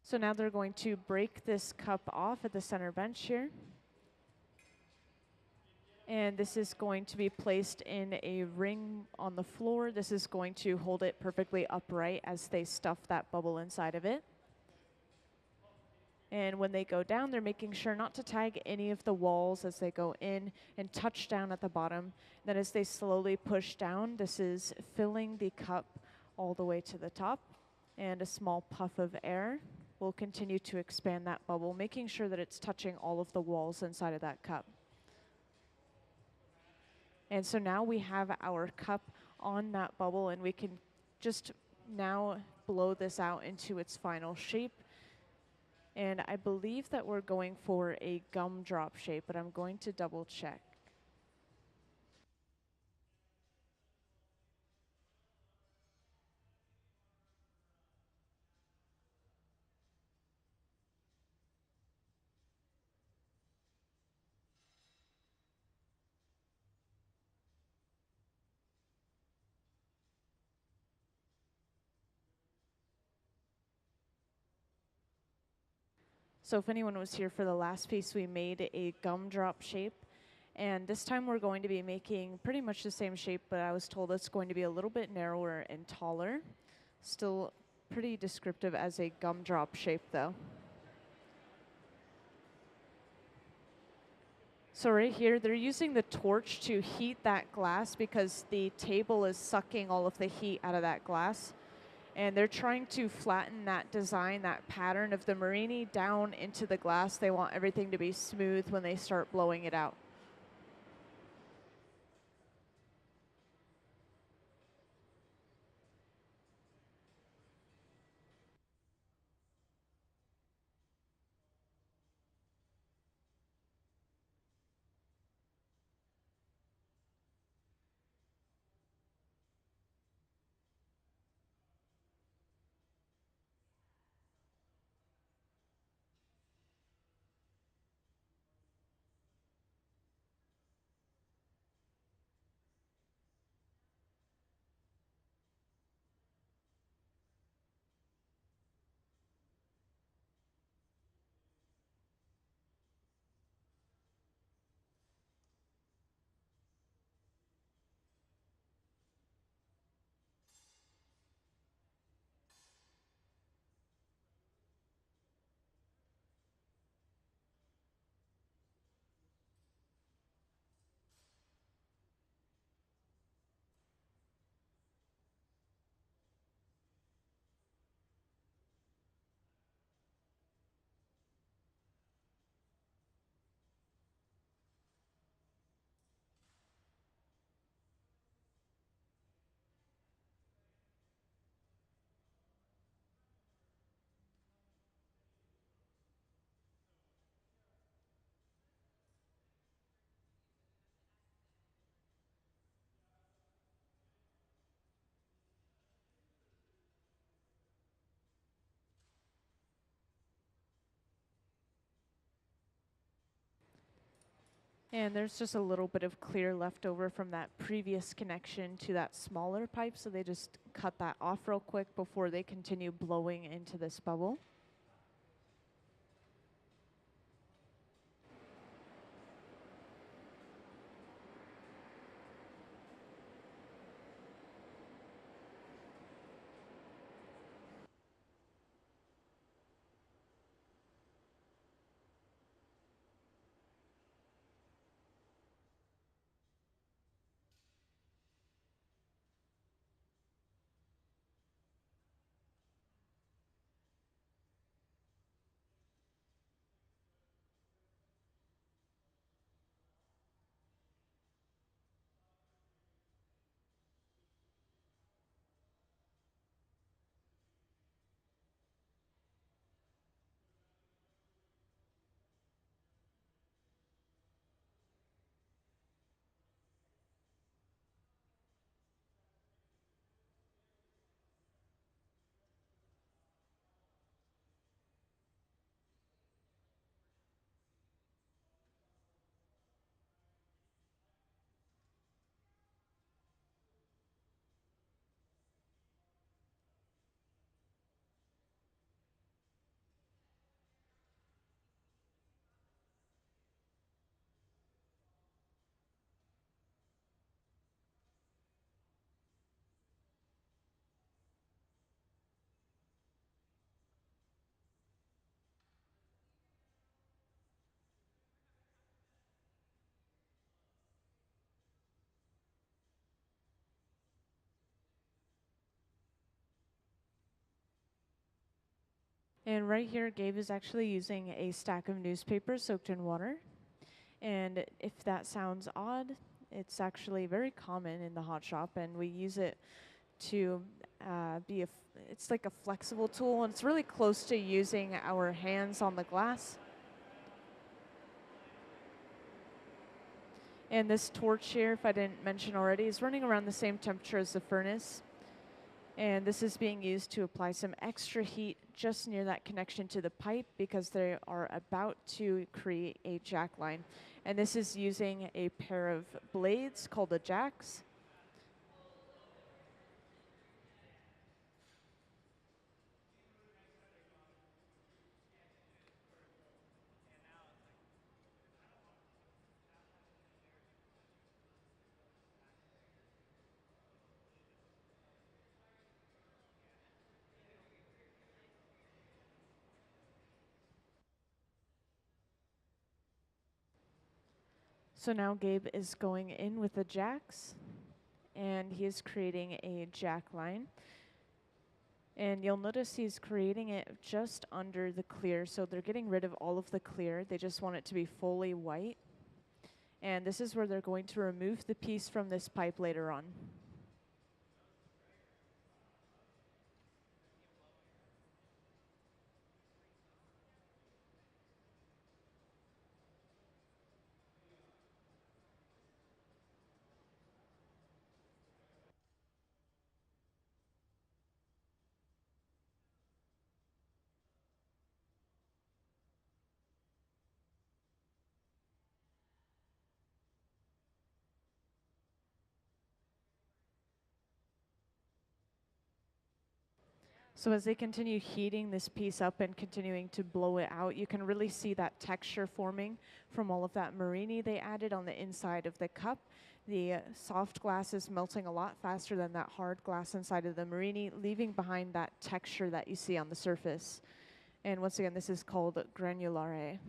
So now they're going to break this cup off at the center bench here. And this is going to be placed in a ring on the floor. This is going to hold it perfectly upright as they stuff that bubble inside of it. And when they go down, they're making sure not to tag any of the walls as they go in and touch down at the bottom. Then as they slowly push down, this is filling the cup all the way to the top. And a small puff of air will continue to expand that bubble, making sure that it's touching all of the walls inside of that cup. And so now we have our cup on that bubble, and we can just now blow this out into its final shape. And I believe that we're going for a gumdrop shape, but I'm going to double check. So if anyone was here for the last piece, we made a gumdrop shape. And this time we're going to be making pretty much the same shape, but I was told it's going to be a little bit narrower and taller. Still pretty descriptive as a gumdrop shape though. So right here, they're using the torch to heat that glass because the table is sucking all of the heat out of that glass. And they're trying to flatten that design, that pattern of the Marini down into the glass. They want everything to be smooth when they start blowing it out. And there's just a little bit of clear left over from that previous connection to that smaller pipe, so they just cut that off real quick before they continue blowing into this bubble. And right here, Gabe is actually using a stack of newspapers soaked in water. And if that sounds odd, it's actually very common in the hot shop, and we use it to it's like a flexible tool, and it's really close to using our hands on the glass. And this torch here, if I didn't mention already, is running around the same temperature as the furnace. And this is being used to apply some extra heat just near that connection to the pipe because they are about to create a jack line. And this is using a pair of blades called the jacks. So now Gabe is going in with the jacks, and he is creating a jack line. And you'll notice he's creating it just under the clear, so they're getting rid of all of the clear. They just want it to be fully white. And this is where they're going to remove the piece from this pipe later on. So as they continue heating this piece up and continuing to blow it out, you can really see that texture forming from all of that marine they added on the inside of the cup. The soft glass is melting a lot faster than that hard glass inside of the marine, leaving behind that texture that you see on the surface. And once again, this is called granulare.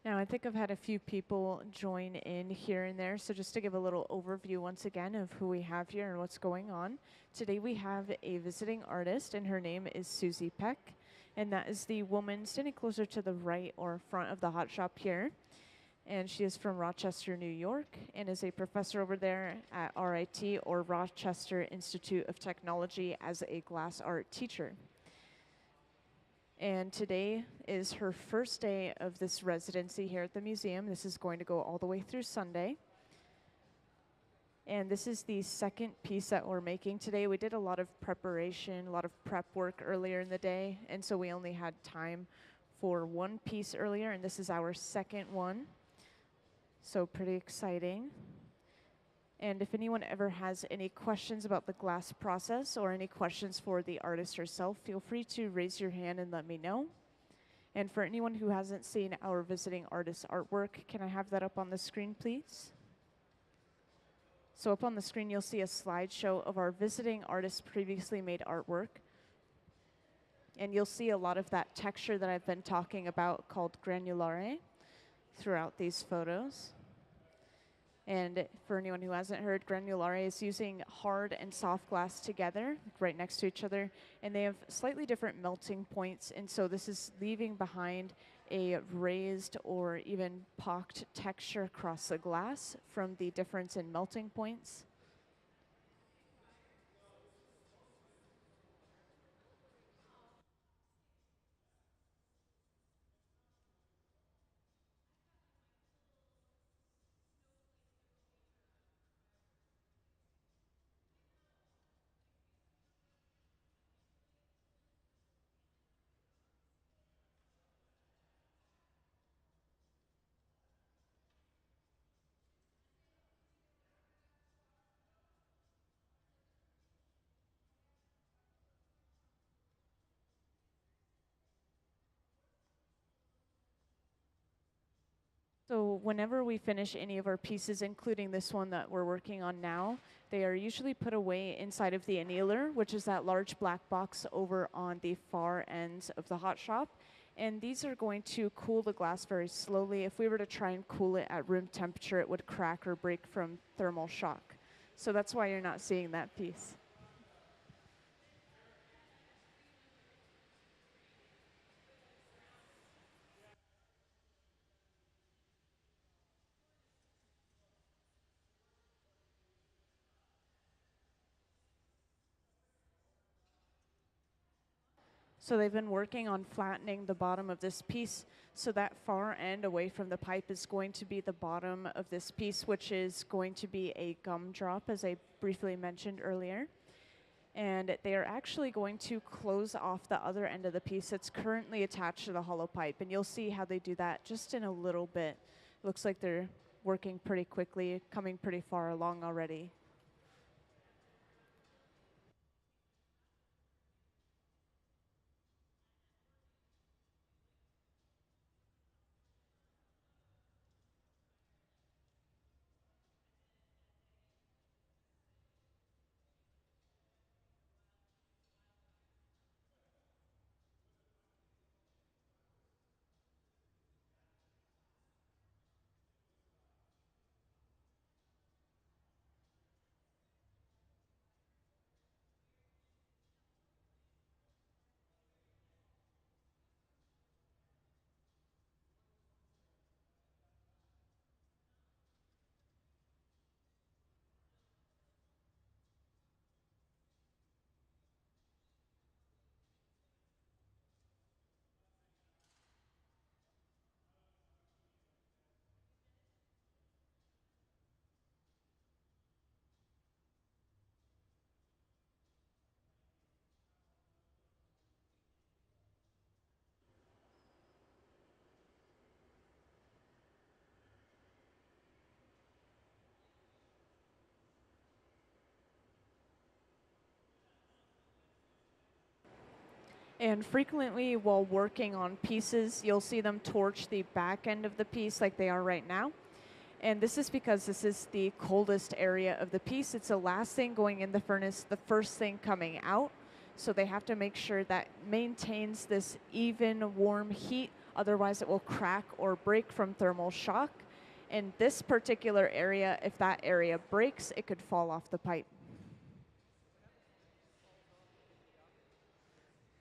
Now, I think I've had a few people join in here and there, so just to give a little overview once again of who we have here and what's going on. Today we have a visiting artist, and her name is Susie Peck, and that is the woman standing closer to the right or front of the hot shop here. And she is from Rochester, New York, and is a professor over there at RIT, or Rochester Institute of Technology, as a glass art teacher. And today is her first day of this residency here at the museum. This is going to go all the way through Sunday. And this is the second piece that we're making today. We did a lot of preparation, a lot of prep work earlier in the day, and so we only had time for one piece earlier, and this is our second one. So pretty exciting. And if anyone ever has any questions about the glass process or any questions for the artist herself, feel free to raise your hand and let me know. And for anyone who hasn't seen our visiting artist artwork, can I have that up on the screen, please? So up on the screen, you'll see a slideshow of our visiting artist's previously made artwork. And you'll see a lot of that texture that I've been talking about called granulare throughout these photos. And for anyone who hasn't heard, granulare is using hard and soft glass together, right next to each other, and they have slightly different melting points, and so this is leaving behind a raised or even pocked texture across the glass from the difference in melting points. So whenever we finish any of our pieces, including this one that we're working on now, they are usually put away inside of the annealer, which is that large black box over on the far end of the hot shop. And these are going to cool the glass very slowly. If we were to try and cool it at room temperature, it would crack or break from thermal shock. So that's why you're not seeing that piece. So they've been working on flattening the bottom of this piece. So that far end away from the pipe is going to be the bottom of this piece, which is going to be a gumdrop, as I briefly mentioned earlier. And they are actually going to close off the other end of the piece that's currently attached to the hollow pipe. And you'll see how they do that just in a little bit. It looks like they're working pretty quickly, coming pretty far along already. And frequently, while working on pieces, you'll see them torch the back end of the piece like they are right now. And this is because this is the coldest area of the piece. It's the last thing going in the furnace, the first thing coming out. So they have to make sure that maintains this even warm heat. Otherwise, it will crack or break from thermal shock. In this particular area, if that area breaks, it could fall off the pipe.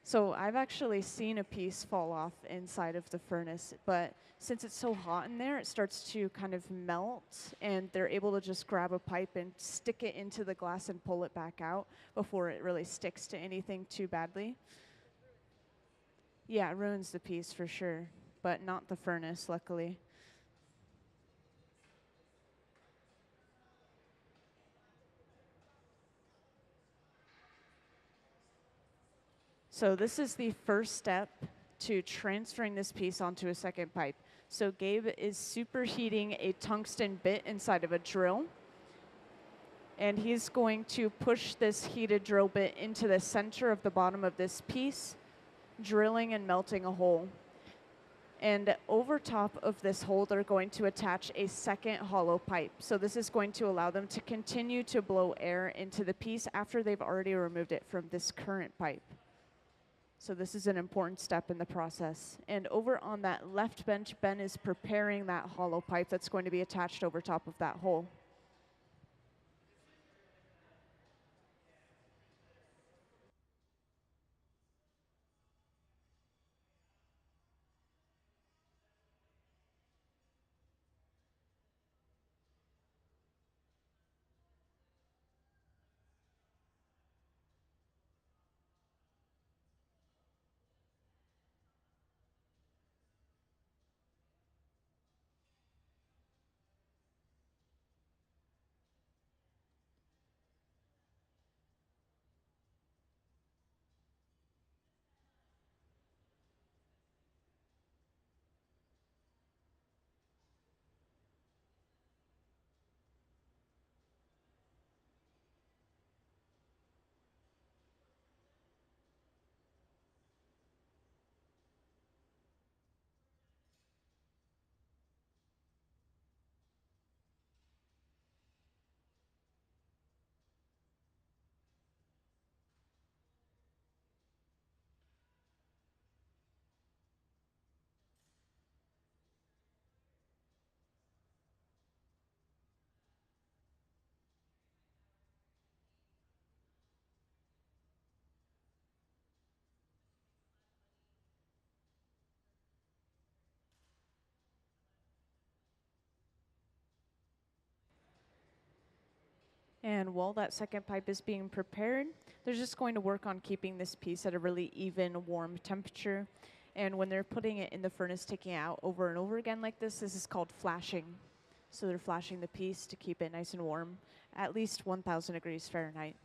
So I've actually seen a piece fall off inside of the furnace, but since it's so hot in there, it starts to kind of melt, and they're able to just grab a pipe and stick it into the glass and pull it back out before it really sticks to anything too badly. Yeah, it ruins the piece for sure, but not the furnace, luckily. So this is the first step to transferring this piece onto a second pipe. So Gabe is superheating a tungsten bit inside of a drill. And he's going to push this heated drill bit into the center of the bottom of this piece, drilling and melting a hole. And over top of this hole, they're going to attach a second hollow pipe. So this is going to allow them to continue to blow air into the piece after they've already removed it from this current pipe. So this is an important step in the process. And over on that left bench, Ben is preparing that hollow pipe that's going to be attached over top of that hole. And while that second pipe is being prepared, they're just going to work on keeping this piece at a really even, warm temperature. And when they're putting it in the furnace, taking it out over and over again like this is called flashing. So they're flashing the piece to keep it nice and warm, at least 1,000 degrees Fahrenheit.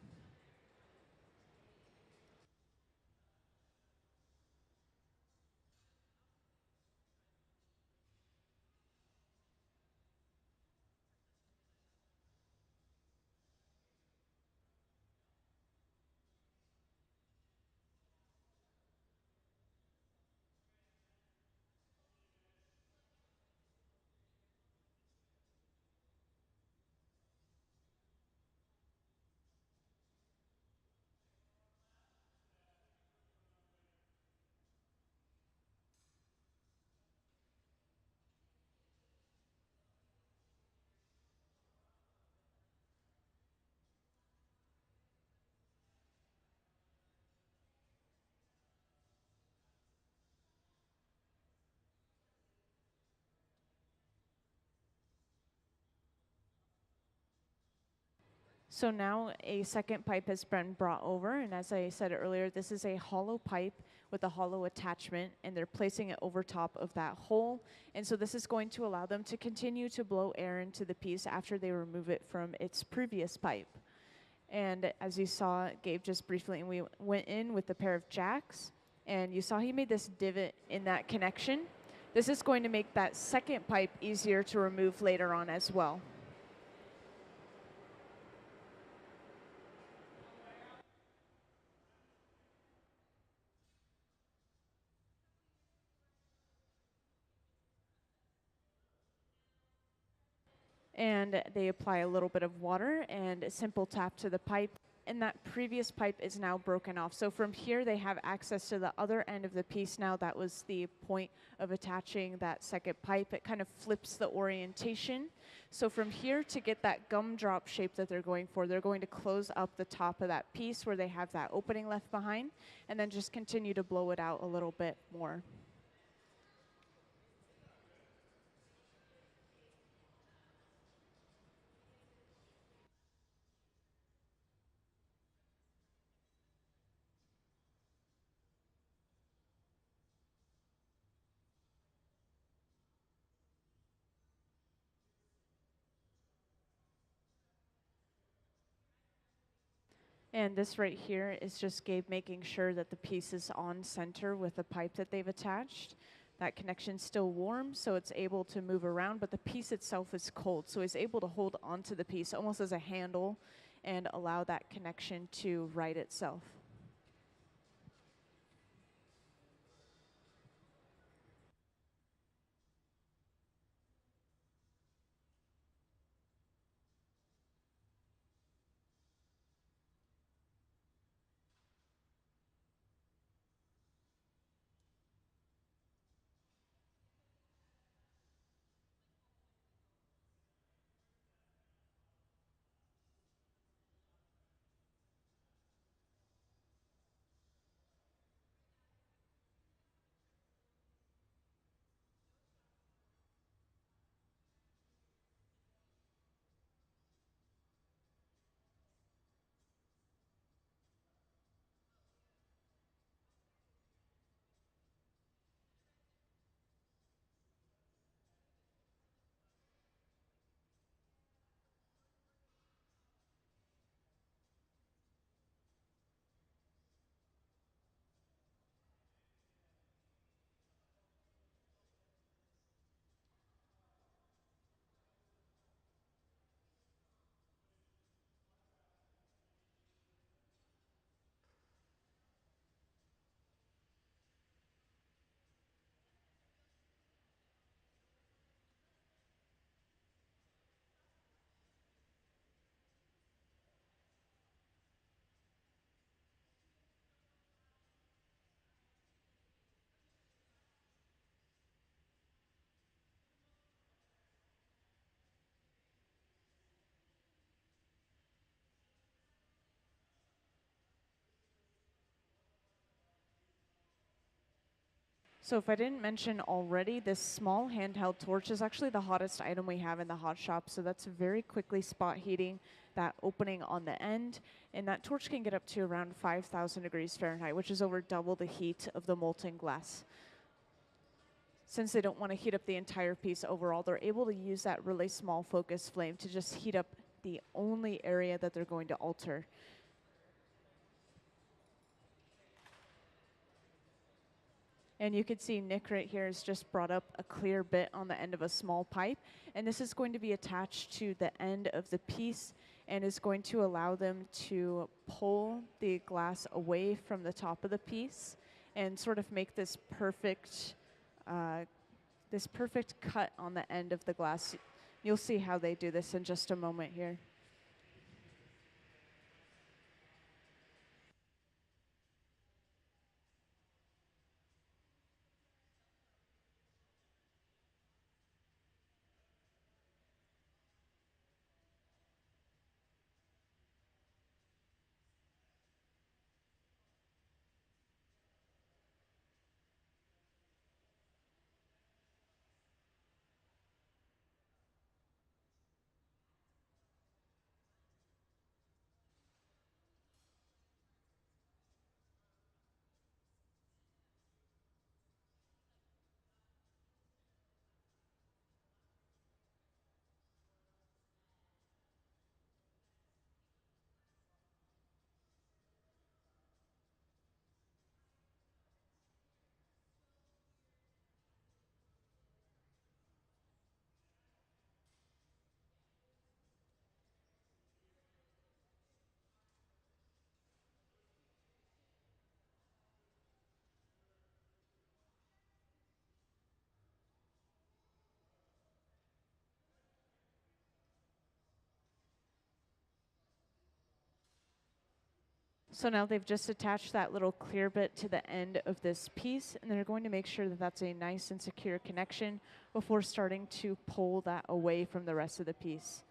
So now a second pipe has been brought over, and as I said earlier, this is a hollow pipe with a hollow attachment, and they're placing it over top of that hole. And so this is going to allow them to continue to blow air into the piece after they remove it from its previous pipe. And as you saw, Gabe just briefly, and we went in with a pair of jacks, and you saw he made this divot in that connection. This is going to make that second pipe easier to remove later on as well. And they apply a little bit of water and a simple tap to the pipe, and that previous pipe is now broken off. So from here they have access to the other end of the piece now. That was the point of attaching that second pipe. It kind of flips the orientation. So from here, to get that gumdrop shape that they're going for, they're going to close up the top of that piece where they have that opening left behind, and then just continue to blow it out a little bit more. And this right here is just Gabe making sure that the piece is on center with the pipe that they've attached. That connection's still warm, so it's able to move around, but the piece itself is cold. So he's able to hold onto the piece almost as a handle and allow that connection to right itself. So if I didn't mention already, this small handheld torch is actually the hottest item we have in the hot shop. So that's very quickly spot heating, that opening on the end. And that torch can get up to around 5,000 degrees Fahrenheit, which is over double the heat of the molten glass. Since they don't want to heat up the entire piece overall, they're able to use that really small focus flame to just heat up the only area that they're going to alter. And you can see Nick right here has just brought up a clear bit on the end of a small pipe. And this is going to be attached to the end of the piece and is going to allow them to pull the glass away from the top of the piece and sort of make this perfect cut on the end of the glass. You'll see how they do this in just a moment here. So now they've just attached that little clear bit to the end of this piece, and they're going to make sure that that's a nice and secure connection before starting to pull that away from the rest of the piece.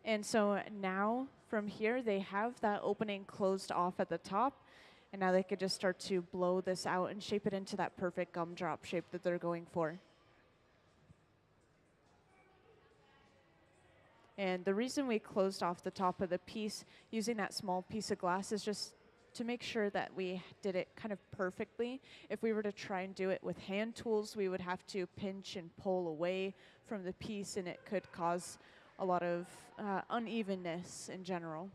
And so now from here, they have that opening closed off at the top, and now they could just start to blow this out and shape it into that perfect gumdrop shape that they're going for. And the reason we closed off the top of the piece using that small piece of glass is just to make sure that we did it kind of perfectly. If we were to try and do it with hand tools, we would have to pinch and pull away from the piece, and it could cause a lot of unevenness in general.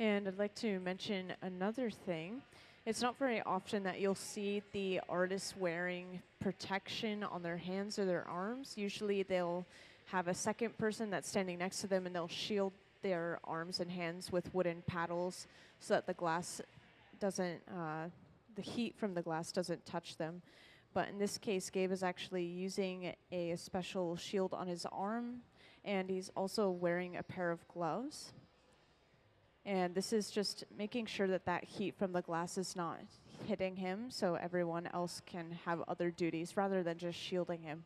And I'd like to mention another thing. It's not very often that you'll see the artists wearing protection on their hands or their arms. Usually they'll have a second person that's standing next to them, and they'll shield their arms and hands with wooden paddles so that the glass doesn't, the heat from the glass doesn't touch them. But in this case, Gabe is actually using a special shield on his arm, and he's also wearing a pair of gloves. And this is just making sure that that heat from the glass is not hitting him, so everyone else can have other duties rather than just shielding him.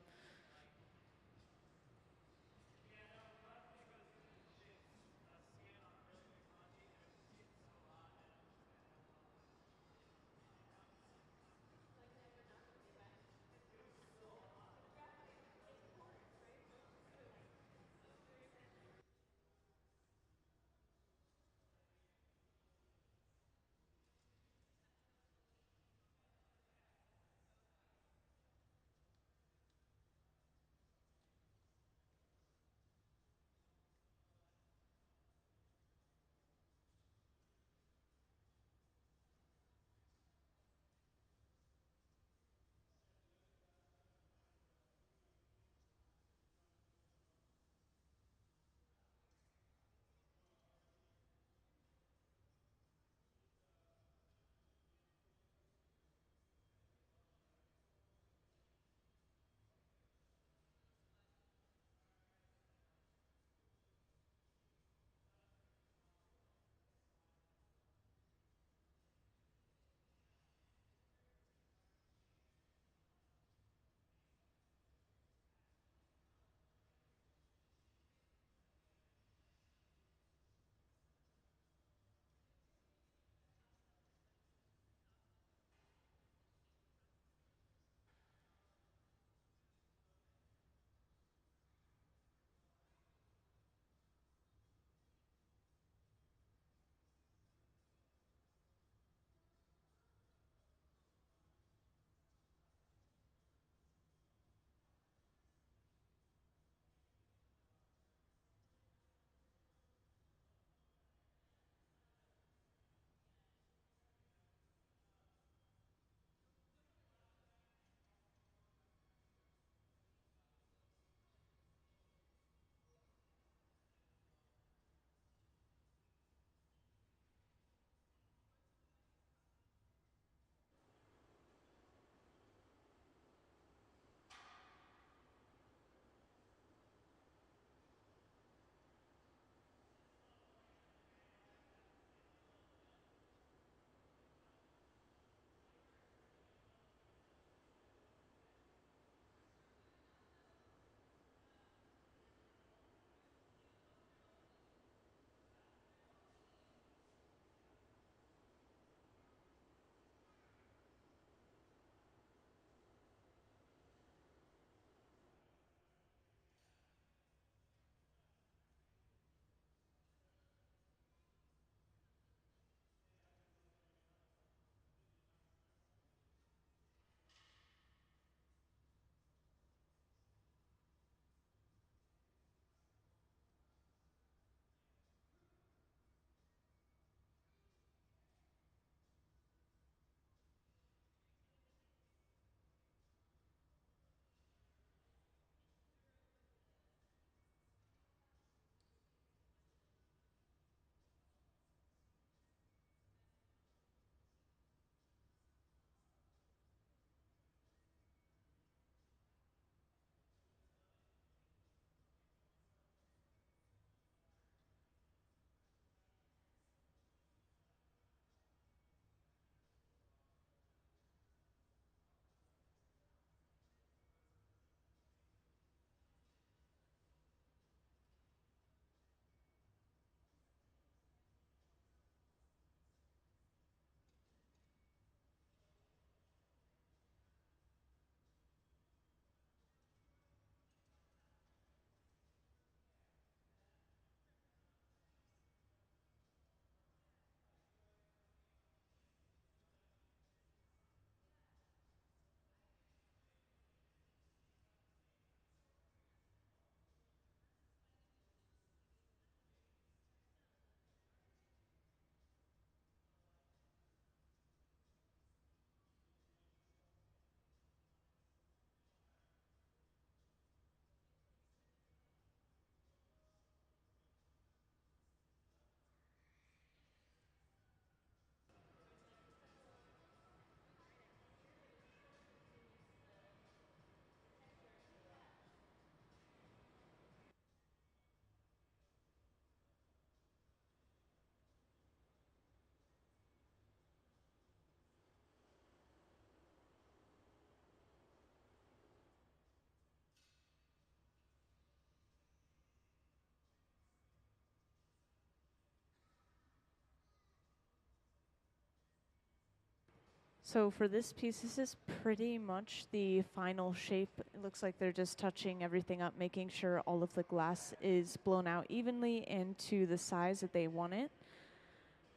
So for this piece, this is pretty much the final shape. It looks like they're just touching everything up, making sure all of the glass is blown out evenly and to the size that they want it.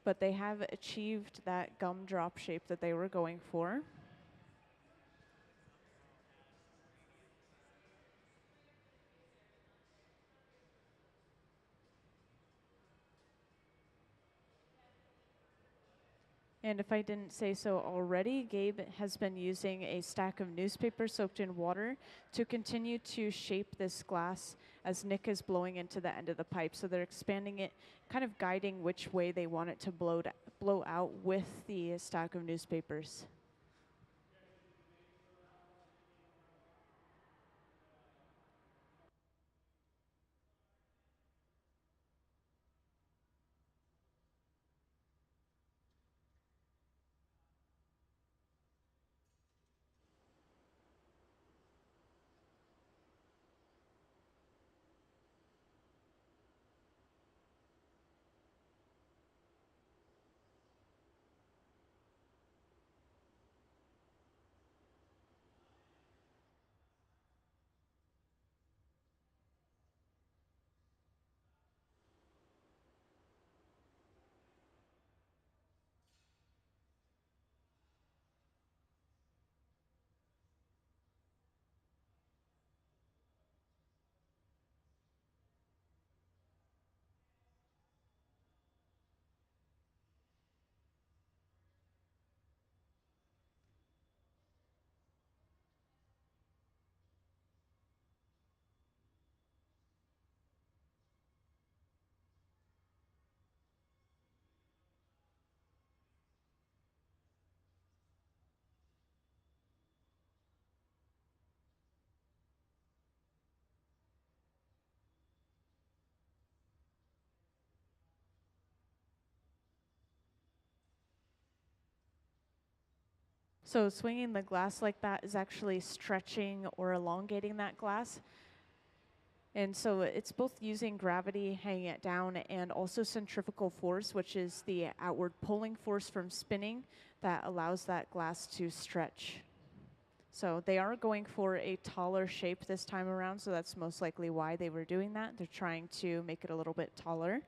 But they have achieved that gumdrop shape that they were going for. And if I didn't say so already, Gabe has been using a stack of newspaper soaked in water to continue to shape this glass as Nick is blowing into the end of the pipe. So they're expanding it, kind of guiding which way they want it to blow out with the stack of newspapers. So swinging the glass like that is actually stretching or elongating that glass. And so it's both using gravity, hanging it down, and also centrifugal force, which is the outward pulling force from spinning that allows that glass to stretch. So they are going for a taller shape this time around, so that's most likely why they were doing that. They're trying to make it a little bit taller.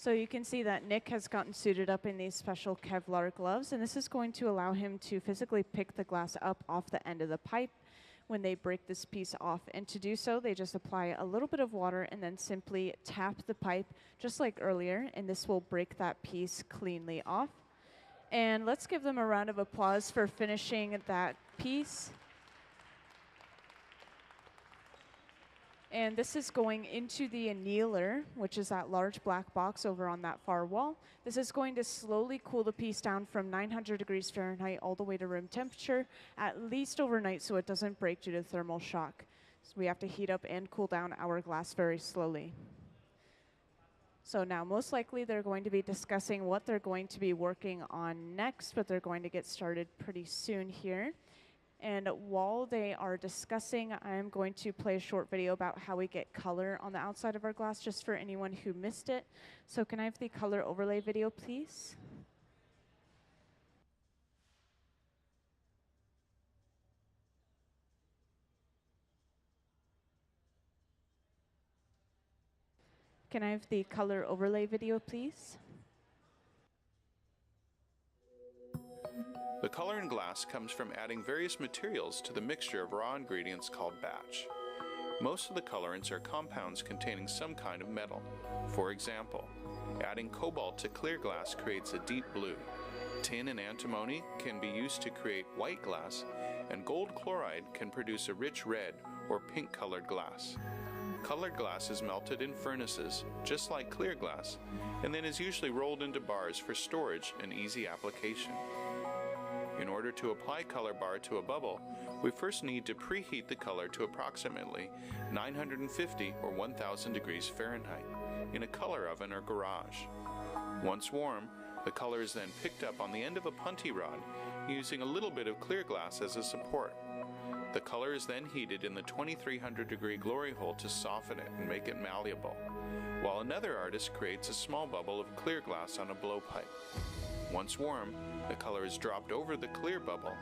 So you can see that Nick has gotten suited up in these special Kevlar gloves, and this is going to allow him to physically pick the glass up off the end of the pipe when they break this piece off. And to do so, they just apply a little bit of water and then simply tap the pipe just like earlier, and this will break that piece cleanly off. And let's give them a round of applause for finishing that piece. And this is going into the annealer, which is that large black box over on that far wall. This is going to slowly cool the piece down from 900 degrees Fahrenheit all the way to room temperature, at least overnight, so it doesn't break due to thermal shock. So we have to heat up and cool down our glass very slowly. So now most likely they're going to be discussing what they're going to be working on next, but they're going to get started pretty soon here. And while they are discussing, I'm going to play a short video about how we get color on the outside of our glass, just for anyone who missed it. So can I have the color overlay video, please? Can I have the color overlay video, please? The color in glass comes from adding various materials to the mixture of raw ingredients called batch. Most of the colorants are compounds containing some kind of metal. For example, adding cobalt to clear glass creates a deep blue. Tin and antimony can be used to create white glass, and gold chloride can produce a rich red or pink colored glass. Colored glass is melted in furnaces, just like clear glass, and then is usually rolled into bars for storage and easy application. In order to apply color bar to a bubble, we first need to preheat the color to approximately 950 or 1000 degrees Fahrenheit in a color oven or garage. Once warm, the color is then picked up on the end of a punty rod using a little bit of clear glass as a support. The color is then heated in the 2300 degree glory hole to soften it and make it malleable, while another artist creates a small bubble of clear glass on a blowpipe. Once warm, the color is dropped over the clear bubble,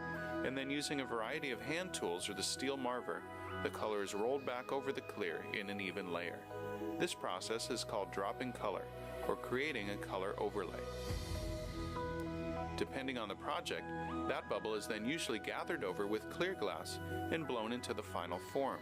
and then using a variety of hand tools or the steel marver, the color is rolled back over the clear in an even layer. This process is called dropping color, or creating a color overlay. Depending on the project, that bubble is then usually gathered over with clear glass and blown into the final form.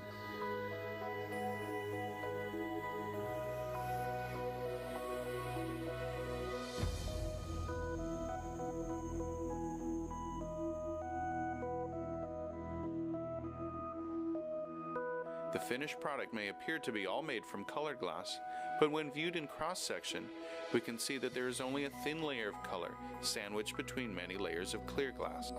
The finished product may appear to be all made from colored glass, but when viewed in cross-section, we can see that there is only a thin layer of color sandwiched between many layers of clear glass.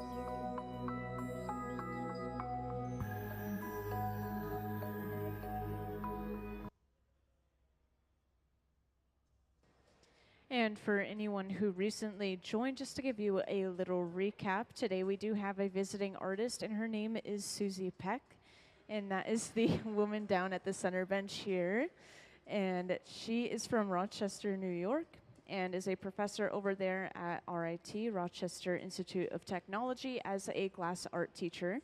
And for anyone who recently joined, just to give you a little recap, today we do have a visiting artist, and her name is Susie Peck. And that is the woman down at the center bench here. And she is from Rochester, New York, and is a professor over there at RIT, Rochester Institute of Technology, as a glass art teacher.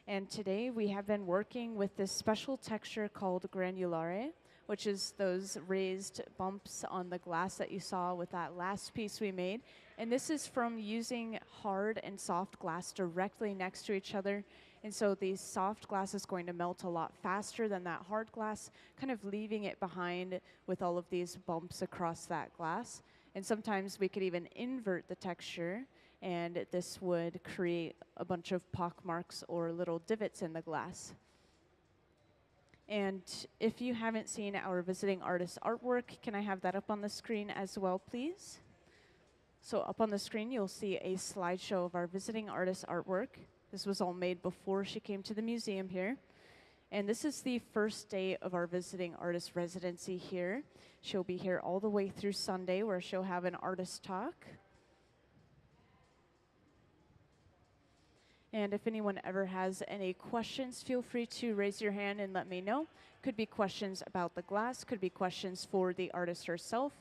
And today we have been working with this special texture called granulare, which is those raised bumps on the glass that you saw with that last piece we made. And this is from using hard and soft glass directly next to each other. And so the soft glass is going to melt a lot faster than that hard glass, kind of leaving it behind with all of these bumps across that glass. And sometimes we could even invert the texture, and this would create a bunch of pock marks or little divots in the glass. And if you haven't seen our visiting artist artwork, can I have that up on the screen as well, please? So up on the screen, you'll see a slideshow of our visiting artist artwork. This was all made before she came to the museum here. And this is the first day of our visiting artist residency here. She'll be here all the way through Sunday, where she'll have an artist talk. And if anyone ever has any questions, feel free to raise your hand and let me know. Could be questions about the glass, could be questions for the artist herself.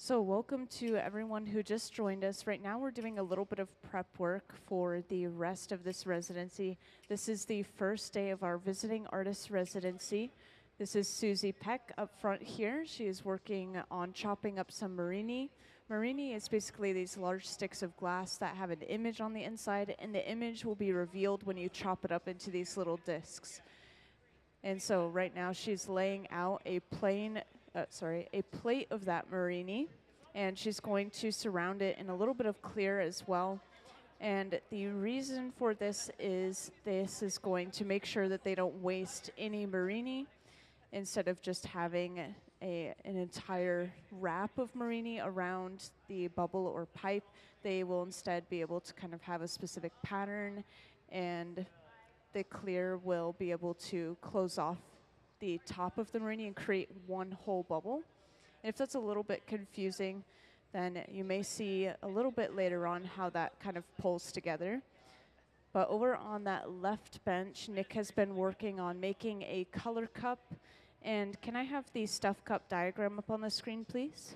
So welcome to everyone who just joined us. Right now we're doing a little bit of prep work for the rest of this residency. This is the first day of our visiting artist residency. This is Susie Peck up front here. She is working on chopping up some marini. Marini is basically these large sticks of glass that have an image on the inside, and the image will be revealed when you chop it up into these little discs. And so right now she's laying out a plate of that marini, and she's going to surround it in a little bit of clear as well. And the reason for this is going to make sure that they don't waste any marini. Instead of just having an entire wrap of marini around the bubble or pipe, they will instead be able to kind of have a specific pattern, and the clear will be able to close off the top of the marini and create one whole bubble. And if that's a little bit confusing, then you may see a little bit later on how that kind of pulls together. But over on that left bench, Nick has been working on making a color cup. And can I have the stuff cup diagram up on the screen, please?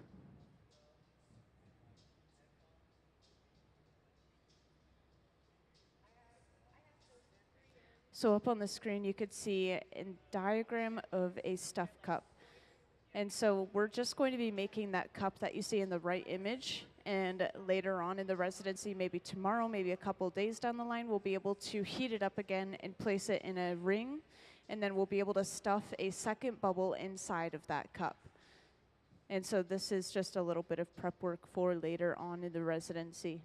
So up on the screen, you could see a diagram of a stuffed cup. And so we're just going to be making that cup that you see in the right image. And later on in the residency, maybe tomorrow, maybe a couple days down the line, we'll be able to heat it up again and place it in a ring. And then we'll be able to stuff a second bubble inside of that cup. And so this is just a little bit of prep work for later on in the residency.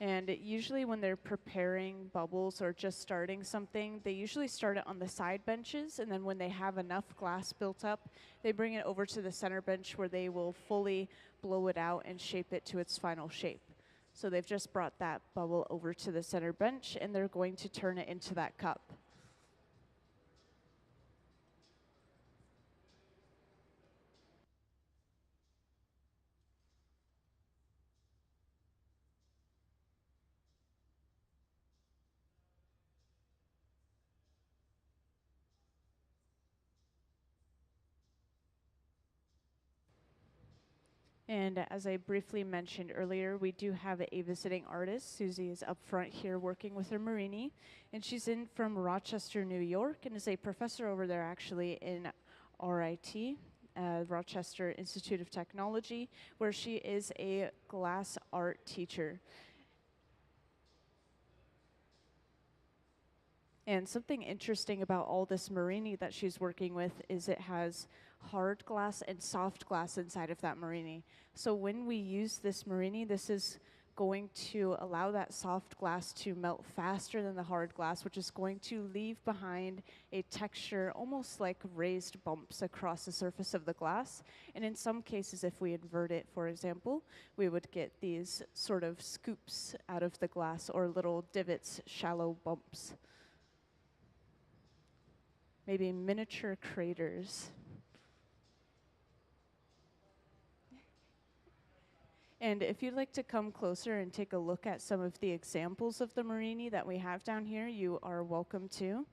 And usually when they're preparing bubbles or just starting something, they usually start it on the side benches, and then when they have enough glass built up, they bring it over to the center bench where they will fully blow it out and shape it to its final shape. So they've just brought that bubble over to the center bench, and they're going to turn it into that cup. And as I briefly mentioned earlier, we do have a visiting artist. Susie is up front here working with her marini, and she's in from Rochester, New York, and is a professor over there actually in RIT, Rochester Institute of Technology, where she is a glass art teacher. And something interesting about all this marini that she's working with is it has hard glass and soft glass inside of that marini. So when we use this marini, this is going to allow that soft glass to melt faster than the hard glass, which is going to leave behind a texture almost like raised bumps across the surface of the glass. And in some cases, if we invert it, for example, we would get these sort of scoops out of the glass or little divots, shallow bumps. Maybe miniature craters. And if you'd like to come closer and take a look at some of the examples of the marini that we have down here, you are welcome to.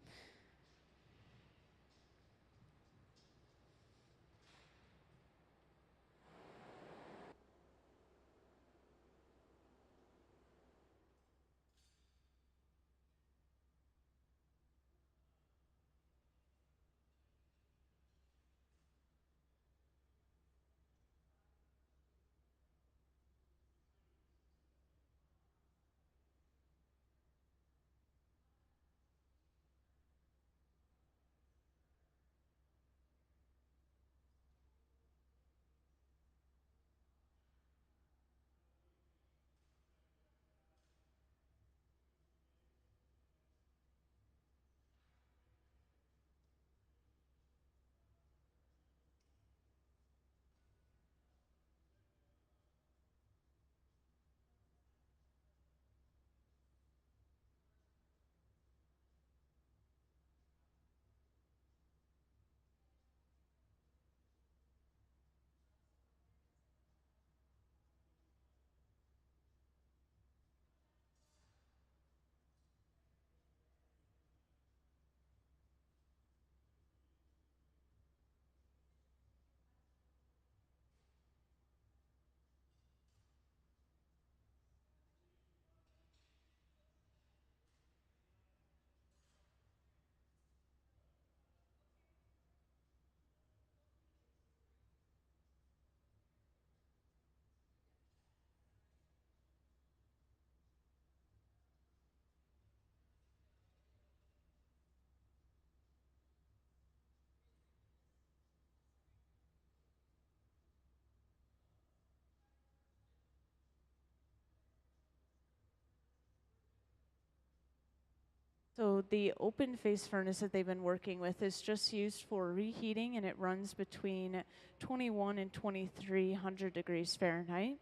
So the open face furnace that they've been working with is just used for reheating, and it runs between 21 and 2300 degrees Fahrenheit.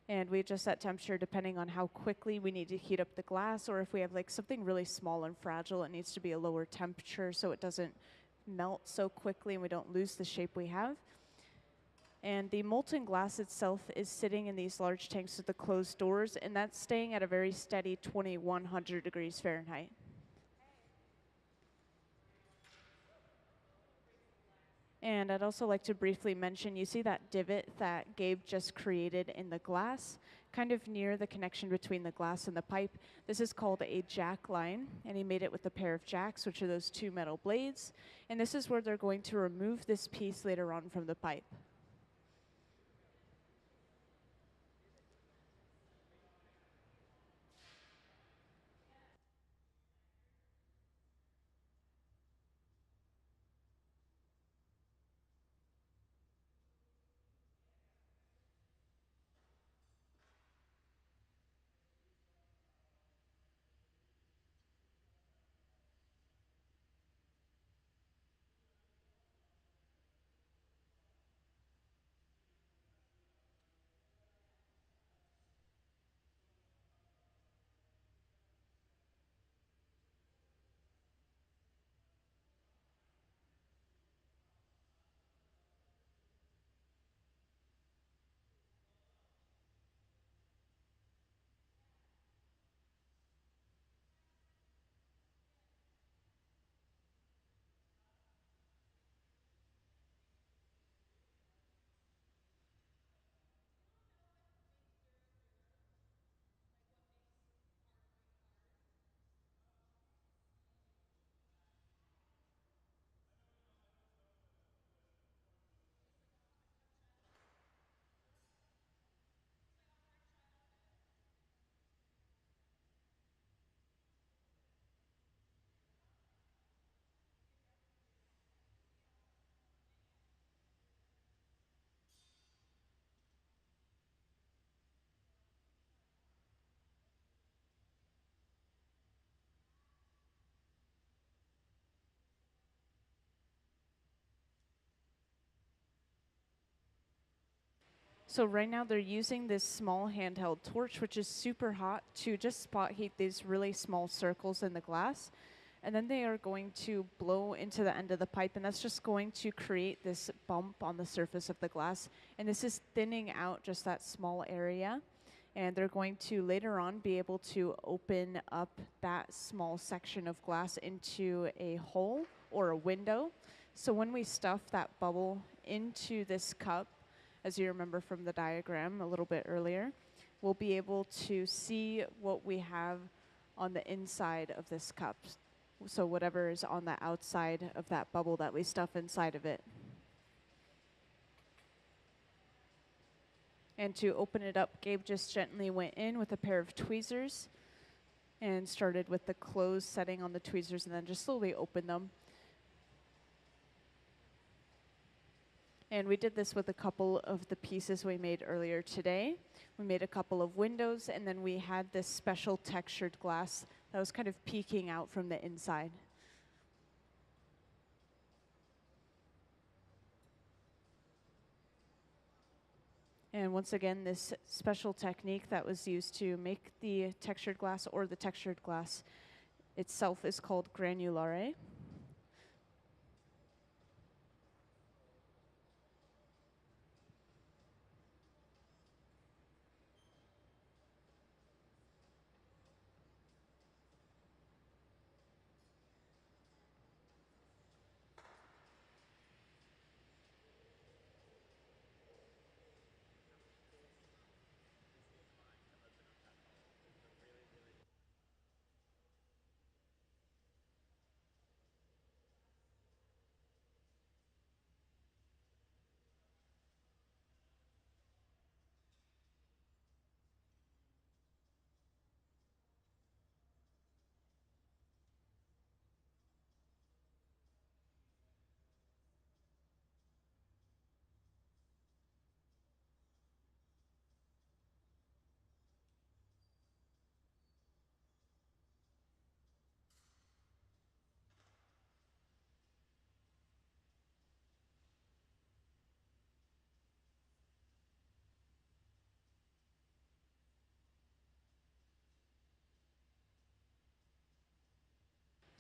And we adjust that temperature depending on how quickly we need to heat up the glass, or if we have like something really small and fragile, it needs to be a lower temperature so it doesn't melt so quickly and we don't lose the shape we have. And the molten glass itself is sitting in these large tanks with the closed doors, and that's staying at a very steady 2100 degrees Fahrenheit. And I'd also like to briefly mention, you see that divot that Gabe just created in the glass, kind of near the connection between the glass and the pipe. This is called a jack line, and he made it with a pair of jacks, which are those two metal blades. And this is where they're going to remove this piece later on from the pipe. So right now they're using this small handheld torch, which is super hot, to just spot heat these really small circles in the glass. And then they are going to blow into the end of the pipe, and that's just going to create this bump on the surface of the glass. And this is thinning out just that small area. And they're going to later on be able to open up that small section of glass into a hole or a window. So when we stuff that bubble into this cup, as you remember from the diagram a little bit earlier, we'll be able to see what we have on the inside of this cup. So whatever is on the outside of that bubble that we stuff inside of it. And to open it up, Gabe just gently went in with a pair of tweezers and started with the closed setting on the tweezers and then just slowly opened them. And we did this with a couple of the pieces we made earlier today. We made a couple of windows, and then we had this special textured glass that was kind of peeking out from the inside. And once again, this special technique that was used to make the textured glass, or the textured glass itself, is called granulare.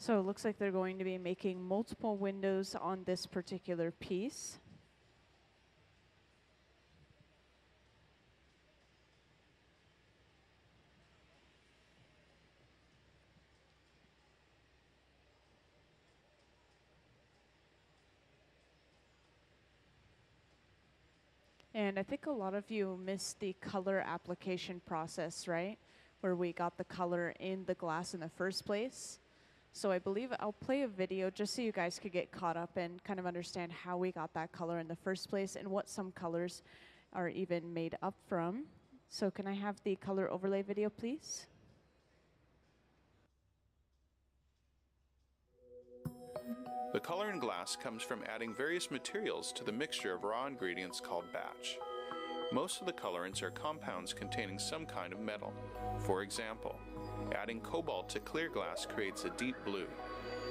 So it looks like they're going to be making multiple windows on this particular piece. And I think a lot of you missed the color application process, right? Where we got the color in the glass in the first place. So I believe I'll play a video just so you guys could get caught up and kind of understand how we got that color in the first place and what some colors are even made up from. So can I have the color overlay video, please? The color in glass comes from adding various materials to the mixture of raw ingredients called batch. Most of the colorants are compounds containing some kind of metal. For example, adding cobalt to clear glass creates a deep blue.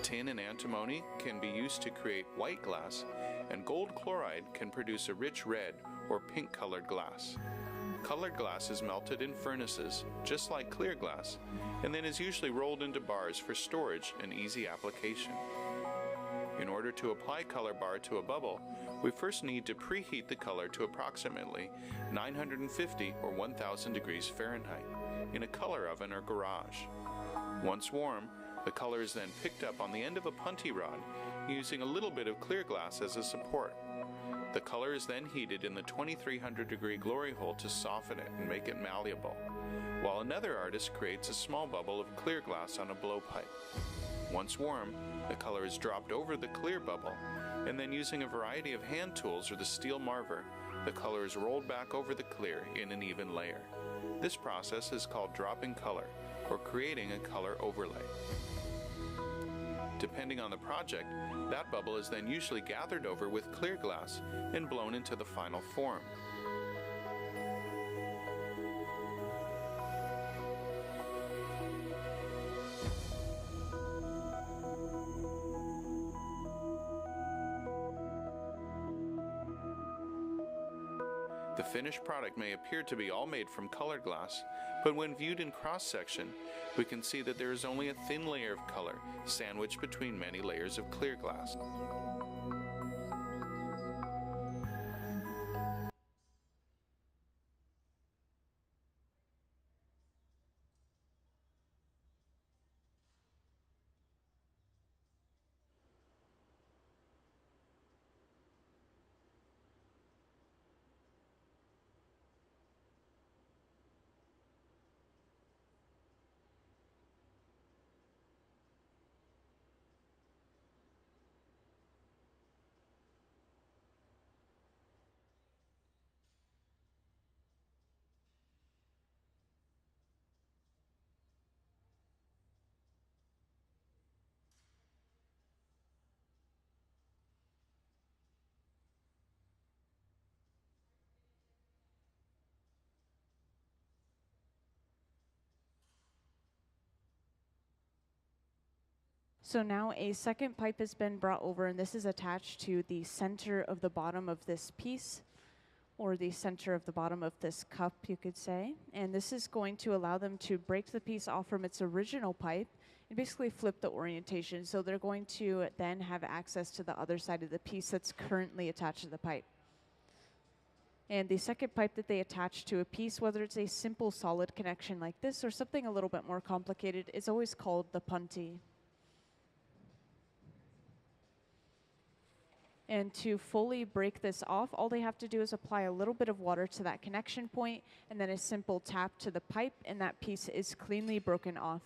Tin and antimony can be used to create white glass, and gold chloride can produce a rich red or pink colored glass. Colored glass is melted in furnaces, just like clear glass, and then is usually rolled into bars for storage and easy application. In order to apply color bar to a bubble, we first need to preheat the color to approximately 950 or 1000 degrees Fahrenheit in a color oven or garage. Once warm, the color is then picked up on the end of a punty rod using a little bit of clear glass as a support. The color is then heated in the 2300 degree glory hole to soften it and make it malleable, while another artist creates a small bubble of clear glass on a blowpipe. Once warm, the color is dropped over the clear bubble, and then using a variety of hand tools or the steel marver, the color is rolled back over the clear in an even layer. This process is called dropping color, or creating a color overlay. Depending on the project, that bubble is then usually gathered over with clear glass and blown into the final form. The finished product may appear to be all made from colored glass, but when viewed in cross-section, we can see that there is only a thin layer of color sandwiched between many layers of clear glass. So now a second pipe has been brought over, and this is attached to the center of the bottom of this piece, or the center of the bottom of this cup, you could say. And this is going to allow them to break the piece off from its original pipe and basically flip the orientation. So they're going to then have access to the other side of the piece that's currently attached to the pipe. And the second pipe that they attach to a piece, whether it's a simple solid connection like this or something a little bit more complicated, is always called the punty. And to fully break this off, all they have to do is apply a little bit of water to that connection point and then a simple tap to the pipe, and that piece is cleanly broken off.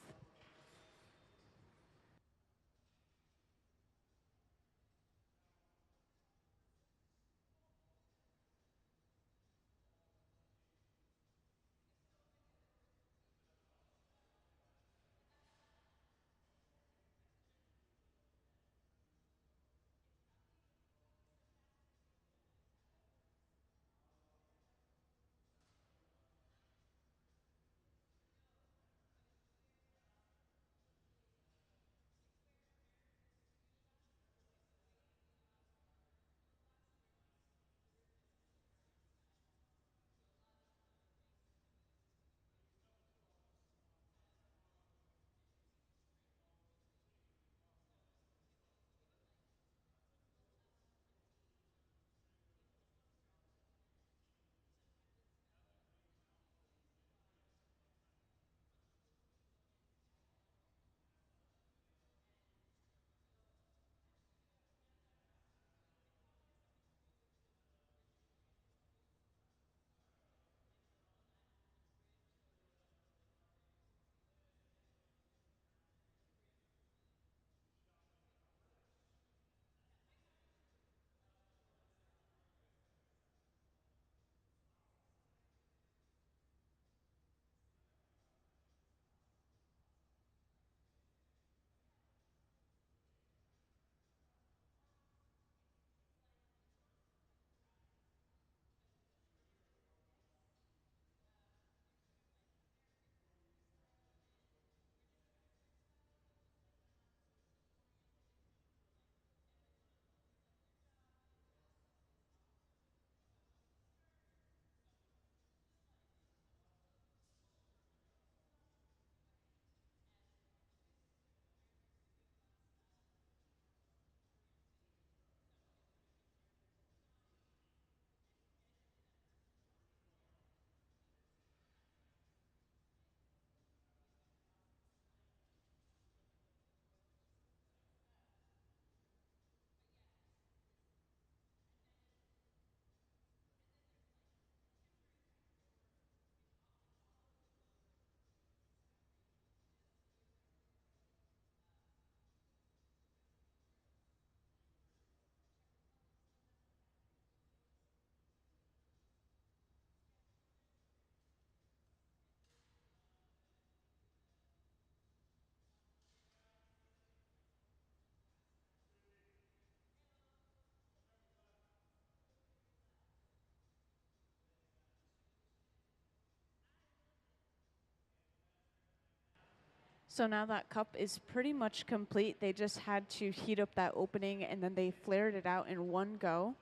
So now that cup is pretty much complete. They just had to heat up that opening and then they flared it out in one go.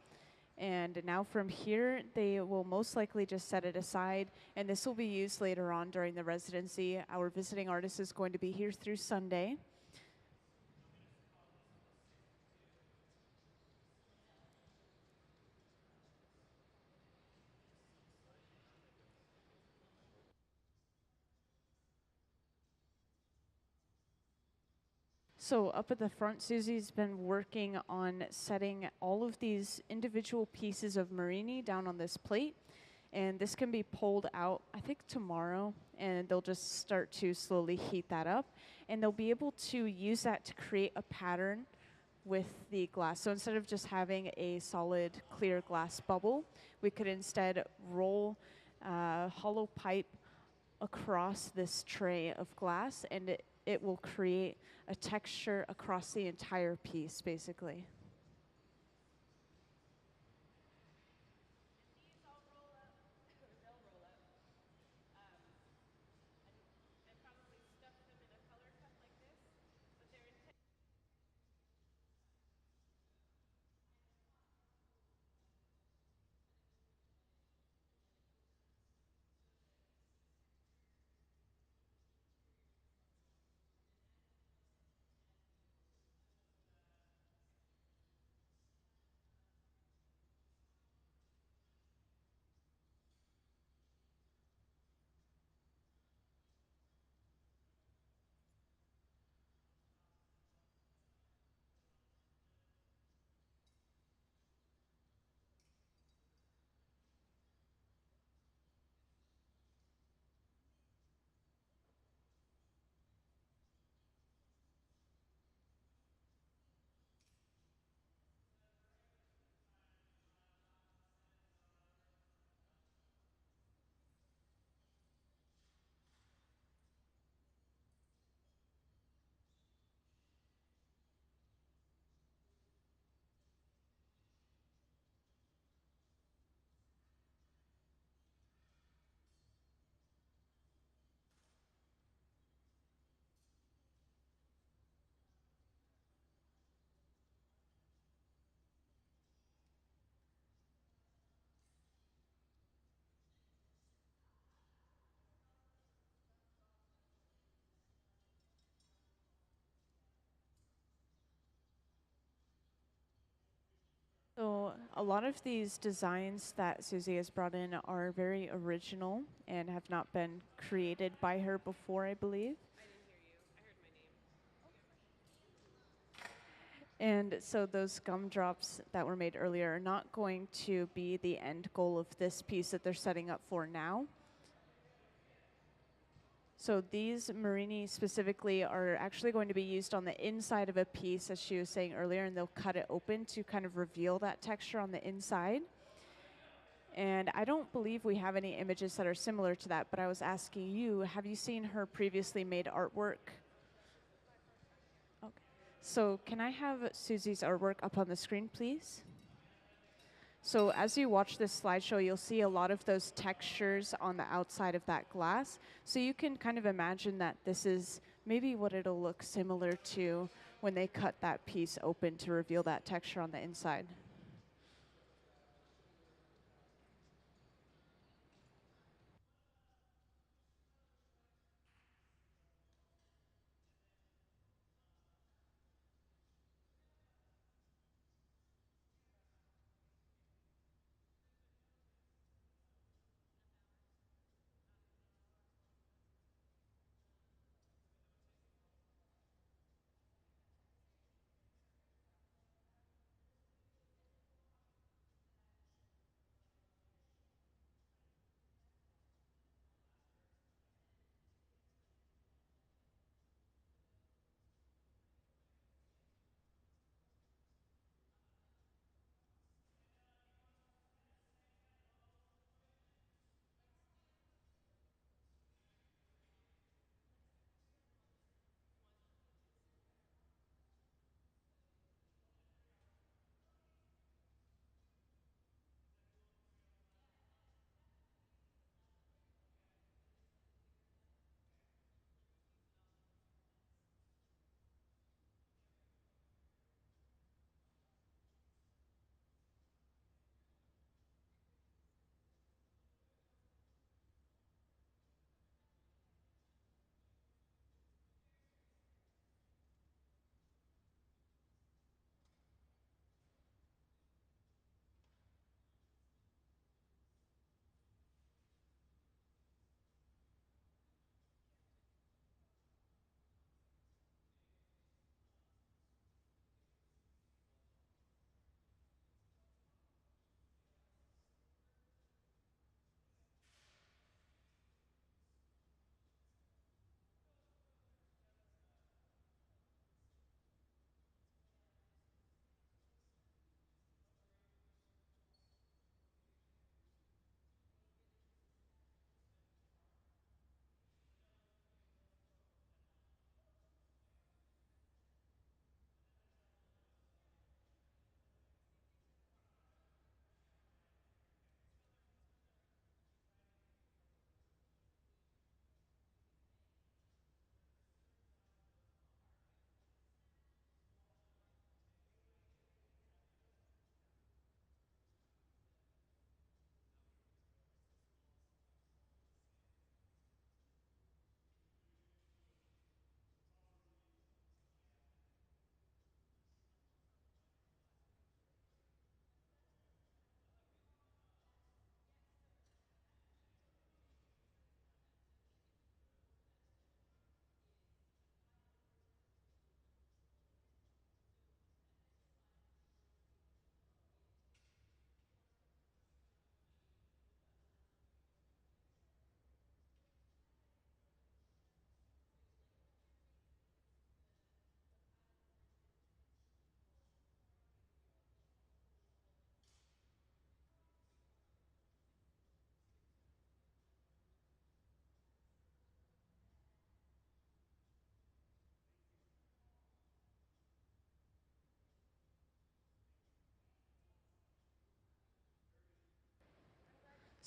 And now from here, they will most likely just set it aside, and this will be used later on during the residency. Our visiting artist is going to be here through Sunday. So up at the front, Susie's been working on setting all of these individual pieces of Marini down on this plate. And this can be pulled out, I think, tomorrow, and they'll just start to slowly heat that up. And they'll be able to use that to create a pattern with the glass. So instead of just having a solid clear glass bubble, we could instead roll a hollow pipe across this tray of glass, and it will create a texture across the entire piece, basically. So a lot of these designs that Susie has brought in are very original and have not been created by her before, I believe. And so those gumdrops that were made earlier are not going to be the end goal of this piece that they're setting up for now. So these Marini specifically are actually going to be used on the inside of a piece, as she was saying earlier, and they'll cut it open to kind of reveal that texture on the inside. And I don't believe we have any images that are similar to that, but I was asking you, have you seen her previously made artwork? Okay. So can I have Susie's artwork up on the screen, please? So as you watch this slideshow, you'll see a lot of those textures on the outside of that glass. So you can kind of imagine that this is maybe what it'll look similar to when they cut that piece open to reveal that texture on the inside.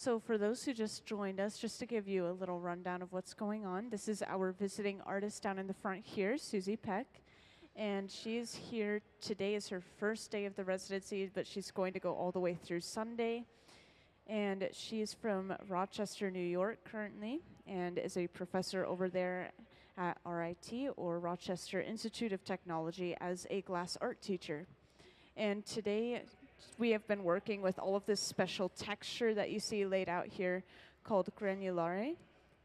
So for those who just joined us, just to give you a little rundown of what's going on, this is our visiting artist down in the front here, Susie Peck. And she's here today is her first day of the residency, but she's going to go all the way through Sunday. And she's from Rochester, New York currently, and is a professor over there at RIT, or Rochester Institute of Technology, as a glass art teacher. And today we have been working with all of this special texture that you see laid out here called granulare.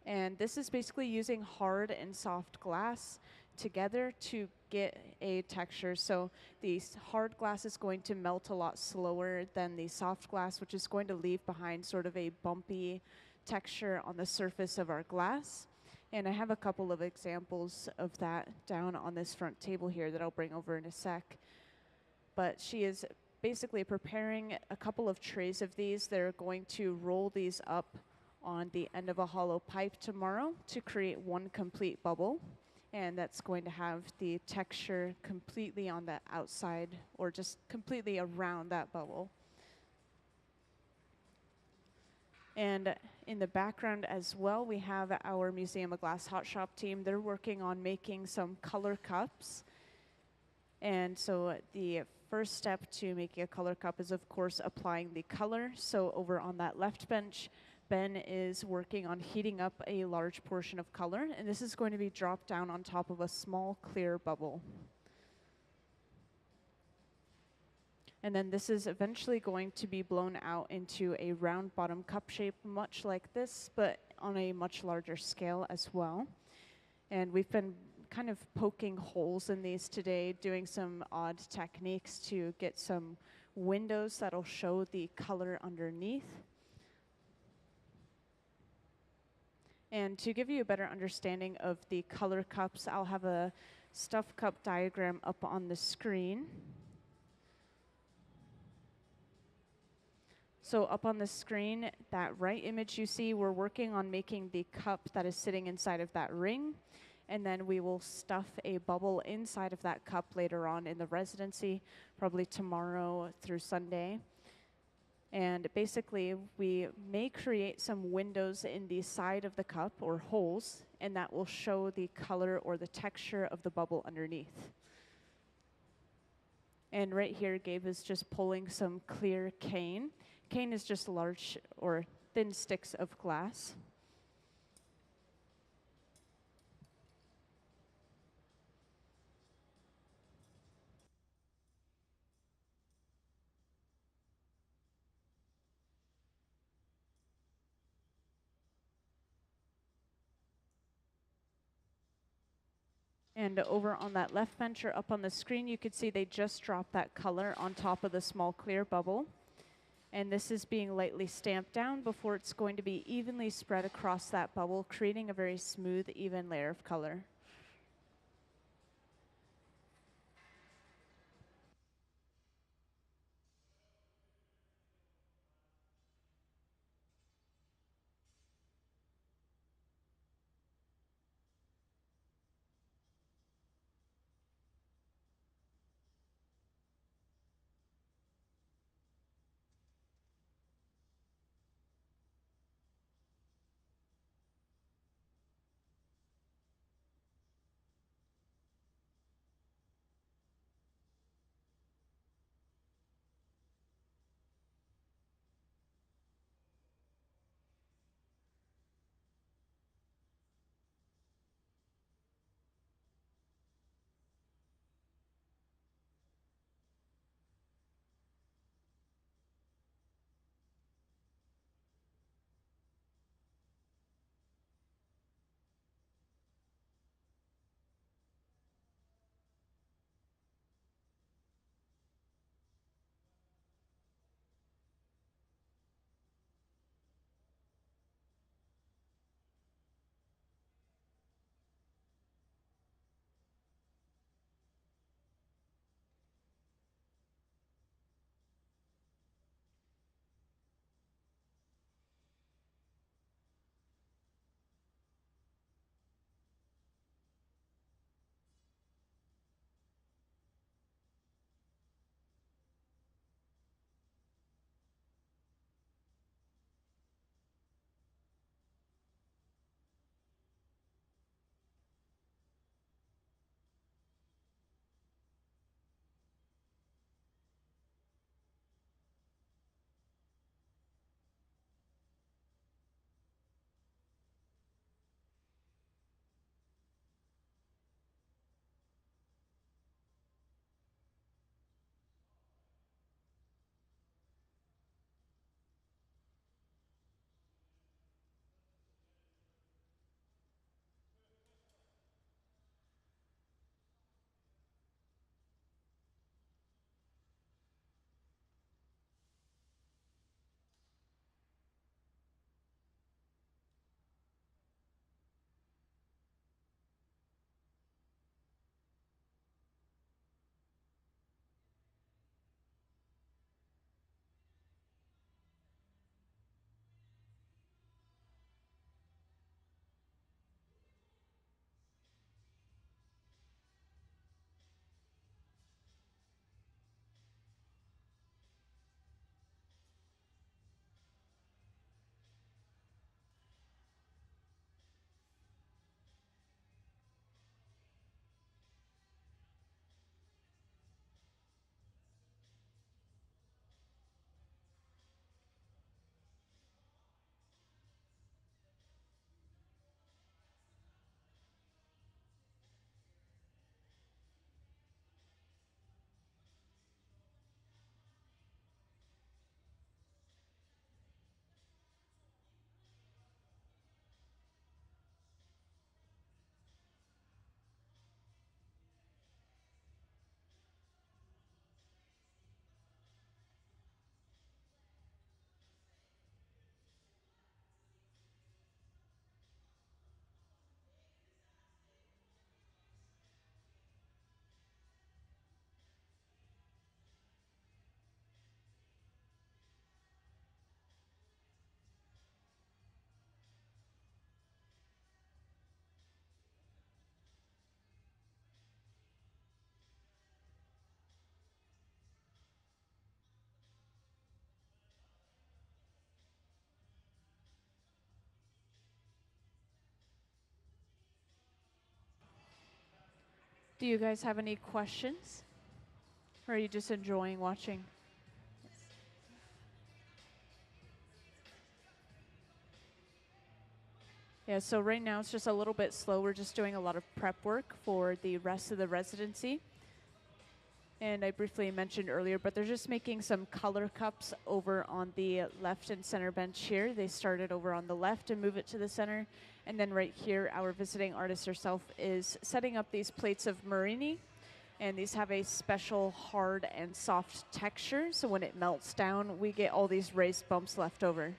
And this is basically using hard and soft glass together to get a texture. So the hard glass is going to melt a lot slower than the soft glass, which is going to leave behind sort of a bumpy texture on the surface of our glass. And I have a couple of examples of that down on this front table here that I'll bring over in a sec. But she is basically preparing a couple of trays of these. They're going to roll these up on the end of a hollow pipe tomorrow to create one complete bubble. And that's going to have the texture completely on the outside, or just completely around that bubble. And in the background as well, we have our Museum of Glass Hot Shop team. They're working on making some color cups. And so the first step to making a color cup is, of course, applying the color. So over on that left bench, Ben is working on heating up a large portion of color, and this is going to be dropped down on top of a small clear bubble. And then this is eventually going to be blown out into a round bottom cup shape, much like this, but on a much larger scale as well. And we've been kind of poking holes in these today, doing some odd techniques to get some windows that'll show the color underneath. And to give you a better understanding of the color cups, I'll have a stuff cup diagram up on the screen. So up on the screen, that right image you see, we're working on making the cup that is sitting inside of that ring. And then we will stuff a bubble inside of that cup later on in the residency, probably tomorrow through Sunday. And basically, we may create some windows in the side of the cup, or holes, and that will show the color or the texture of the bubble underneath. And right here, Gabe is just pulling some clear cane. Cane is just large or thin sticks of glass. And over on that left bench or up on the screen, you could see they just dropped that color on top of the small clear bubble. And this is being lightly stamped down before it's going to be evenly spread across that bubble, creating a very smooth, even layer of color. Do you guys have any questions? Or are you just enjoying watching? Yeah, so right now it's just a little bit slow. We're just doing a lot of prep work for the rest of the residency. And I briefly mentioned earlier, but they're just making some color cups over on the left and center bench here. They started over on the left and move it to the center. And then right here, our visiting artist herself is setting up these plates of Marini. And these have a special hard and soft texture. So when it melts down, we get all these raised bumps left over.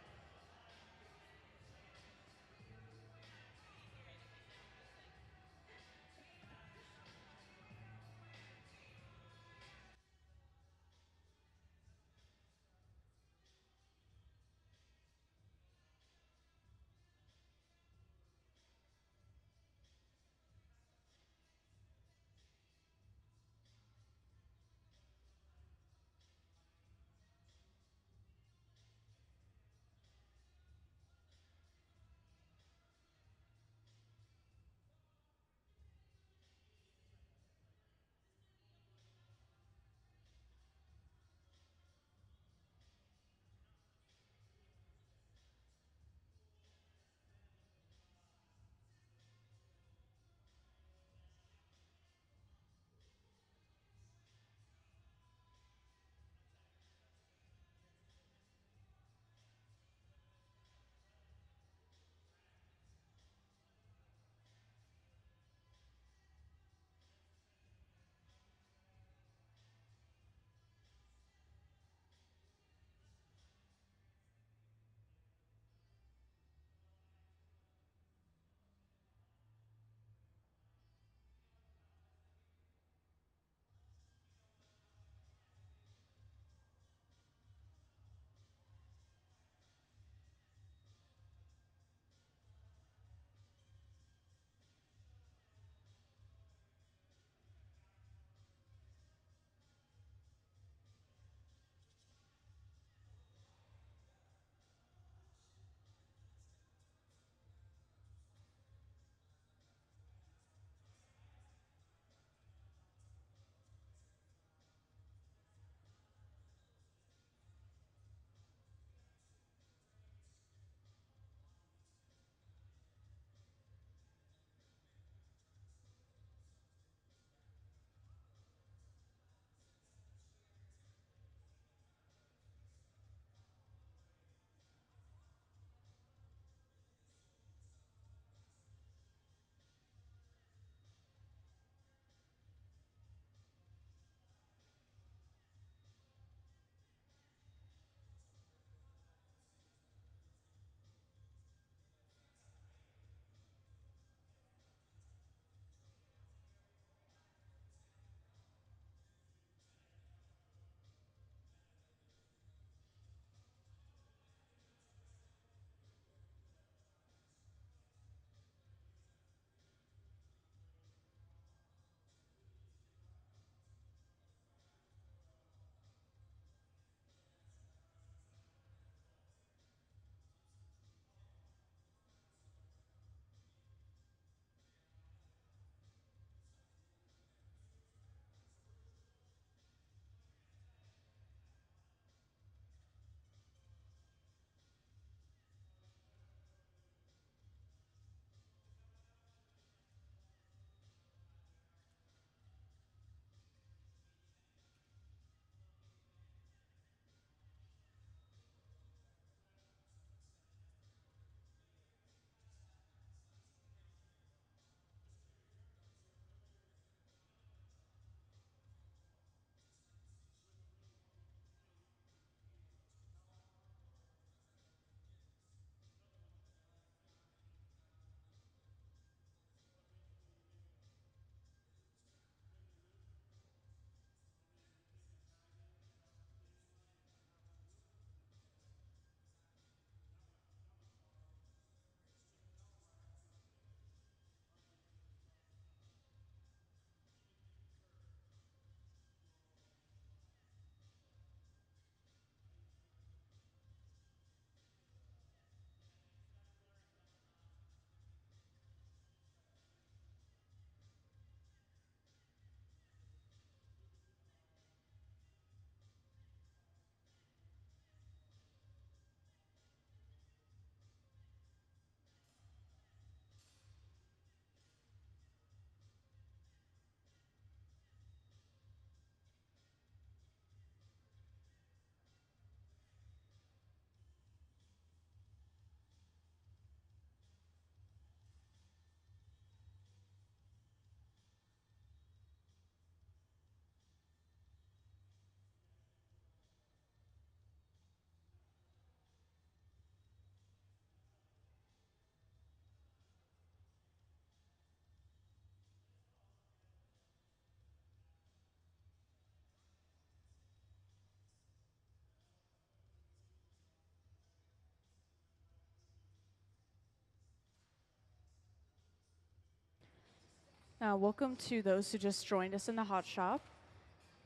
Welcome to those who just joined us in the hot shop.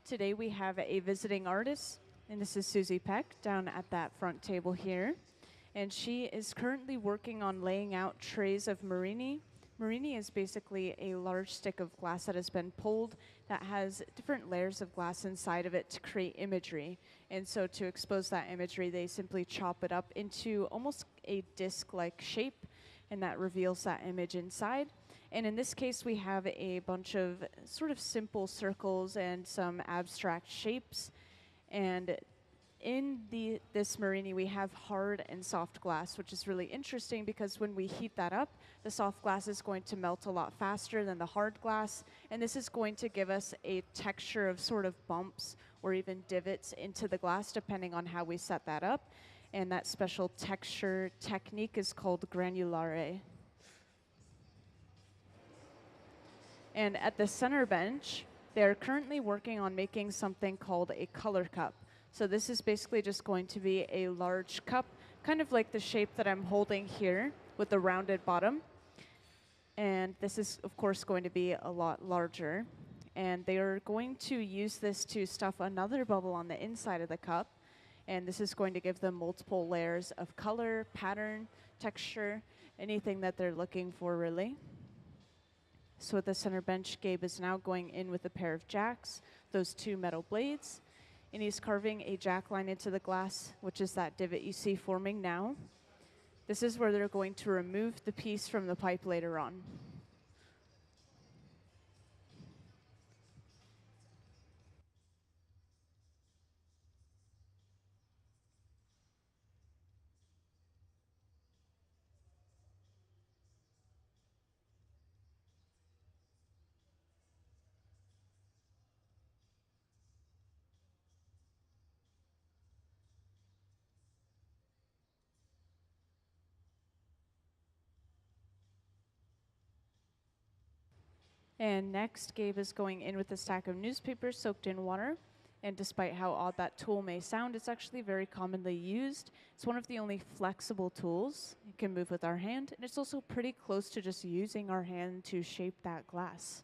Today we have a visiting artist, and this is Susie Peck down at that front table here. And she is currently working on laying out trays of Marini. Marini is basically a large stick of glass that has been pulled that has different layers of glass inside of it to create imagery. And so to expose that imagery, they simply chop it up into almost a disc-like shape, and that reveals that image inside. And in this case, we have a bunch of sort of simple circles and some abstract shapes. And in this Marini, we have hard and soft glass, which is really interesting because when we heat that up, the soft glass is going to melt a lot faster than the hard glass. And this is going to give us a texture of sort of bumps or even divots into the glass, depending on how we set that up. And that special texture technique is called granulare. And at the center bench, they are currently working on making something called a color cup. So this is basically just going to be a large cup, kind of like the shape that I'm holding here with the rounded bottom. And this is, of course, going to be a lot larger. And they are going to use this to stuff another bubble on the inside of the cup. And this is going to give them multiple layers of color, pattern, texture, anything that they're looking for, really. So at the center bench, Gabe is now going in with a pair of jacks, those two metal blades, and he's carving a jack line into the glass, which is that divot you see forming now. This is where they're going to remove the piece from the pipe later on. And next, Gabe is going in with a stack of newspapers soaked in water. And despite how odd that tool may sound, it's actually very commonly used. It's one of the only flexible tools you can move with our hand. And it's also pretty close to just using our hand to shape that glass.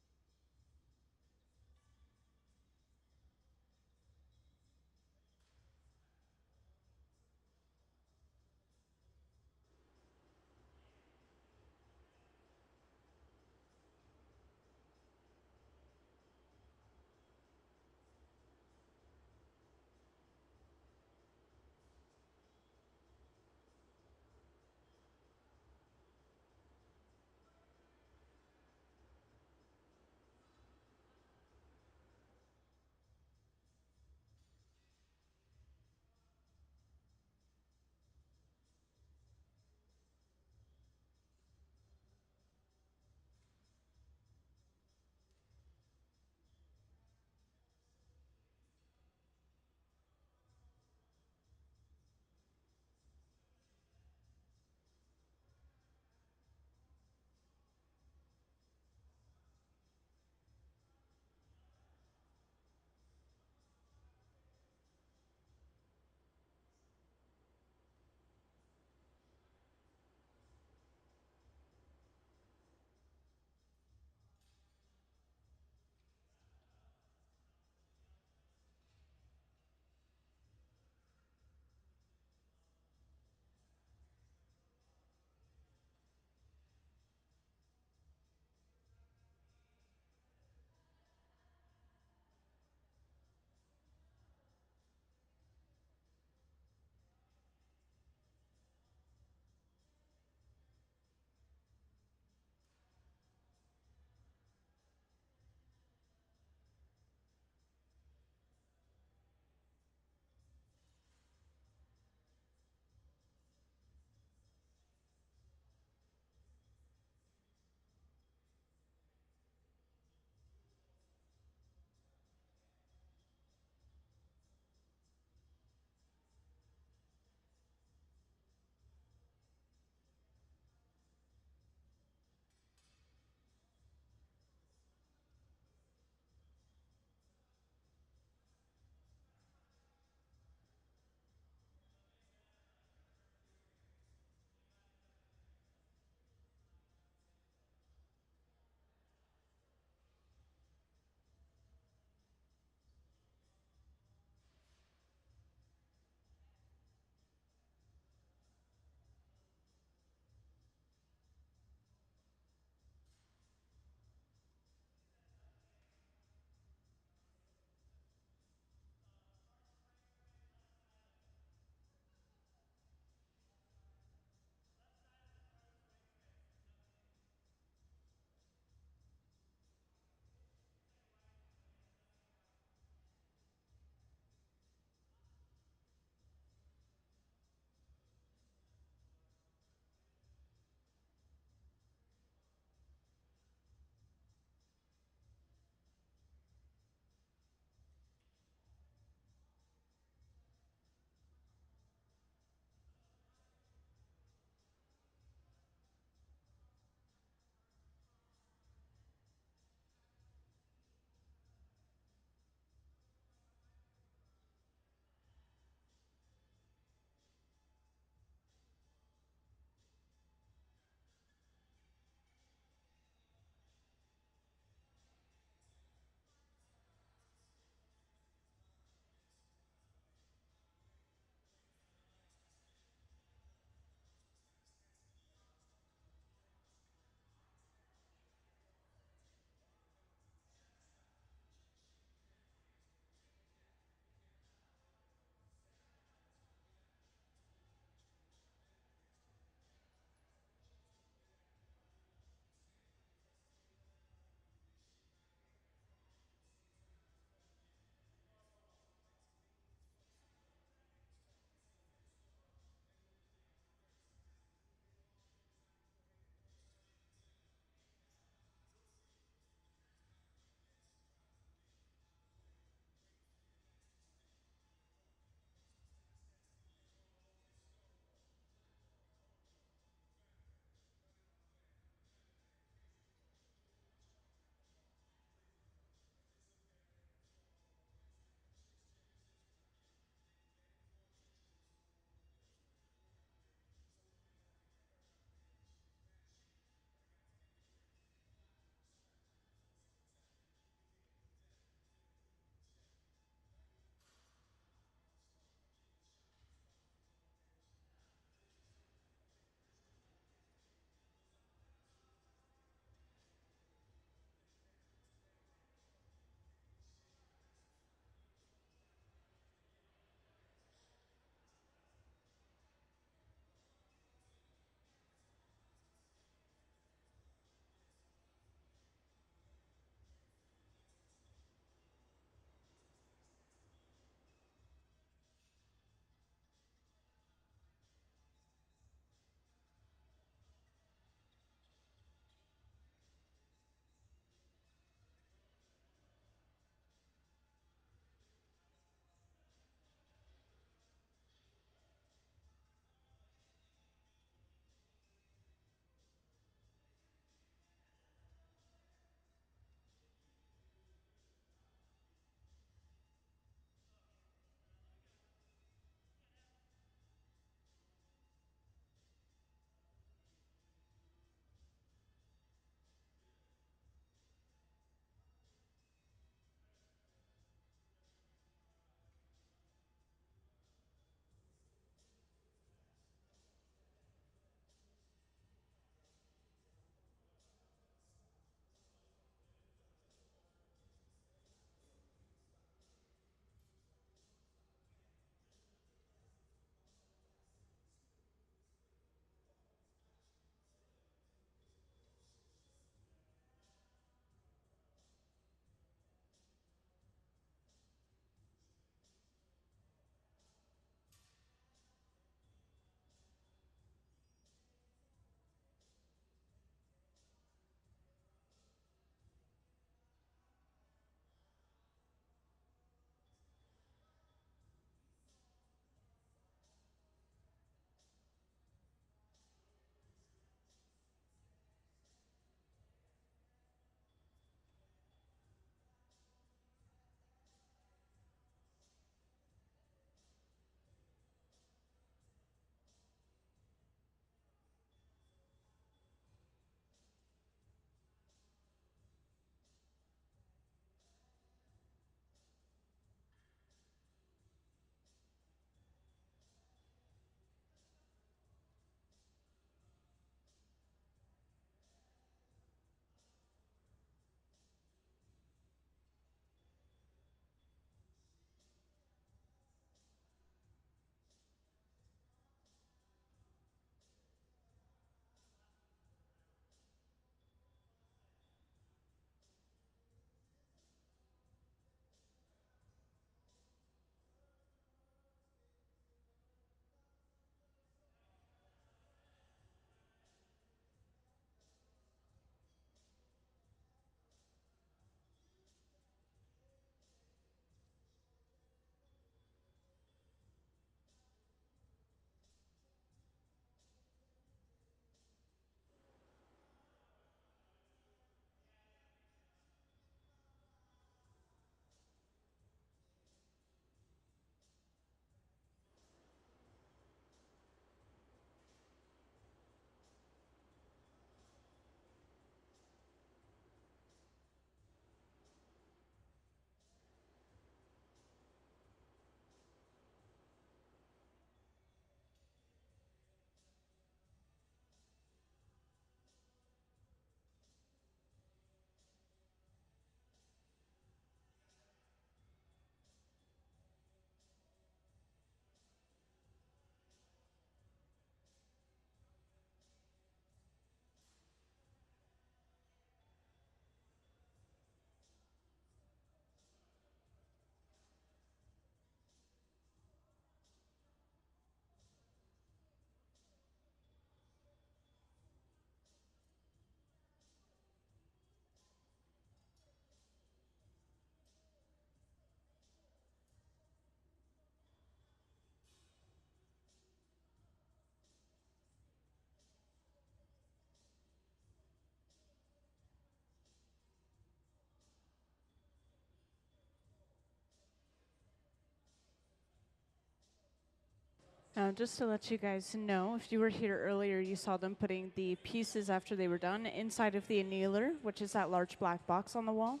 Just to let you guys know, if you were here earlier, you saw them putting the pieces after they were done inside of the annealer, which is that large black box on the wall.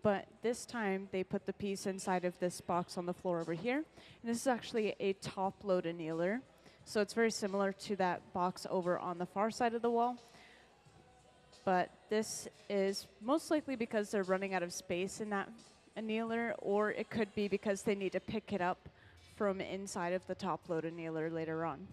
But this time, they put the piece inside of this box on the floor over here. And this is actually a top-load annealer. So it's very similar to that box over on the far side of the wall. But this is most likely because they're running out of space in that annealer, or it could be because they need to pick it up from inside of the top-load annealer later on.